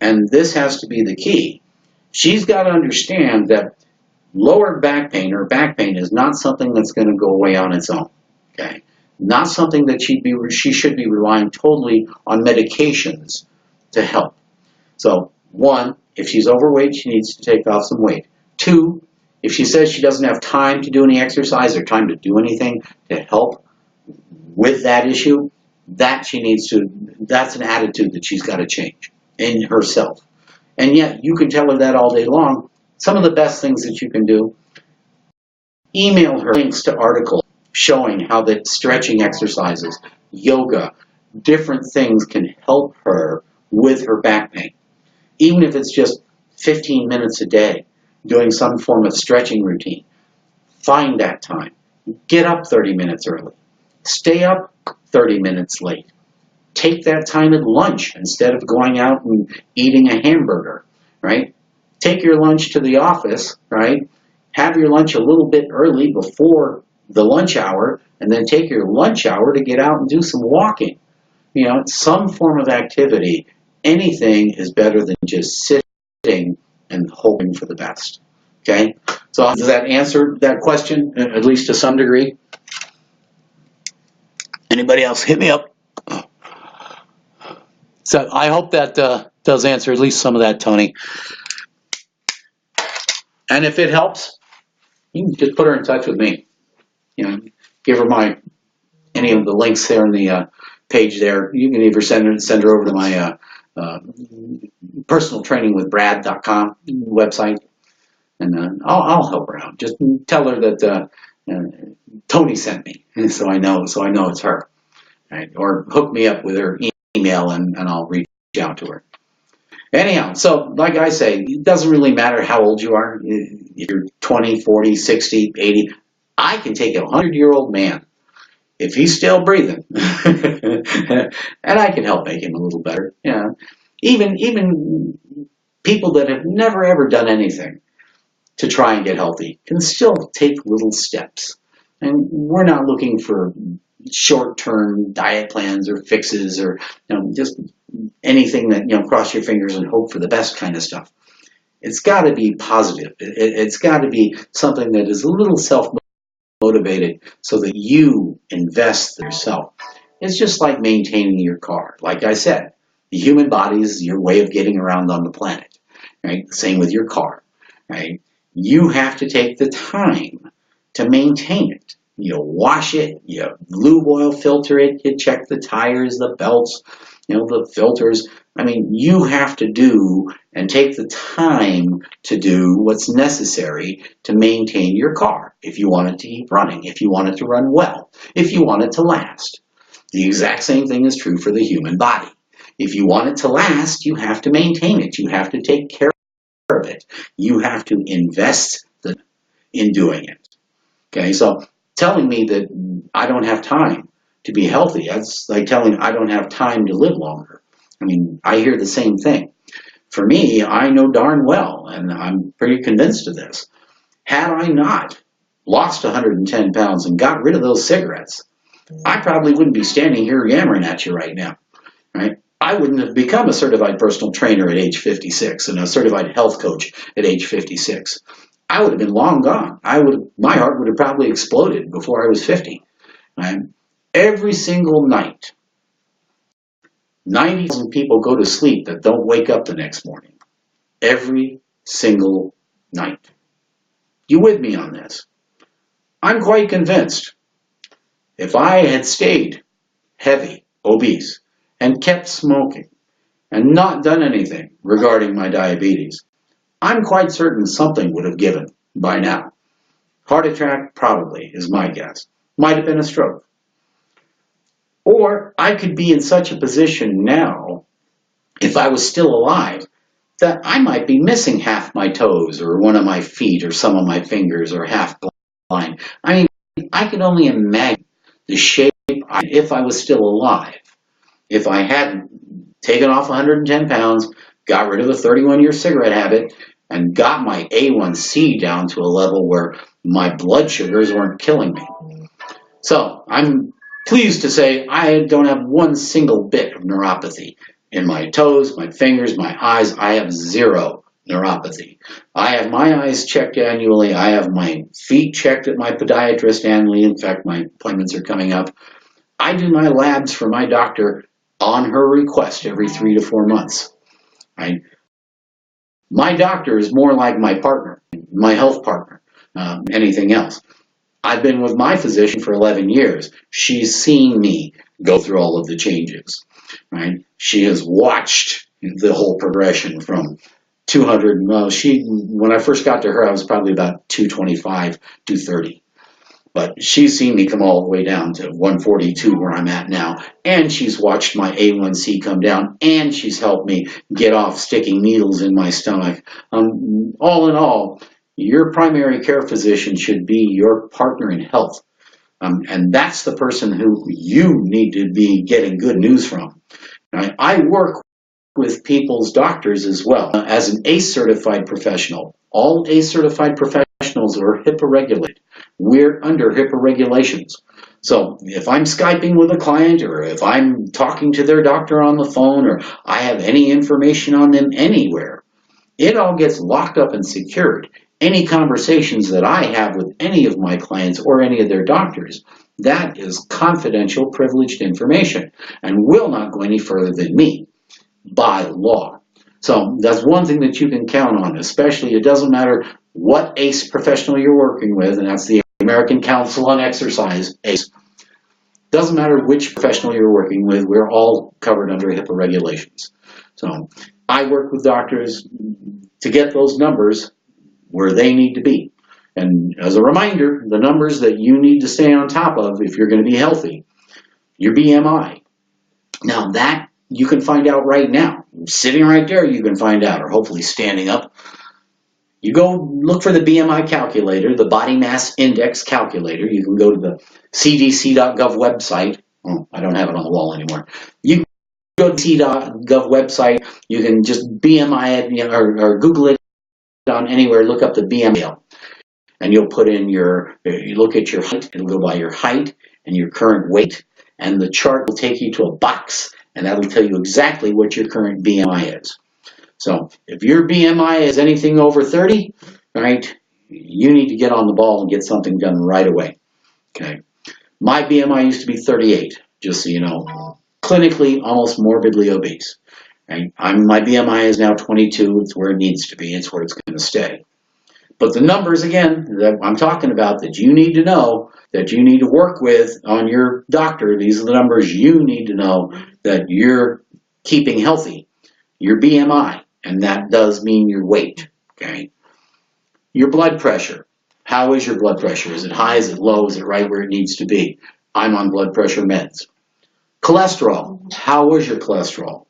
And this has to be the key. She's got to understand that lower back pain or back pain is not something that's going to go away on its own. Okay, not something that she should be relying totally on medications to help. So, one, if she's overweight, she needs to take off some weight. Two, if she says she doesn't have time to do any exercise or time to do anything to help with that issue, that's an attitude that she's got to change in herself. And yet, you can tell her that all day long. Some of the best things that you can do, email her links to articles showing how that stretching exercises, yoga, different things can help her with her back pain. Even if it's just 15 minutes a day, doing some form of stretching routine. Find that time. Get up 30 minutes early. Stay up 30 minutes late. Take that time at lunch instead of going out and eating a hamburger, right? Take your lunch to the office, right? Have your lunch a little bit early before the lunch hour, and then take your lunch hour to get out and do some walking. You know, some form of activity. Anything is better than just sitting and hoping for the best. Okay? So does that answer that question, at least to some degree? Anybody else? Hit me up. So I hope that does answer at least some of that, Tony. And if it helps, you can just put her in touch with me. You know, give her any of the links there in the page there. You can either send her over to my personaltrainingwithbrad.com website, and I'll help her out. Just tell her that Tony sent me, so I know it's her. Right? Or hook me up with her email, and I'll reach out to her. Anyhow, so like I say, it doesn't really matter how old you are. If you're 20, 40, 60, 80, I can take a 100-year-old man, if he's still breathing, and I can help make him a little better. Yeah, even people that have never ever done anything to try and get healthy can still take little steps. And we're not looking for short-term diet plans or fixes or just anything that cross your fingers and hope for the best kind of stuff. It's got to be positive. It's got to be something that is a little self-motivated so that you invest in yourself. It's just like maintaining your car. Like I said, the human body is your way of getting around on the planet. Right? Same with your car. Right? You have to take the time to maintain it. You wash it, you lube oil filter it, you check the tires, the belts, the filters. I mean, you have to do and take the time to do what's necessary to maintain your car if you want it to keep running, if you want it to run well, if you want it to last. The exact same thing is true for the human body. If you want it to last, you have to maintain it. You have to take care of it. You have to invest in doing it. Okay, so telling me that I don't have time to be healthy, that's like telling I don't have time to live longer. I mean, I hear the same thing. For me, I know darn well, and I'm pretty convinced of this, had I not lost 110 pounds and got rid of those cigarettes, I probably wouldn't be standing here yammering at you right now, right? I wouldn't have become a certified personal trainer at age 56 and a certified health coach at age 56. I would have been long gone. My heart would have probably exploded before I was 50. Right? Every single night, 90,000 people go to sleep that don't wake up the next morning. Every single night. You with me on this? I'm quite convinced if I had stayed heavy obese and kept smoking and not done anything regarding my diabetes, I'm quite certain something would have given by now. Heart attack, probably, is my guess. Might have been a stroke. Or I could be in such a position now, if I was still alive, that I might be missing half my toes or one of my feet or some of my fingers or half blind. I mean, I can only imagine the shape if I was still alive. If I hadn't taken off 110 pounds, got rid of the 31-year cigarette habit, and got my A1C down to a level where my blood sugars weren't killing me. So I'm pleased to say I don't have one single bit of neuropathy in my toes, my fingers, my eyes. I have zero neuropathy. I have my eyes checked annually. I have my feet checked at my podiatrist annually. In fact, my appointments are coming up. I do my labs for my doctor on her request every 3 to 4 months. Right? My doctor is more like my partner, my health partner, anything else. I've been with my physician for 11 years. She's seen me go through all of the changes. Right? She has watched the whole progression from 200. When I first got to her, I was probably about 225, 230. But she's seen me come all the way down to 142 where I'm at now. And she's watched my A1C come down. And she's helped me get off sticking needles in my stomach. All in all, your primary care physician should be your partner in health. And that's the person who you need to be getting good news from. Right? I work with people's doctors as well as an ACE certified professional. All ACE certified professionals are HIPAA regulated. We're under HIPAA regulations. So if I'm Skyping with a client or if I'm talking to their doctor on the phone or I have any information on them anywhere, it all gets locked up and secured. Any conversations that I have with any of my clients or any of their doctors, that is confidential, privileged information and will not go any further than me by law. So that's one thing that you can count on, especially it doesn't matter what ACE professional you're working with, and that's the American Council on Exercise, ACE. Doesn't matter which professional you're working with, we're all covered under HIPAA regulations. So I work with doctors to get those numbers where they need to be. And as a reminder, the numbers that you need to stay on top of if you're going to be healthy, your BMI. Now that you can find out right now. Sitting right there, you can find out, or hopefully standing up. You go look for the BMI calculator, the body mass index calculator. You can go to the cdc.gov website. Oh, I don't have it on the wall anymore. You can go to the cdc.gov website. You can just BMI it, or Google it on anywhere. Look up the BMI, and you'll put in you look at your height. It'll go by your height and your current weight, and the chart will take you to a box, and that'll tell you exactly what your current BMI is. So if your BMI is anything over 30, right, you need to get on the ball and get something done right away. Okay. My BMI used to be 38, just so you know. Clinically, almost morbidly obese. Right? My BMI is now 22. It's where it needs to be. It's where it's going to stay. But the numbers, again, that I'm talking about that you need to know, that you need to work with on your doctor, these are the numbers you need to know that you're keeping healthy. Your BMI, and that does mean your weight, okay? Your blood pressure. How is your blood pressure? Is it high? Is it low? Is it right where it needs to be? I'm on blood pressure meds. Cholesterol. How is your cholesterol?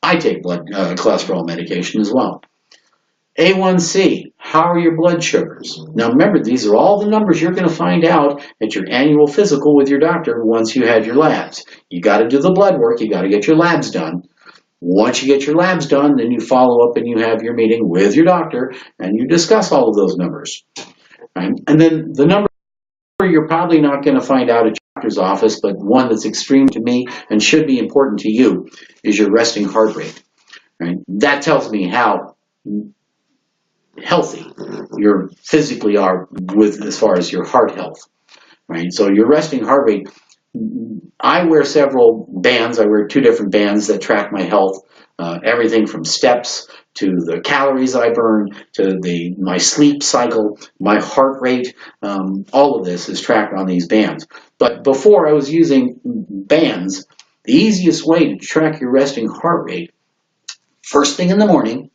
I take cholesterol medication as well. A1C. How are your blood sugars? Now remember, these are all the numbers you're going to find out at your annual physical with your doctor once you had your labs. You got to do the blood work. You got to get your labs done. Once you get your labs done, then you follow up and you have your meeting with your doctor and you discuss all of those numbers. Right? And then the number you're probably not going to find out at your doctor's office, but one that's extreme to me and should be important to you is your resting heart rate. Right? That tells me how healthy you physically are with as far as your heart health. Right? So your resting heart rate, I wear several bands. I wear 2 different bands that track my health. Everything from steps to the calories I burn to my sleep cycle, my heart rate. All of this is tracked on these bands. But before I was using bands, the easiest way to track your resting heart rate, first thing in the morning,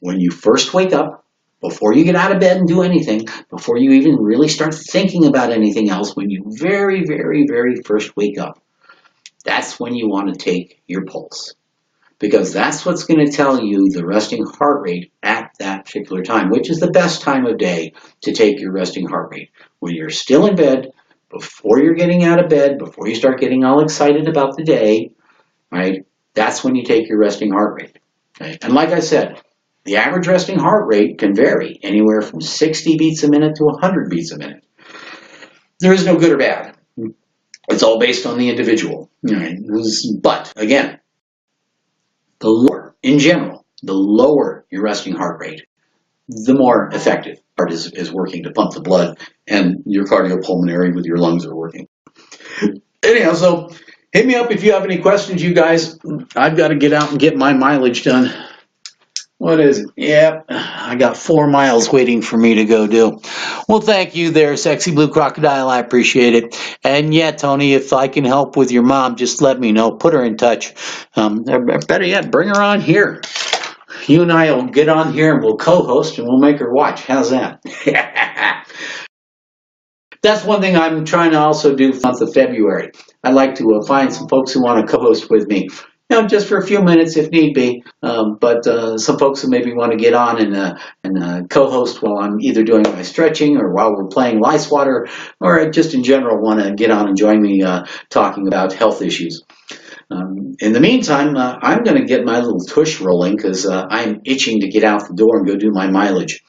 when you first wake up, before you get out of bed and do anything, before you even really start thinking about anything else, when you very, very, very first wake up, that's when you want to take your pulse. Because that's what's going to tell you the resting heart rate at that particular time, which is the best time of day to take your resting heart rate. When you're still in bed, before you're getting out of bed, before you start getting all excited about the day, right? That's when you take your resting heart rate. Okay? And like I said, the average resting heart rate can vary anywhere from 60 beats a minute to 100 beats a minute. There is no good or bad. It's all based on the individual. Right? But again, the lower, in general, the lower your resting heart rate, the more effective heart is working to pump the blood, and your cardiopulmonary with your lungs are working. Anyhow, so hit me up if you have any questions, you guys. I've got to get out and get my mileage done. What is it? Yep, I got 4 miles waiting for me to go do. Well, thank you there, Sexy Blue Crocodile. I appreciate it. And yeah, Tony, if I can help with your mom, just let me know. Put her in touch. Better yet, bring her on here. You and I will get on here and we'll co-host and we'll make her watch. How's that? That's one thing I'm trying to also do for the month of February. I'd like to find some folks who want to co-host with me. Just for a few minutes if need be, but some folks who maybe want to get on and co-host while I'm either doing my stretching or while we're playing lice water, or just in general want to get on and join me talking about health issues. In the meantime, I'm going to get my little tush rolling because I'm itching to get out the door and go do my mileage.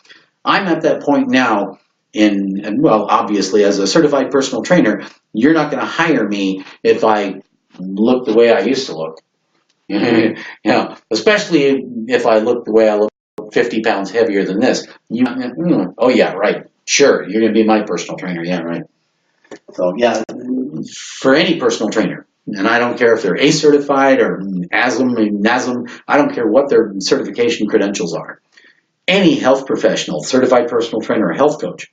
I'm at that point now well, obviously as a certified personal trainer, you're not going to hire me if I look the way I used to look. Especially if I look the way I look, 50 pounds heavier than this. Oh yeah, right. Sure, you're going to be my personal trainer. Yeah, right. So yeah, for any personal trainer, and I don't care if they're ACE certified or NASM, I don't care what their certification credentials are. Any health professional, certified personal trainer or health coach,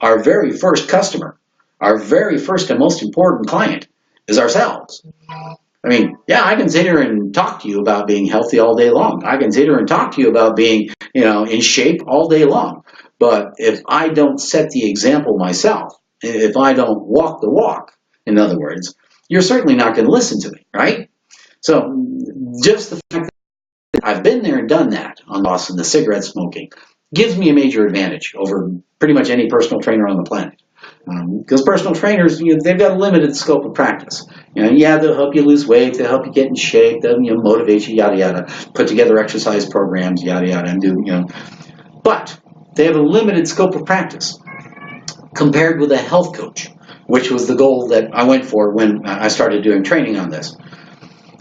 our very first customer, our very first and most important client is ourselves. I mean, yeah, I can sit here and talk to you about being healthy all day long. I can sit here and talk to you about being, in shape all day long. But if I don't set the example myself, if I don't walk the walk, in other words, you're certainly not going to listen to me, right? So just the fact that I've been there and done that on loss and the cigarette smoking gives me a major advantage over pretty much any personal trainer on the planet. Because personal trainers, they've got a limited scope of practice. Yeah, they'll help you lose weight, they'll help you get in shape, they'll motivate you, yada yada, put together exercise programs, yada yada, and do But they have a limited scope of practice compared with a health coach, which was the goal that I went for when I started doing training on this.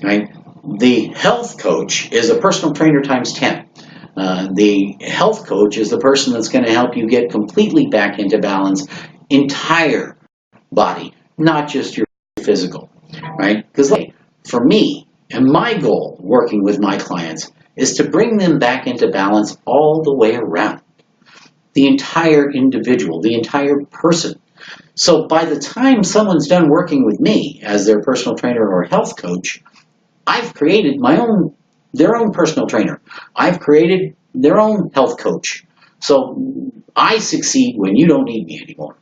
Right? The health coach is a personal trainer times 10. The health coach is the person that's going to help you get completely back into balance, entire body, not just your physical, right? Because for me, and my goal working with my clients is to bring them back into balance all the way around. The entire individual, the entire person. So by the time someone's done working with me as their personal trainer or health coach, I've created their own personal trainer. I've created their own health coach. So I succeed when you don't need me anymore,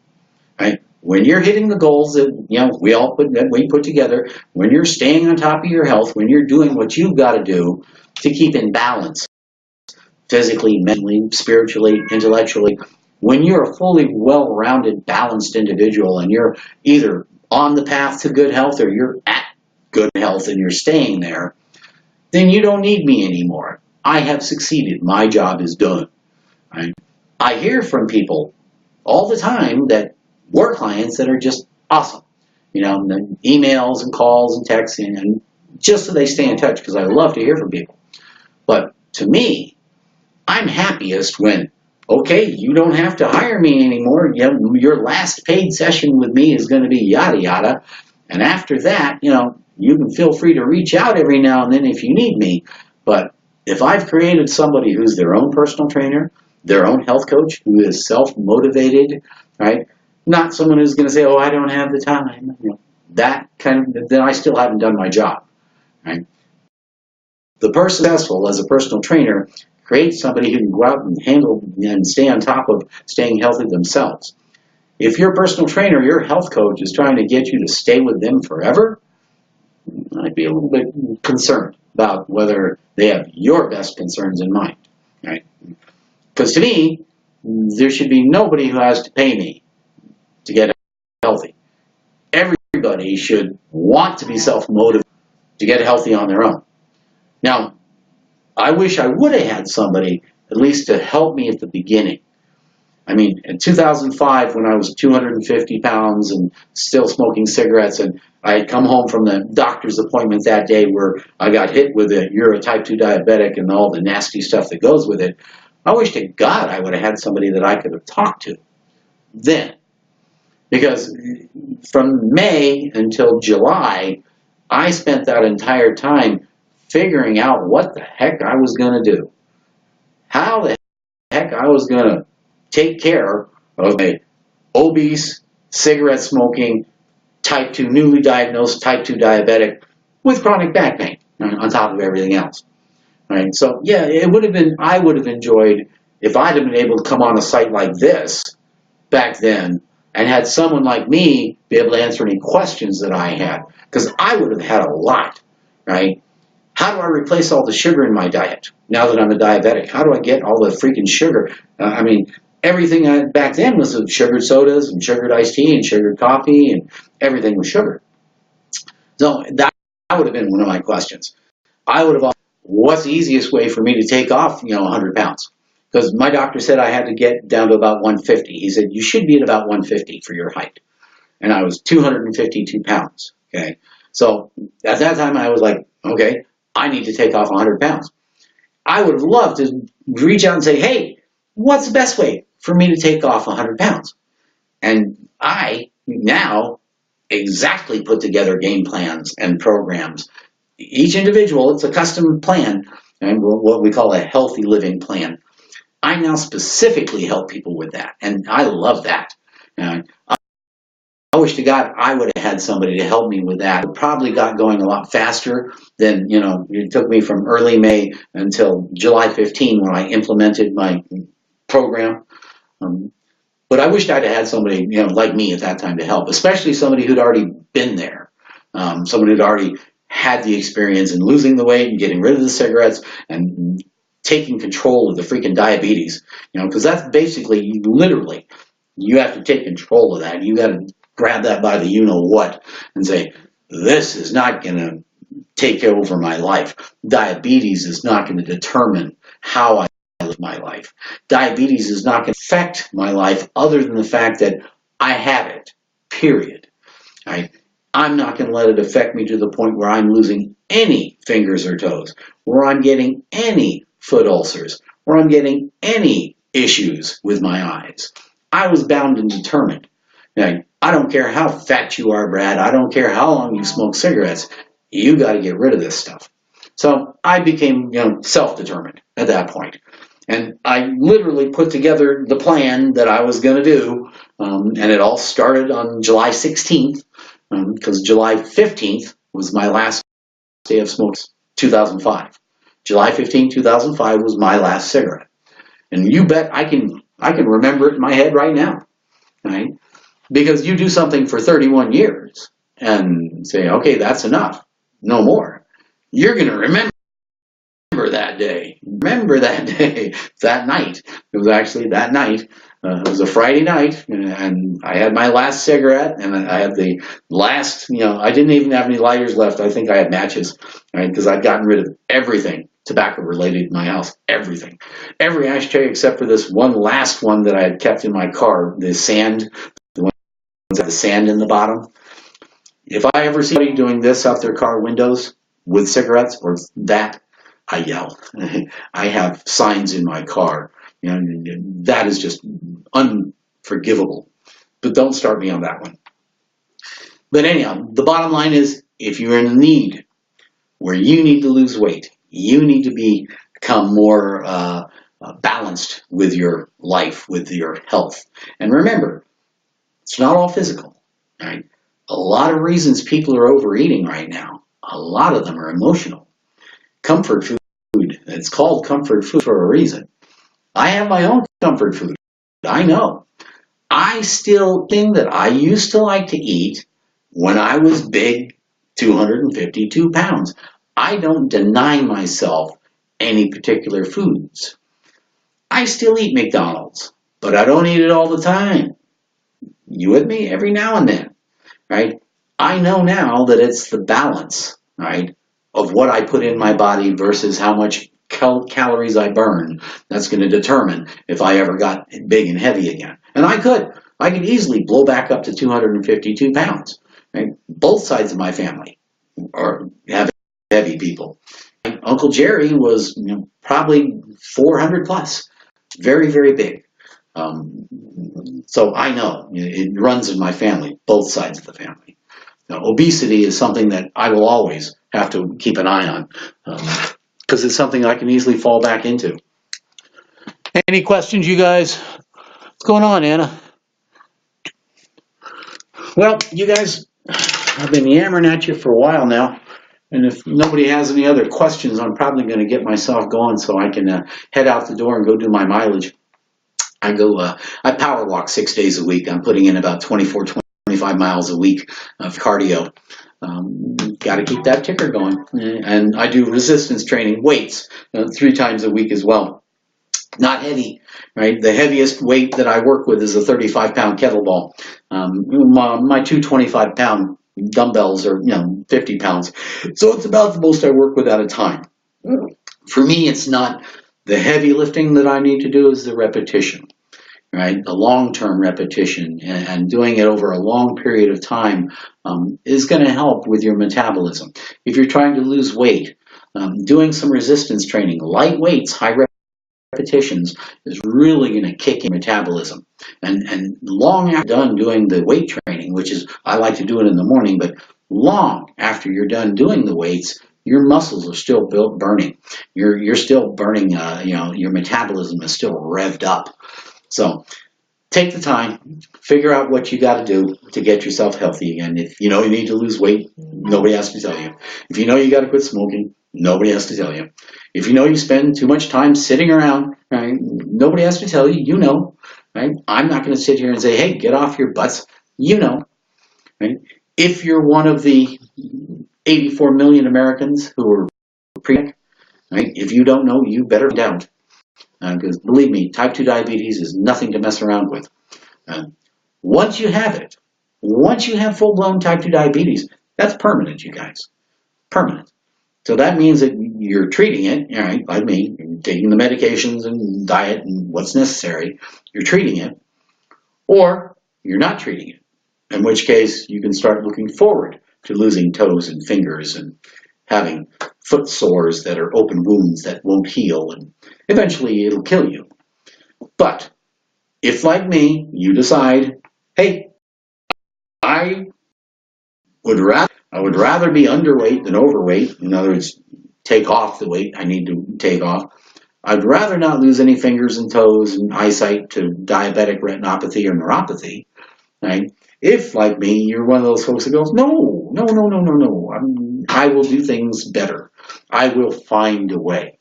right? When you're hitting the goals that we put together, when you're staying on top of your health, when you're doing what you've got to do to keep in balance, physically, mentally, spiritually, intellectually, when you're a fully well-rounded, balanced individual and you're either on the path to good health or you're at good health and you're staying there, then you don't need me anymore. I have succeeded. My job is done. Right? I hear from people all the time that were clients that are just awesome. Emails and calls and texting, and just so they stay in touch, because I love to hear from people. But to me, I'm happiest when, okay, you don't have to hire me anymore. Your last paid session with me is going to be yada yada. And after that, you can feel free to reach out every now and then if you need me. But if I've created somebody who's their own personal trainer, their own health coach, who is self-motivated, right? Not someone who's going to say, oh, I don't have the time.
then I still haven't done my job. Right? The person successful as a personal trainer creates somebody who can go out and handle and stay on top of staying healthy themselves. If your personal trainer, your health coach is trying to get you to stay with them forever, I'd be a little bit concerned about whether they have your best concerns in mind. Right? Because to me, there should be nobody who has to pay me to get healthy. Everybody should want to be self-motivated to get healthy on their own. Now, I wish I would have had somebody at least to help me at the beginning. I mean, in 2005, when I was 250 pounds and still smoking cigarettes, and I had come home from the doctor's appointment that day where I got hit with you're a type 2 diabetic and all the nasty stuff that goes with it, I wish to God I would have had somebody that I could have talked to then. Because from May until July, I spent that entire time figuring out what the heck I was going to do. How the heck I was going to take care of a obese, cigarette smoking, type 2, newly diagnosed type 2 diabetic with chronic back pain on top of everything else. Right? So yeah, I would have enjoyed if I'd have been able to come on a site like this back then and had someone like me be able to answer any questions that I had, because I would have had a lot, right? How do I replace all the sugar in my diet now that I'm a diabetic? How do I get all the freaking sugar? I mean, everything back then was sugared sodas and sugared iced tea and sugared coffee, and everything was sugar. So that would have been one of my questions. I would have asked, what's the easiest way for me to take off, 100 pounds? Because my doctor said I had to get down to about 150. He said, you should be at about 150 for your height. And I was 252 pounds, okay? So at that time, I was like, okay, I need to take off 100 pounds. I would have loved to reach out and say, hey, what's the best way for me to take off 100 pounds? And I now exactly put together game plans and programs. Each individual, it's a custom plan, and what we call a healthy living plan. I now specifically help people with that, and I love that. I wish to God I would have had somebody to help me with that. It probably got going a lot faster than, it took me from early May until July 15 when I implemented my program. But I wished I'd have had somebody, like me at that time to help, especially somebody who'd already been there, somebody who'd already had the experience in losing the weight and getting rid of the cigarettes and taking control of the freaking diabetes, because that's basically, literally, you have to take control of that. You got to grab that by the you-know-what and say, this is not going to take over my life. Diabetes is not going to determine how I live my life. Diabetes is not going to affect my life other than the fact that I have it, period. Right? I'm not going to let it affect me to the point where I'm losing any fingers or toes, where I'm getting any foot ulcers, where I'm getting any issues with my eyes. I was bound and determined. I don't care how fat you are, Brad. I don't care how long you smoke cigarettes. You got to get rid of this stuff. So I became, self-determined at that point. And I literally put together the plan that I was going to do. And it all started on July 16th, because July 15th was my last day of smoking, 2005. July 15, 2005 was my last cigarette. And you bet I can remember it in my head right now. Right? Because you do something for 31 years and say, okay, that's enough, no more. You're going to remember that day. Remember that day, that night. It was actually that night. It was a Friday night, and I had my last cigarette, and I had the last, I didn't even have any lighters left. I think I had matches, right? Because I'd gotten rid of everything tobacco related in my house, everything. Every ashtray except for this one last one that I had kept in my car, the sand, the one that had the sand in the bottom. If I ever see anybody doing this out their car windows with cigarettes or that, I yell. I have signs in my car. That is just unforgivable. But don't start me on that one. But anyhow, the bottom line is, if you're in a need where you need to lose weight, you need to become more balanced with your life, with your health. And remember, it's not all physical. Right? A lot of reasons people are overeating right now, a lot of them are emotional. Comfort food, it's called comfort food for a reason. I have my own comfort food. I know. I still think that I used to like to eat when I was big, 252 pounds. I don't deny myself any particular foods. I still eat McDonald's, but I don't eat it all the time. You with me? Every now and then, right? I know now that it's the balance, right, of what I put in my body versus how much calories I burn. That's going to determine if I ever got big and heavy again. And I could easily blow back up to 252 pounds. Right? Both sides of my family are heavy people. Uncle Jerry was probably 400 plus, very, very big. So I know it runs in my family, both sides of the family. Now, obesity is something that I will always have to keep an eye on because it's something I can easily fall back into. Any questions, you guys? What's going on, Anna? Well, you guys, I've been yammering at you for a while now. And if nobody has any other questions, I'm probably going to get myself going so I can head out the door and go do my mileage. I power walk 6 days a week. I'm putting in about 24, 25 miles a week of cardio. Got to keep that ticker going. And I do resistance training, weights, 3 times a week as well. Not heavy, right? The heaviest weight that I work with is a 35-pound kettlebell. My 225-pound dumbbells are 50 pounds. So it's about the most I work with at a time. For me, it's not the heavy lifting that I need to do, is the repetition, right? The long-term repetition and doing it over a long period of time is going to help with your metabolism. If you're trying to lose weight, doing some resistance training, light weights, high repetitions is really going to kick your metabolism. And long after you're done doing the weight training, which is, I like to do it in the morning, but long after you're done doing the weights, your muscles are still burning. You're still burning, your metabolism is still revved up. So take the time, figure out what you got to do to get yourself healthy again. If you know you need to lose weight, nobody has to tell you. If you know you got to quit smoking, nobody has to tell you. If you know you spend too much time sitting around, right, nobody has to tell you. You know, right? I'm not going to sit here and say, hey, get off your butts. You know, right? If you're one of the 84 million Americans who are pre-diabetic, right? If you don't know, you better find out. Because believe me, type 2 diabetes is nothing to mess around with. Once you have it, once you have full-blown type 2 diabetes, that's permanent, you guys. Permanent. So that means that you're treating it, all right, like me, taking the medications and diet and what's necessary, you're treating it, or you're not treating it, in which case you can start looking forward to losing toes and fingers and having foot sores that are open wounds that won't heal, and eventually it'll kill you. But if, like me, you decide, hey, I would rather be underweight than overweight, in other words, take off the weight I need to take off, I'd rather not lose any fingers and toes and eyesight to diabetic retinopathy or neuropathy, right? If, like me, you're one of those folks that goes, no, I will do things better. I will find a way.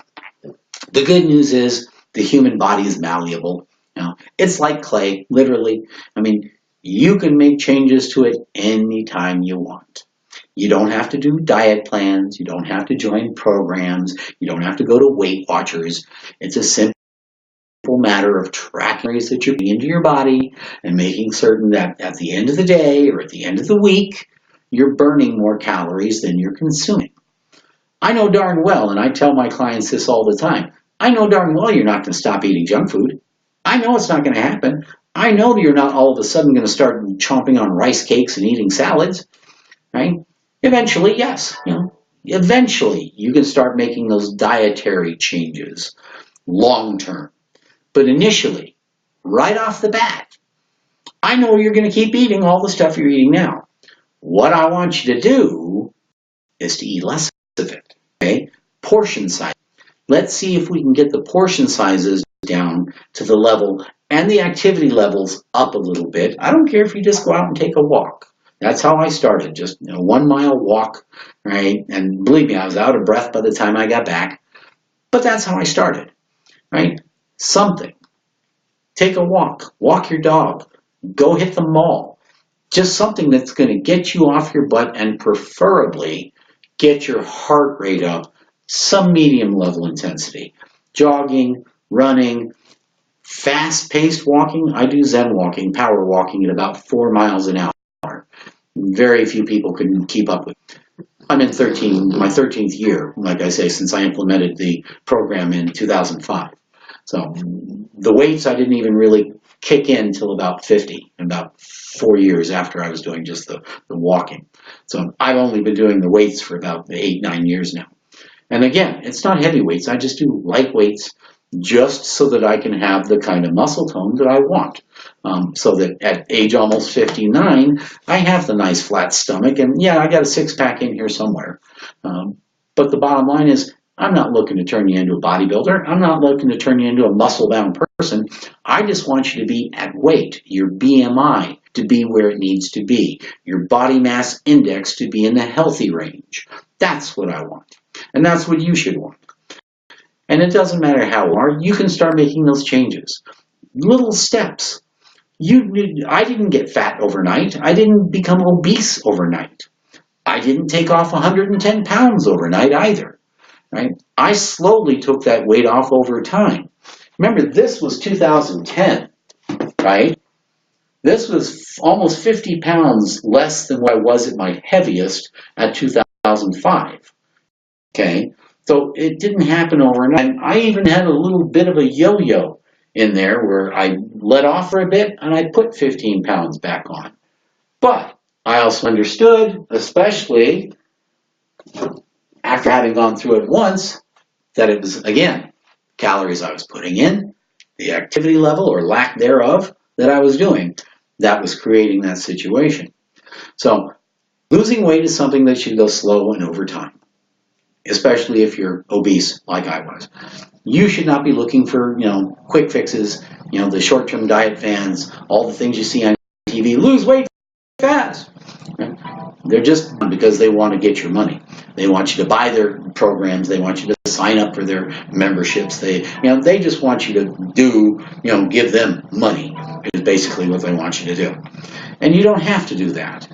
The good news is the human body is malleable. It's like clay, literally. I mean, you can make changes to it anytime you want. You don't have to do diet plans. You don't have to join programs. You don't have to go to Weight Watchers. It's a simple matter of tracking that you're putting into your body and making certain that at the end of the day or at the end of the week, you're burning more calories than you're consuming. I know darn well, and I tell my clients this all the time, I know darn well you're not going to stop eating junk food. I know it's not going to happen. I know that you're not all of a sudden going to start chomping on rice cakes and eating salads, right? Eventually, yes. Eventually you can start making those dietary changes long term. But initially, right off the bat, I know you're going to keep eating all the stuff you're eating now. What I want you to do is to eat less of it, okay? Portion size. Let's see if we can get the portion sizes down to the level and the activity levels up a little bit. I don't care if you just go out and take a walk. That's how I started, just 1 mile walk, right? And believe me, I was out of breath by the time I got back. But that's how I started, right? Something. Take a walk your dog, go hit the mall. Just something that's going to get you off your butt and preferably get your heart rate up, some medium level intensity. Jogging, running, fast-paced walking. I do Zen walking, power walking at about 4 miles an hour. Very few people can keep up with. I'm in my 13th year, like I say, since I implemented the program in 2005. So the weights I didn't even really kick in until about 50, about 4 years after I was doing just the walking. So I've only been doing the weights for about 8, 9 years now. And again, it's not heavy weights. I just do light weights just so that I can have the kind of muscle tone that I want. So that at age almost 59, I have the nice flat stomach. And yeah, I got a six-pack in here somewhere. But the bottom line is, I'm not looking to turn you into a bodybuilder. I'm not looking to turn you into a muscle-bound person. I just want you to be at weight, your BMI to be where it needs to be, your body mass index to be in the healthy range. That's what I want. And that's what you should want. And it doesn't matter how hard, you can start making those changes. Little steps. I didn't get fat overnight. I didn't become obese overnight. I didn't take off 110 pounds overnight either. Right? I slowly took that weight off over time. Remember, this was 2010, right? This was almost 50 pounds less than what I was at my heaviest at 2005. Okay? So it didn't happen overnight. I even had a little bit of a yo-yo in there where I let off for a bit and I put 15 pounds back on. But I also understood, especially after having gone through it once, that it was, again, calories I was putting in, the activity level or lack thereof that I was doing, that was creating that situation. So losing weight is something that should go slow and over time, especially if you're obese like I was. You should not be looking for, quick fixes, the short-term diet fans, all the things you see on TV, lose weight fast. They're just because they want to get your money. They want you to buy their programs. They want you to sign up for their memberships. They just want you to give them money is basically what they want you to do. And you don't have to do that.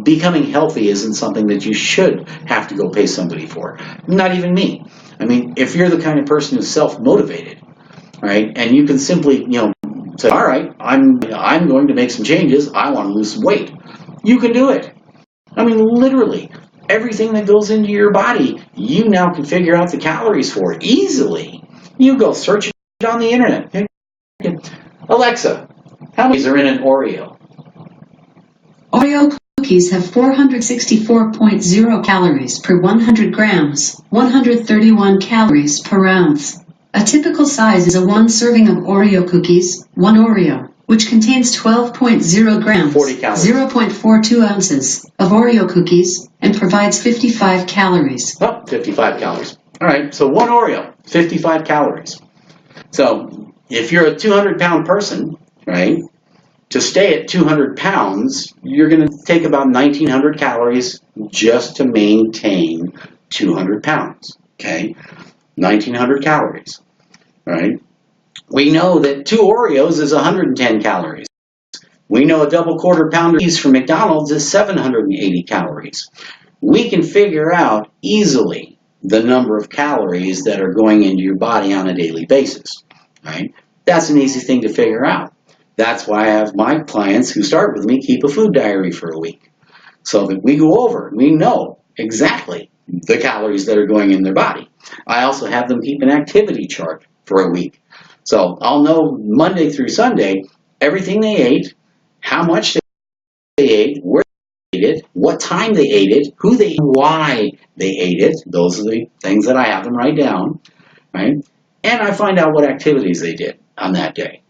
Becoming healthy isn't something that you should have to go pay somebody for. Not even me. I mean, if you're the kind of person who's self-motivated, right, and you can simply, say, all right, I'm going to make some changes. I want to lose some weight. You can do it. I mean, literally, everything that goes into your body, you now can figure out the calories for easily. You go search it on the internet. Alexa, how many are in an Oreo?
Oreo cookies have 464.0 calories per 100 grams, 131 calories per ounce. A typical size is a 1 serving of Oreo cookies, 1 Oreo, which contains 12.0 grams,
40 calories.
0.42 ounces of Oreo cookies and provides 55 calories.
Oh, 55 calories. All right, so 1 Oreo, 55 calories. So if you're a 200-pound person, right, to stay at 200 pounds, you're going to take about 1,900 calories just to maintain 200 pounds, okay? 1,900 calories, right? We know that 2 Oreos is 110 calories. We know a double quarter pounder cheese from McDonald's is 780 calories. We can figure out easily the number of calories that are going into your body on a daily basis, right? That's an easy thing to figure out. That's why I have my clients who start with me keep a food diary for a week, so that we go over and we know exactly the calories that are going in their body. I also have them keep an activity chart for a week. So I'll know Monday through Sunday everything they ate, how much they ate, where they ate it, what time they ate it, who they ate, why they ate it. Those are the things that I have them write down, right? And I find out what activities they did on that day.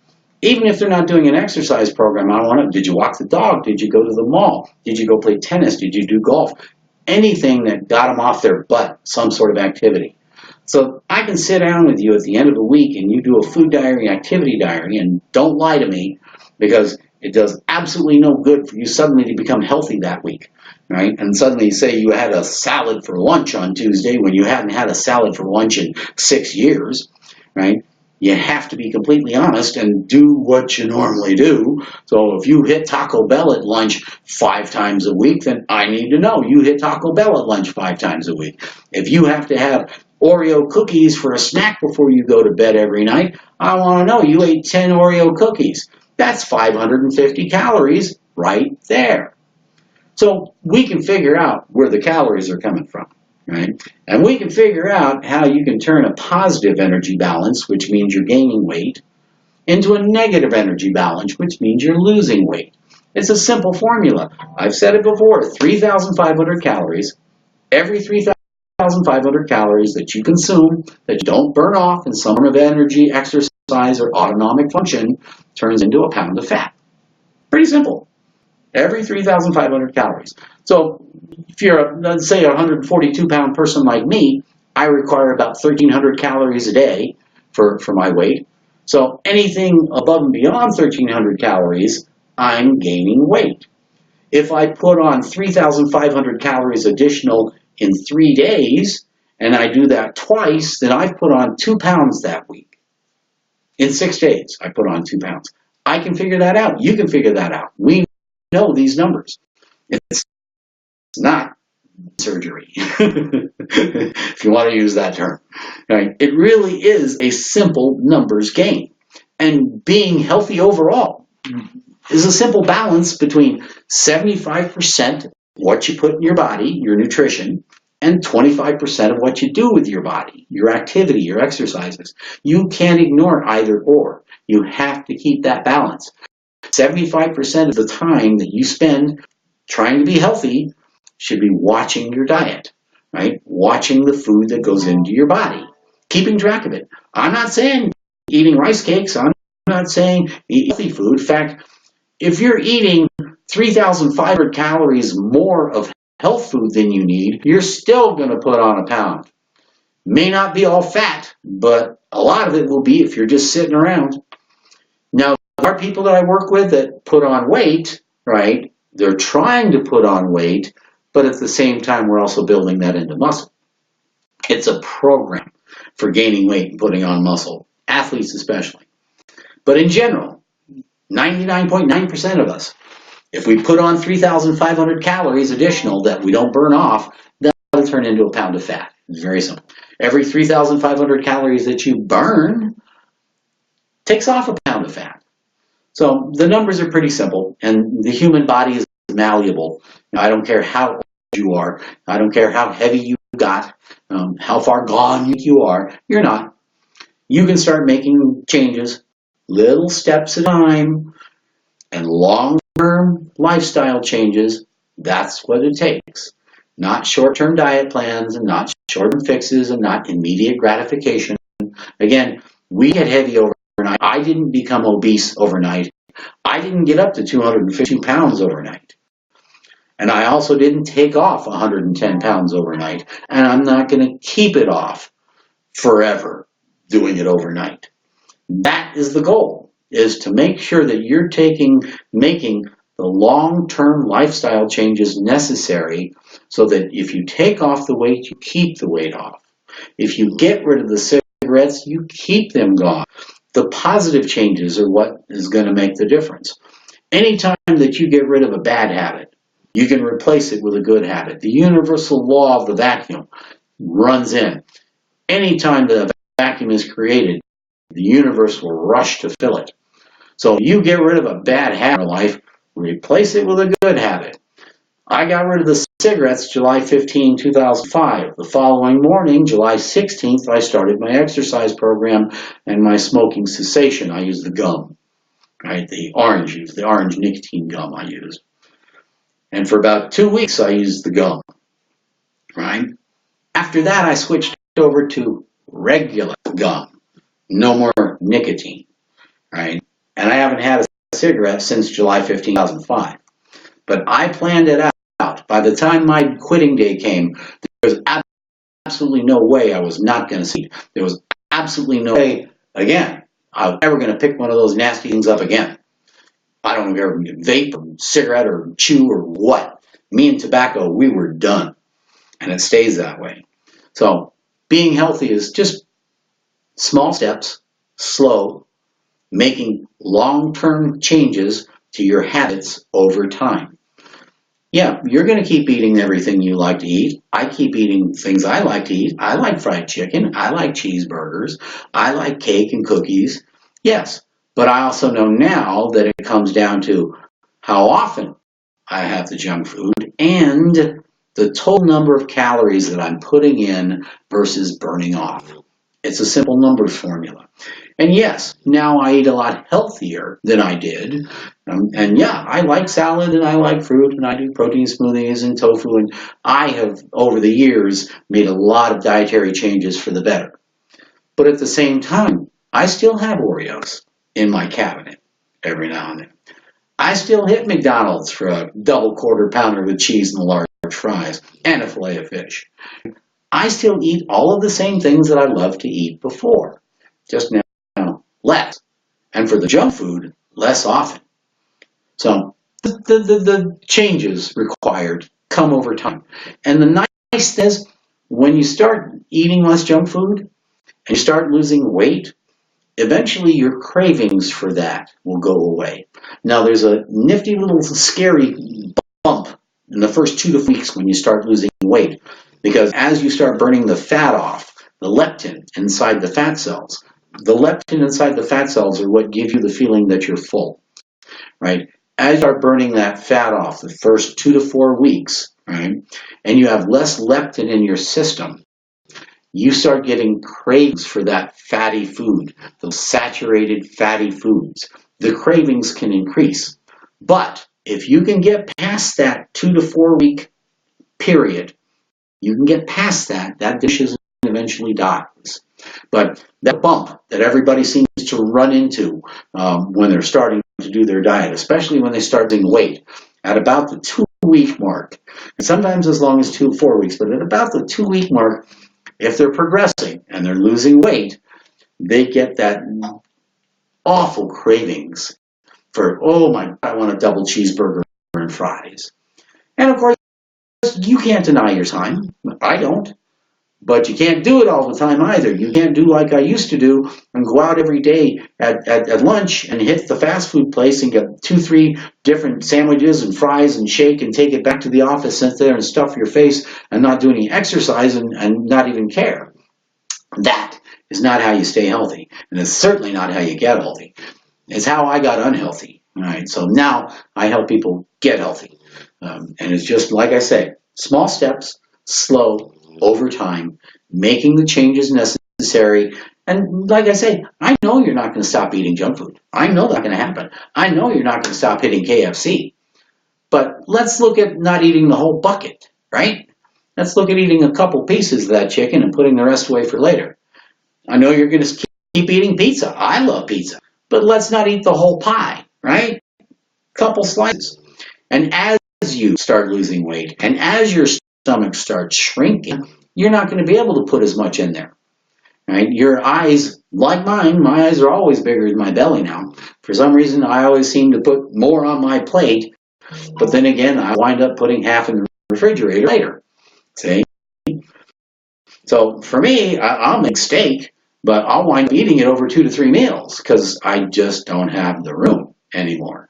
Even if they're not doing an exercise program, I want to, did you walk the dog? Did you go to the mall? Did you go play tennis? Did you do golf? Anything that got them off their butt, some sort of activity. So I can sit down with you at the end of the week and you do a food diary, activity diary, and don't lie to me, because It does absolutely no good for you suddenly to become healthy that week, right? And suddenly say you had a salad for lunch on Tuesday when you hadn't had a salad for lunch in 6 years, right? You have to be completely honest and do what you normally do. So if you hit Taco Bell at lunch 5 times a week, then I need to know you hit Taco Bell at lunch 5 times a week. If you have to have Oreo cookies for a snack before you go to bed every night, I want to know you ate 10 Oreo cookies. That's 550 calories right there. So we can figure out where the calories are coming from, right? And we can figure out how you can turn a positive energy balance, which means you're gaining weight, into a negative energy balance, which means you're losing weight. It's a simple formula. I've said it before, 3,500 calories. Every 3,500 calories that you consume that you don't burn off in some form of energy, exercise, or autonomic function turns into a pound of fat. Pretty simple. Every 3,500 calories. So if you're, let's say, a 142-pound person like me, I require about 1,300 calories a day for my weight. So anything above and beyond 1,300 calories, I'm gaining weight. If I put on 3,500 calories additional in 3 days, and I do that twice, then I've put on 2 pounds that week. In 6 days, I put on 2 pounds. I can figure that out. You can figure that out. We know these numbers. It's not surgery, if you want to use that term. Right? It really is a simple numbers game. And being healthy overall is a simple balance between 75% what you put in your body, your nutrition, and 25% of what you do with your body, your activity, your exercises. You can't ignore either or. You have to keep that balance. 75% of the time that you spend trying to be healthy should be watching your diet, right? Watching the food that goes into your body, keeping track of it. I'm not saying eating rice cakes. I'm not saying eat healthy food. In fact, if you're eating 3,500 calories more of health food than you need, you're still going to put on a pound. May not be all fat, but a lot of it will be if you're just sitting around. Now, there are people that I work with that put on weight, right? They're trying to put on weight, but at the same time, we're also building that into muscle. It's a program for gaining weight and putting on muscle, athletes especially. But in general, 99.9% of us, if we put on 3,500 calories additional that we don't burn off, that'll turn into a pound of fat. It's very simple. Every 3,500 calories that you burn takes off a pound of fat. So the numbers are pretty simple, and the human body is malleable. I don't care how old you are. I don't care how heavy you got, how far gone you are. You're not. You can start making changes, little steps at a time, and long-term lifestyle changes. That's what it takes. Not short-term diet plans, and not short-term fixes, and not immediate gratification. Again, we get heavy overnight. I didn't become obese overnight. I didn't get up to 252 pounds overnight. And I also didn't take off 110 pounds overnight. And I'm not going to keep it off forever doing it overnight. That is the goal, is to make sure that you're making the long-term lifestyle changes necessary so that if you take off the weight, you keep the weight off. If you get rid of the cigarettes, you keep them gone. The positive changes are what is going to make the difference. Anytime that you get rid of a bad habit, you can replace it with a good habit. The universal law of the vacuum runs in. Anytime the vacuum is created, the universe will rush to fill it. So you get rid of a bad habit in life, replace it with a good habit. I got rid of the cigarettes July 15, 2005. The following morning, July 16th, I started my exercise program and my smoking cessation. I used the gum, right? The orange nicotine gum I used. And for about 2 weeks, I used the gum, right? After that, I switched over to regular gum. No more nicotine, right? And I haven't had a cigarette since July 15, 2005. But I planned it out. By the time my quitting day came, there was absolutely no way I was not going to see it. There was absolutely no way, again, I was ever going to pick one of those nasty things up again. I don't care if you vape or cigarette or chew or what. Me and tobacco, we were done. And it stays that way. So being healthy is just small steps, slow, making long-term changes to your habits over time. Yeah, you're going to keep eating everything you like to eat. I keep eating things I like to eat. I like fried chicken. I like cheeseburgers. I like cake and cookies. Yes, but I also know now that it comes down to how often I have the junk food and the total number of calories that I'm putting in versus burning off. It's a simple numbers formula. And yes, now I eat a lot healthier than I did. And yeah, I like salad and I like fruit and I do protein smoothies and tofu. And I have, over the years, made a lot of dietary changes for the better. But at the same time, I still have Oreos in my cabinet every now and then. I still hit McDonald's for a double quarter pounder with cheese and the large fries and a fillet of fish. I still eat all of the same things that I loved to eat before, just now less. And for the junk food, less often. So the changes required come over time. And the nice thing is, when you start eating less junk food and you start losing weight, eventually your cravings for that will go away. Now there's a nifty little scary bump in the first 2 to 4 weeks when you start losing weight. Because as you start burning the fat off, the leptin inside the fat cells, the leptin inside the fat cells are what give you the feeling that you're full, right? As you start burning that fat off the first 2 to 4 weeks, right, and you have less leptin in your system, you start getting cravings for that fatty food, those saturated fatty foods. The cravings can increase. But if you can get past that 2 to 4 week period, you can get past that, that dish eventually dies. But that bump that everybody seems to run into when they're starting to do their diet, especially when they start losing weight, at about the 2 week mark, and sometimes as long as 2 to 4 weeks, but at about the 2 week mark, if they're progressing and they're losing weight, they get that awful cravings for, oh my God, I want a double cheeseburger and fries. And of course, you can't deny your time. I don't. But you can't do it all the time either. You can't do like I used to do and go out every day at lunch and hit the fast food place and get 2, 3 different sandwiches and fries and shake and take it back to the office, sit there and stuff your face and not do any exercise and not even care. That is not how you stay healthy. And it's certainly not how you get healthy. It's how I got unhealthy. All right. So now I help people get healthy. And it's just like I say, small steps, slow, over time, making the changes necessary. And like I say, I know you're not going to stop eating junk food. I know that's going to happen. I know you're not going to stop hitting KFC. But let's look at not eating the whole bucket, right? Let's look at eating a couple pieces of that chicken and putting the rest away for later. I know you're going to keep eating pizza. I love pizza. But let's not eat the whole pie, right? Couple slices. And as you start losing weight and as your stomach starts shrinking, you're not going to be able to put as much in there. Right? Your eyes, like mine, my eyes are always bigger than my belly now. For some reason, I always seem to put more on my plate, but then again, I wind up putting half in the refrigerator later. See? So for me, I'll make steak, but I'll wind up eating it over 2 to 3 meals because I just don't have the room anymore.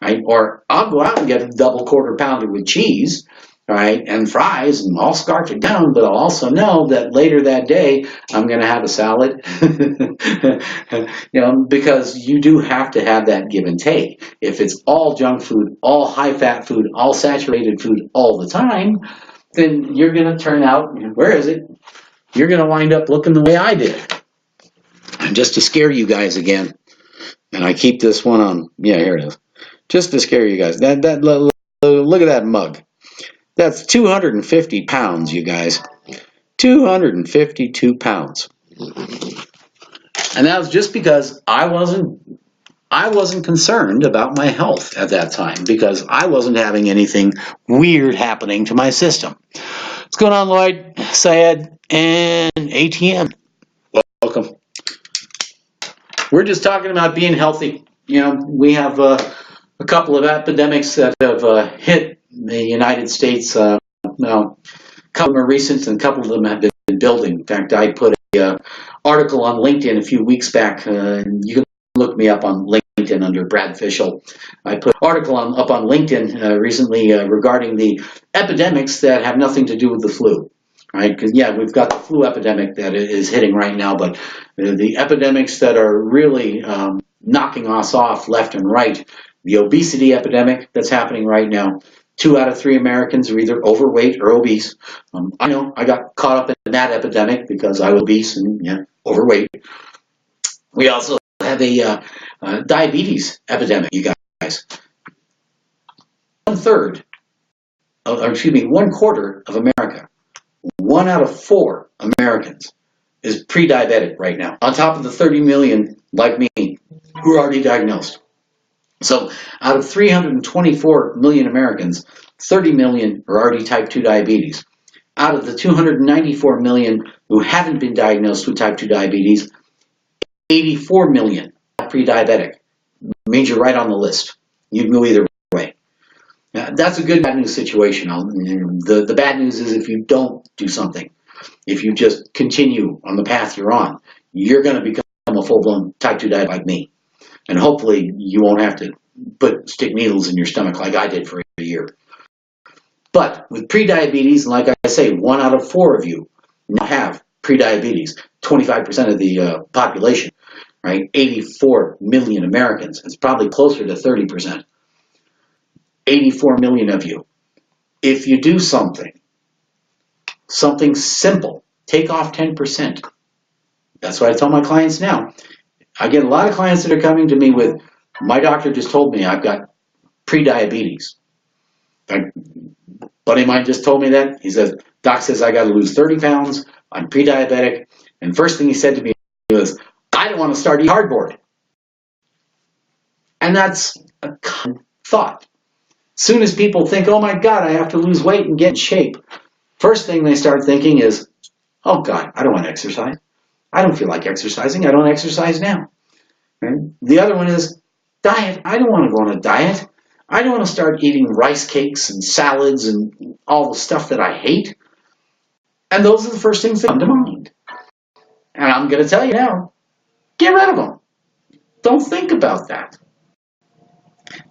Right? Or I'll go out and get a double quarter pounder with cheese, right, and fries, and I'll scarf it down, but I'll also know that later that day I'm going to have a salad, because you do have to have that give and take. If it's all junk food, all high-fat food, all saturated food all the time, then you're going to turn out, where is it? You're going to wind up looking the way I did. And just to scare you guys again, and I keep this one on, yeah, here it is. Just to scare you guys, look at that mug. That's 250 pounds, you guys. 252 pounds. And that was just because I wasn't concerned about my health at that time because I wasn't having anything weird happening to my system. What's going on, Lloyd, Syed, and ATM? Welcome. We're just talking about being healthy. We have A couple of epidemics that have hit the United States. Well, a couple of them are recent, and a couple of them have been building. In fact, I put a article on LinkedIn a few weeks back. You can look me up on LinkedIn under Brad Fischel. I put an article up on LinkedIn recently regarding the epidemics that have nothing to do with the flu. Right? Because yeah, we've got the flu epidemic that is hitting right now, but the epidemics that are really knocking us off left and right, the obesity epidemic that's happening right now. 2 out of 3 Americans are either overweight or obese. I know I got caught up in that epidemic because I was obese and overweight. We also have a diabetes epidemic, you guys. 1/4 of America, 1 out of 4 Americans is pre-diabetic right now, on top of the 30 million like me who are already diagnosed. So out of 324 million Americans, 30 million are already type 2 diabetes. Out of the 294 million who haven't been diagnosed with type 2 diabetes, 84 million are pre-diabetic. Means you're right on the list. You can go either way. Now, that's a good bad news situation. The bad news is if you don't do something, if you just continue on the path you're on, you're going to become a full-blown type 2 diabetic like me. And hopefully you won't have to stick needles in your stomach like I did for a year. But with prediabetes, like I say, 1 out of 4 of you now have prediabetes, 25% of the population, right? 84 million Americans. It's probably closer to 30%. 84 million of you. If you do something simple, take off 10%. That's what I tell my clients now. I get a lot of clients that are coming to me with, my doctor just told me I've got prediabetes. A buddy of mine just told me that. He says, doc says I got to lose 30 pounds. I'm pre-diabetic. And first thing he said to me was, I don't want to start eating cardboard. And that's a common thought. Soon as people think, oh my God, I have to lose weight and get in shape, first thing they start thinking is, oh God, I don't want to exercise. I don't feel like exercising. I don't exercise now. Right? The other one is diet. I don't want to go on a diet. I don't want to start eating rice cakes and salads and all the stuff that I hate. And those are the first things that come to mind. And I'm going to tell you now, get rid of them. Don't think about that.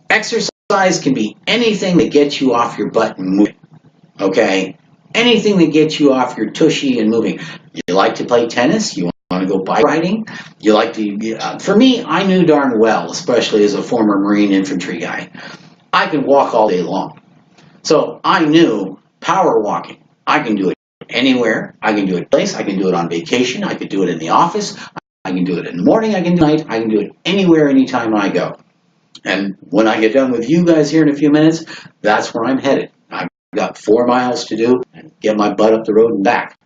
Exercise can be anything that gets you off your butt and moving. Okay? Anything that gets you off your tushy and moving. You like to play tennis? You want to go bike riding? You like to, for me, I knew darn well, especially as a former Marine infantry guy, I can walk all day long. So I knew power walking. I can do it anywhere. I can do it place. I can do it on vacation. I could do it in the office. I can do it in the morning. I can do it at night. I can do it anywhere, anytime I go. And when I get done with you guys here in a few minutes, that's where I'm headed. I've got 4 miles to do and get my butt up the road and back.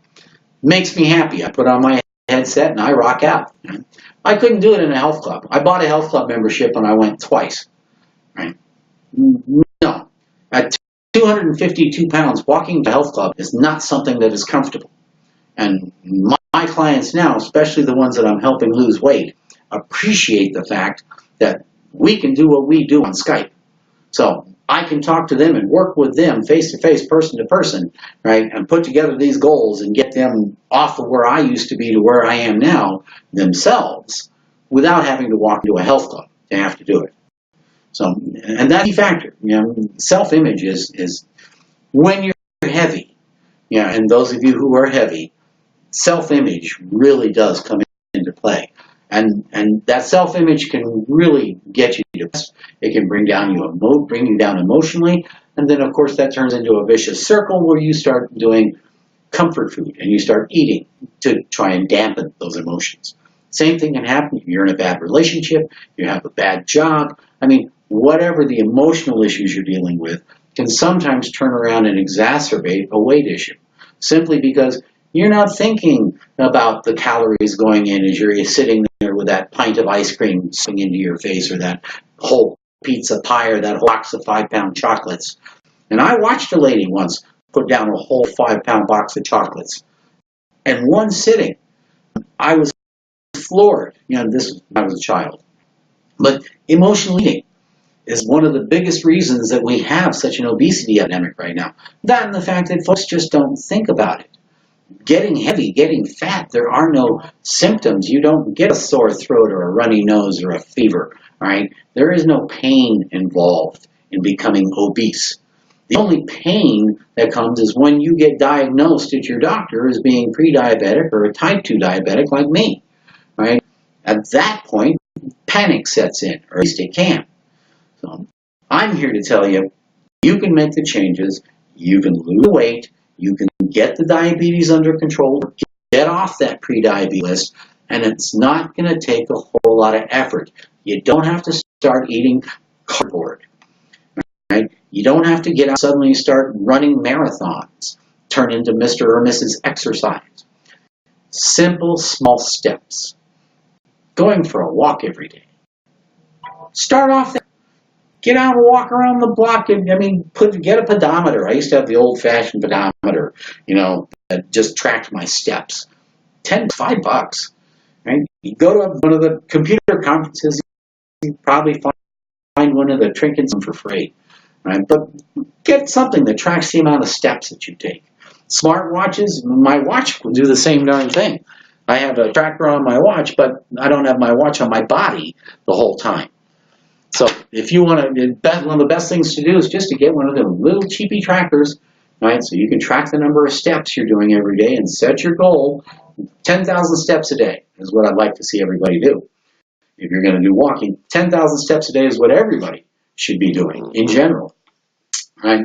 Makes me happy. I put on my headset and I rock out. I couldn't do it in a health club. I bought a health club membership and I went twice. Right? No. At 252 pounds, walking to a health club is not something that is comfortable. And my clients now, especially the ones that I'm helping lose weight, appreciate the fact that we can do what we do on Skype. So I can talk to them and work with them face-to-face, person-to-person, right, and put together these goals and get them off of where I used to be to where I am now themselves without having to walk into a health club to have to do it. So, and that's a key factor. Self-image is when you're heavy, and those of you who are heavy, self-image really does come into play. And that self-image can really get you depressed. It can bring you down emotionally, and then of course that turns into a vicious circle where you start doing comfort food and you start eating to try and dampen those emotions. Same thing can happen if you're in a bad relationship, you have a bad job. I mean, whatever the emotional issues you're dealing with can sometimes turn around and exacerbate a weight issue, simply because you're not thinking about the calories going in as you're sitting there with that pint of ice cream sitting into your face, or that whole pizza pie, or that whole box of 5-pound chocolates. And I watched a lady once put down a whole 5-pound box of chocolates. And one sitting, I was floored. This was when I was a child. But emotional eating, is one of the biggest reasons that we have such an obesity epidemic right now. That and the fact that folks just don't think about it. Getting heavy, getting fat, there are no symptoms. You don't get a sore throat or a runny nose or a fever, right? There is no pain involved in becoming obese. The only pain that comes is when you get diagnosed at your doctor as being pre-diabetic or a type 2 diabetic like me, right? At that point, panic sets in, or at least it can. So I'm here to tell you, you can make the changes, you can lose weight, you can get the diabetes under control, get off that pre-diabetes list, and it's not going to take a whole lot of effort. You don't have to start eating cardboard, right? You don't have to get out suddenly start running marathons, turn into Mr. or Mrs. Exercise. Simple, small steps. Going for a walk every day. Start off there. Get out and walk around the block. Get a pedometer. I used to have the old-fashioned pedometer, that just tracked my steps. $5, right? You go to one of the computer conferences, you probably find one of the trinkets for free, right? But get something that tracks the amount of steps that you take. Smart watches, my watch will do the same darn thing. I have a tracker on my watch, but I don't have my watch on my body the whole time. So if you want to, one of the best things to do is just to get one of them little cheapy trackers, right? So you can track the number of steps you're doing every day and set your goal. 10,000 steps a day is what I'd like to see everybody do. If you're going to do walking, 10,000 steps a day is what everybody should be doing in general, right?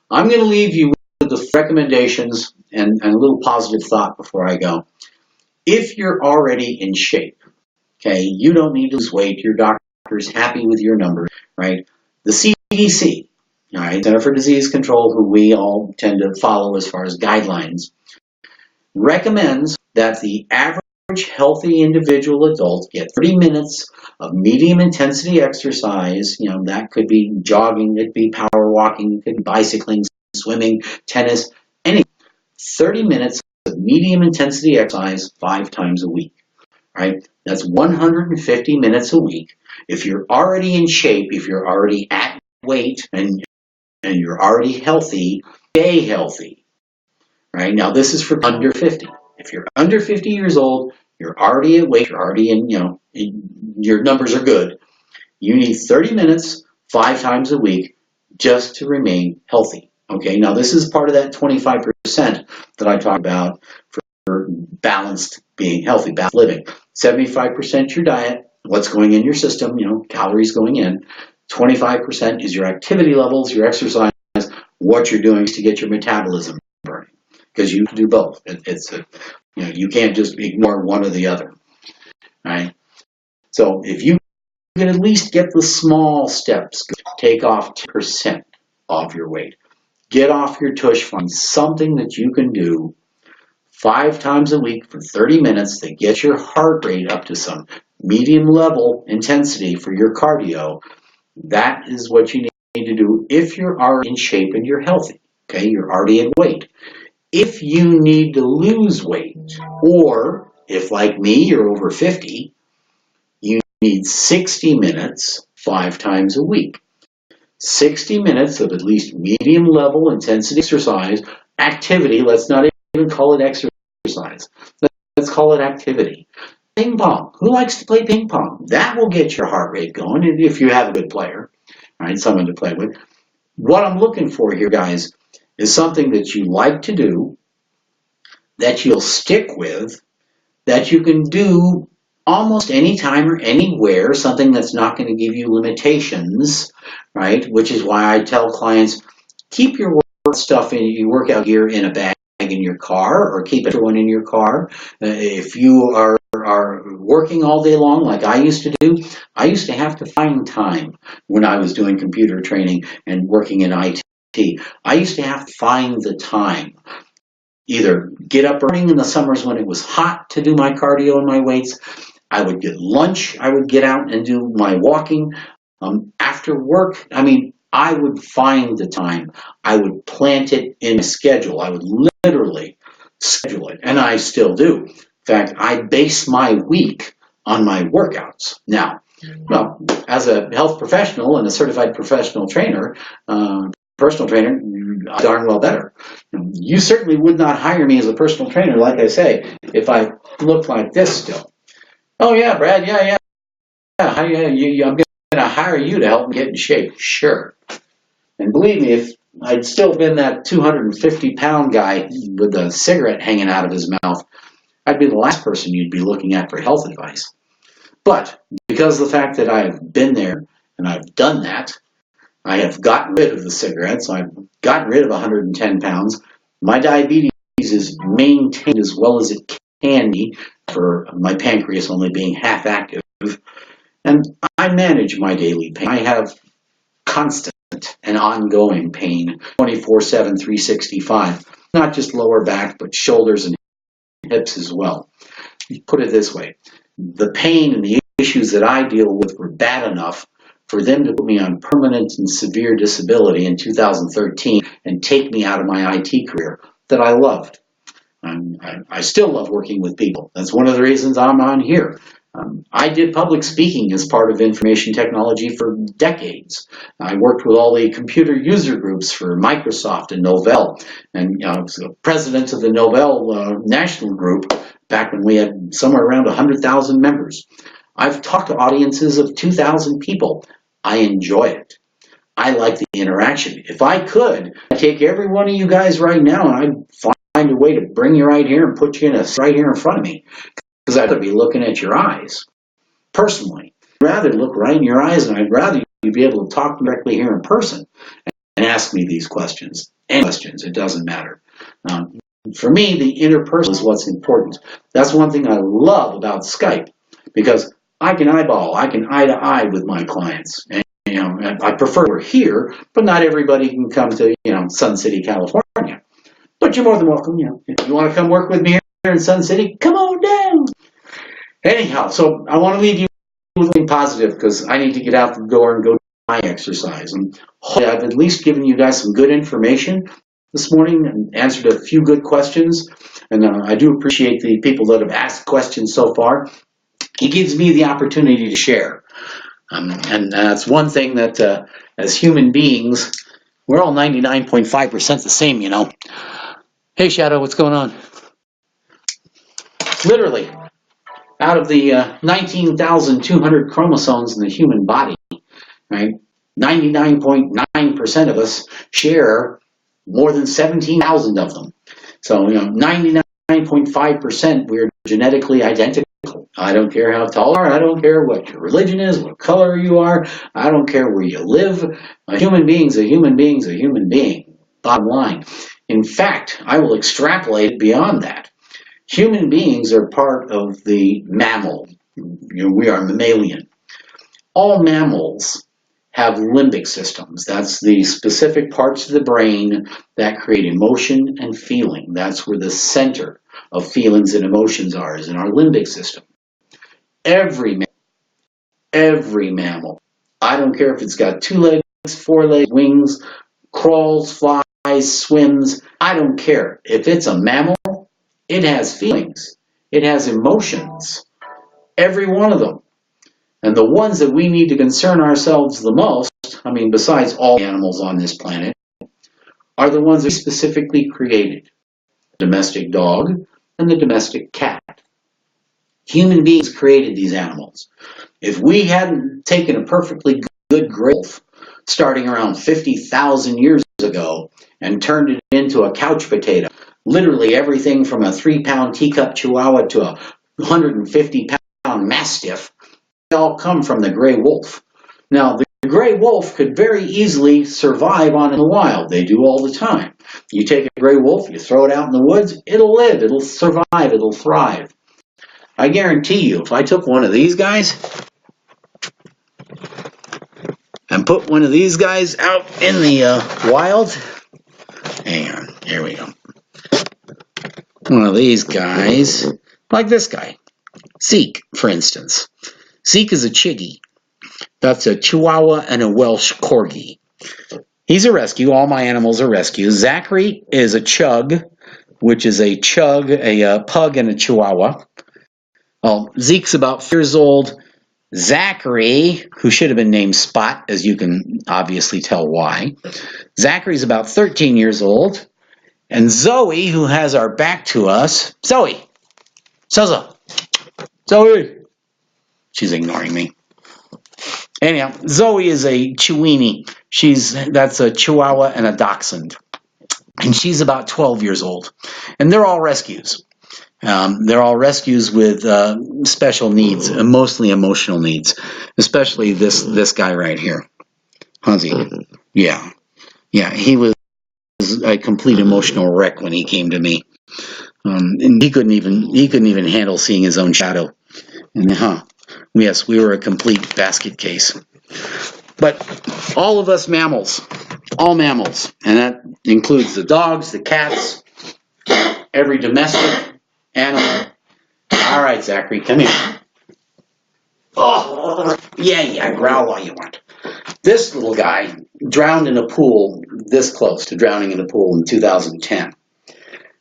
I'm going to leave you with the recommendations and a little positive thought before I go. If you're already in shape, okay, you don't need to lose weight. Your doctor's happy with your numbers, right? The CDC, all right, Center for Disease Control, who we all tend to follow as far as guidelines, recommends that the average healthy individual adult get 30 minutes of medium intensity exercise. That could be jogging, it could be power walking, it could be bicycling, swimming, tennis, anything. 30 minutes of medium intensity exercise 5 times a week, right? That's 150 minutes a week. If you're already in shape, if you're already at weight and you're already healthy, stay healthy, right? Now this is for under 50. If you're under 50 years old, you're already at weight, you're already your numbers are good. You need 30 minutes 5 times a week just to remain healthy. Okay, now this is part of that 25% that I talk about for balanced being healthy, balanced living. 75% your diet, what's going in your system, calories going in. 25% is your activity levels, your exercise, what you're doing to get your metabolism burning. Because you do both. You can't just ignore one or the other, right? So if you can at least get the small steps, take off 10% off your weight. Get off your tush, find something that you can do 5 times a week for 30 minutes that gets your heart rate up to some medium level intensity for your cardio. That is what you need to do if you're already in shape and you're healthy. Okay, you're already at weight. If you need to lose weight, or if like me, you're over 50, you need 60 minutes 5 times a week. 60 minutes of at least medium level intensity exercise, activity, let's not even call it exercise. Let's call it activity. Ping pong. Who likes to play ping pong? That will get your heart rate going if you have a good player, right? Someone to play with. What I'm looking for here, guys, is something that you like to do, that you'll stick with, that you can do almost any time or anywhere, something that's not going to give you limitations, right? Which is why I tell clients, keep your your workout gear in a bag in your car, or keep one in your car. If you are working all day long like I used to do, I used to have to find time when I was doing computer training and working in IT. I used to have to find the time. Either get up early in the summers when it was hot to do my cardio and my weights. I would get lunch. I would get out and do my walking. After work, I would find the time. I would plant it in a schedule. I would literally schedule it, and I still do. In fact, I base my week on my workouts. Now, Well, as a health professional and a certified professional trainer, personal trainer, darn well better. You certainly would not hire me as a personal trainer, like I say, if I looked like this still. Oh yeah, Brad, yeah. I'm going to hire you to help me get in shape. Sure. And believe me, if I'd still been that 250-pound guy with a cigarette hanging out of his mouth, I'd be the last person you'd be looking at for health advice. But because of the fact that I've been there and I've done that, I have gotten rid of the cigarettes, I've gotten rid of 110 pounds, my diabetes is maintained as well as it can be for my pancreas only being half active, and I manage my daily pain. I have constant and ongoing pain, 24/7, 365, not just lower back, but shoulders and hips as well. Put it this way, the pain and the issues that I deal with were bad enough for them to put me on permanent and severe disability in 2013 and take me out of my IT career that I loved. I still love working with people. That's one of the reasons I'm on here. I did public speaking as part of information technology for decades. I worked with all the computer user groups for Microsoft and Novell, and I was the president of the Novell national group back when we had somewhere around 100,000 members. I've talked to audiences of 2,000 people. I enjoy it. I like the interaction. If I could, I'd take every one of you guys right now and I'd find a way to bring you right here and put you in a right here in front of me. Because I'd be looking at your eyes. Personally, I'd rather look right in your eyes, and I'd rather you be able to talk directly here in person and ask me these questions. Any questions, it doesn't matter. For me, the interpersonal is what's important. That's one thing I love about Skype, because I can eyeball, I can eye to eye with my clients. And, I prefer we're here, but not everybody can come to, Sun City, California. But you're more than welcome. If you want to come work with me here in Sun City, come on down. Anyhow, so I want to leave you with something positive because I need to get out the door and go do my exercise. And hopefully I've at least given you guys some good information this morning and answered a few good questions. And I do appreciate the people that have asked questions so far. It gives me the opportunity to share. And that's one thing that as human beings, we're all 99.5% the same, Hey, Shadow, what's going on? Literally, out of the 19,200 chromosomes in the human body, right, 99.9% of us share more than 17,000 of them. So, 99.5% we're genetically identical. I don't care how tall you are. I don't care what your religion is, what color you are. I don't care where you live. A human being's a human being's a human being. Bottom line. In fact, I will extrapolate it beyond that. Human beings are part of the mammal. We are mammalian. All mammals have limbic systems. That's the specific parts of the brain that create emotion and feeling. That's where the center of feelings and emotions are, is in our limbic system. Every mammal, I don't care if it's got 2 legs, 4 legs, wings, crawls, flies, swims, I don't care. If it's a mammal, it has feelings. It has emotions. Every one of them. And the ones that we need to concern ourselves the most, besides all animals on this planet, are the ones that are specifically created. The domestic dog and the domestic cat. Human beings created these animals. If we hadn't taken a perfectly good wolf starting around 50,000 years ago and turned it into a couch potato, literally everything from a 3-pound teacup chihuahua to a 150-pound mastiff, they all come from the gray wolf. Now, the gray wolf could very easily survive on in the wild. They do all the time. You take a gray wolf, you throw it out in the woods, it'll live, it'll survive, it'll thrive. I guarantee you, if I took one of these guys and put one of these guys out in the wild, hang on, here we go. One of these guys, like this guy, Zeke, for instance. Zeke is a chiggy. That's a Chihuahua and a Welsh Corgi. He's a rescue. All my animals are rescues. Zachary is a chug, which is a chug, a pug, and a Chihuahua. Well, Zeke's about 4 years old. Zachary, who should have been named Spot, as you can obviously tell why. Zachary's about 13 years old. And Zoe, who has our back to us. Zoe! Zoe! She's ignoring me. Anyhow, Zoe is a Chiweenie. That's a Chihuahua and a Dachshund. And she's about 12 years old. And they're all rescues. They're all rescues with special needs, mostly emotional needs, especially this guy right here, Hansi. Yeah, he was a complete emotional wreck when he came to me, and he couldn't even handle seeing his own shadow. And yes, we were a complete basket case. But all of us mammals, all mammals, and that includes the dogs, the cats, every domestic animal. All right, Zachary, come here. Oh, yeah, growl all you want. This little guy drowned in a pool this close to drowning in a pool in 2010.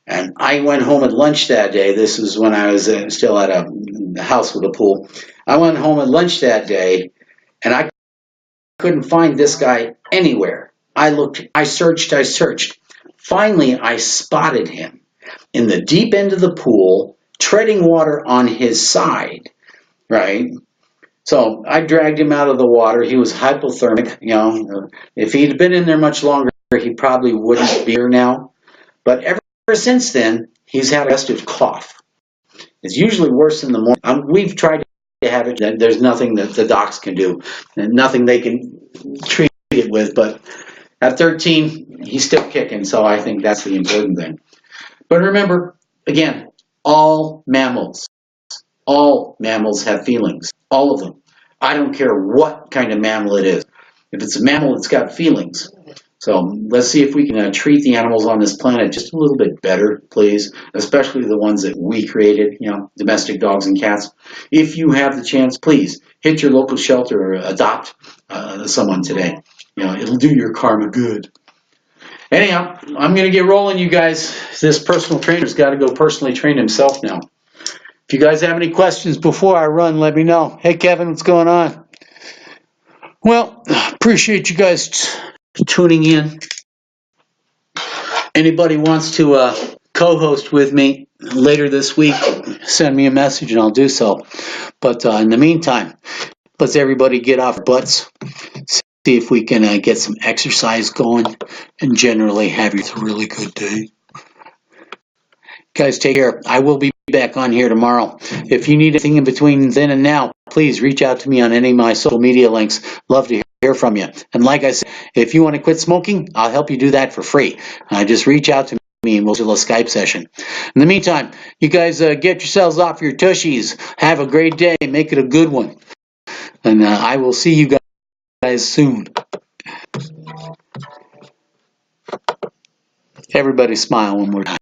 And I went home at lunch that day. This is when I was still at a house with a pool. I went home at lunch that day, and I couldn't find this guy anywhere. I looked, I searched. Finally, I spotted him in the deep end of the pool, treading water on his side, right? So I dragged him out of the water. He was hypothermic, If he'd been in there much longer, he probably wouldn't be here now. But ever since then, he's had a congestive cough. It's usually worse in the morning. We've tried to have it. There's nothing that the docs can do, and nothing they can treat it with. But at 13, he's still kicking, so I think that's the important thing. But remember, again, all mammals have feelings. All of them. I don't care what kind of mammal it is. If it's a mammal, it's got feelings. So let's see if we can treat the animals on this planet just a little bit better, please. Especially the ones that we created, domestic dogs and cats. If you have the chance, please hit your local shelter or adopt someone today. It'll do your karma good. Anyhow, I'm going to get rolling, you guys. This personal trainer's got to go personally train himself now. If you guys have any questions before I run, let me know. Hey, Kevin, what's going on? Well, appreciate you guys tuning in. Anybody wants to co-host with me later this week, send me a message and I'll do so. But in the meantime, let's everybody get off our butts, see if we can get some exercise going, and generally have a really good day. Guys, take care. I will be back on here tomorrow. If you need anything in between then and now, please reach out to me on any of my social media links. Love to hear from you. And like I said, if you want to quit smoking, I'll help you do that for free. Just reach out to me and we'll do a Skype session. In the meantime, you guys get yourselves off your tushies. Have a great day. Make it a good one. And I will see you guys soon. Everybody smile one more time.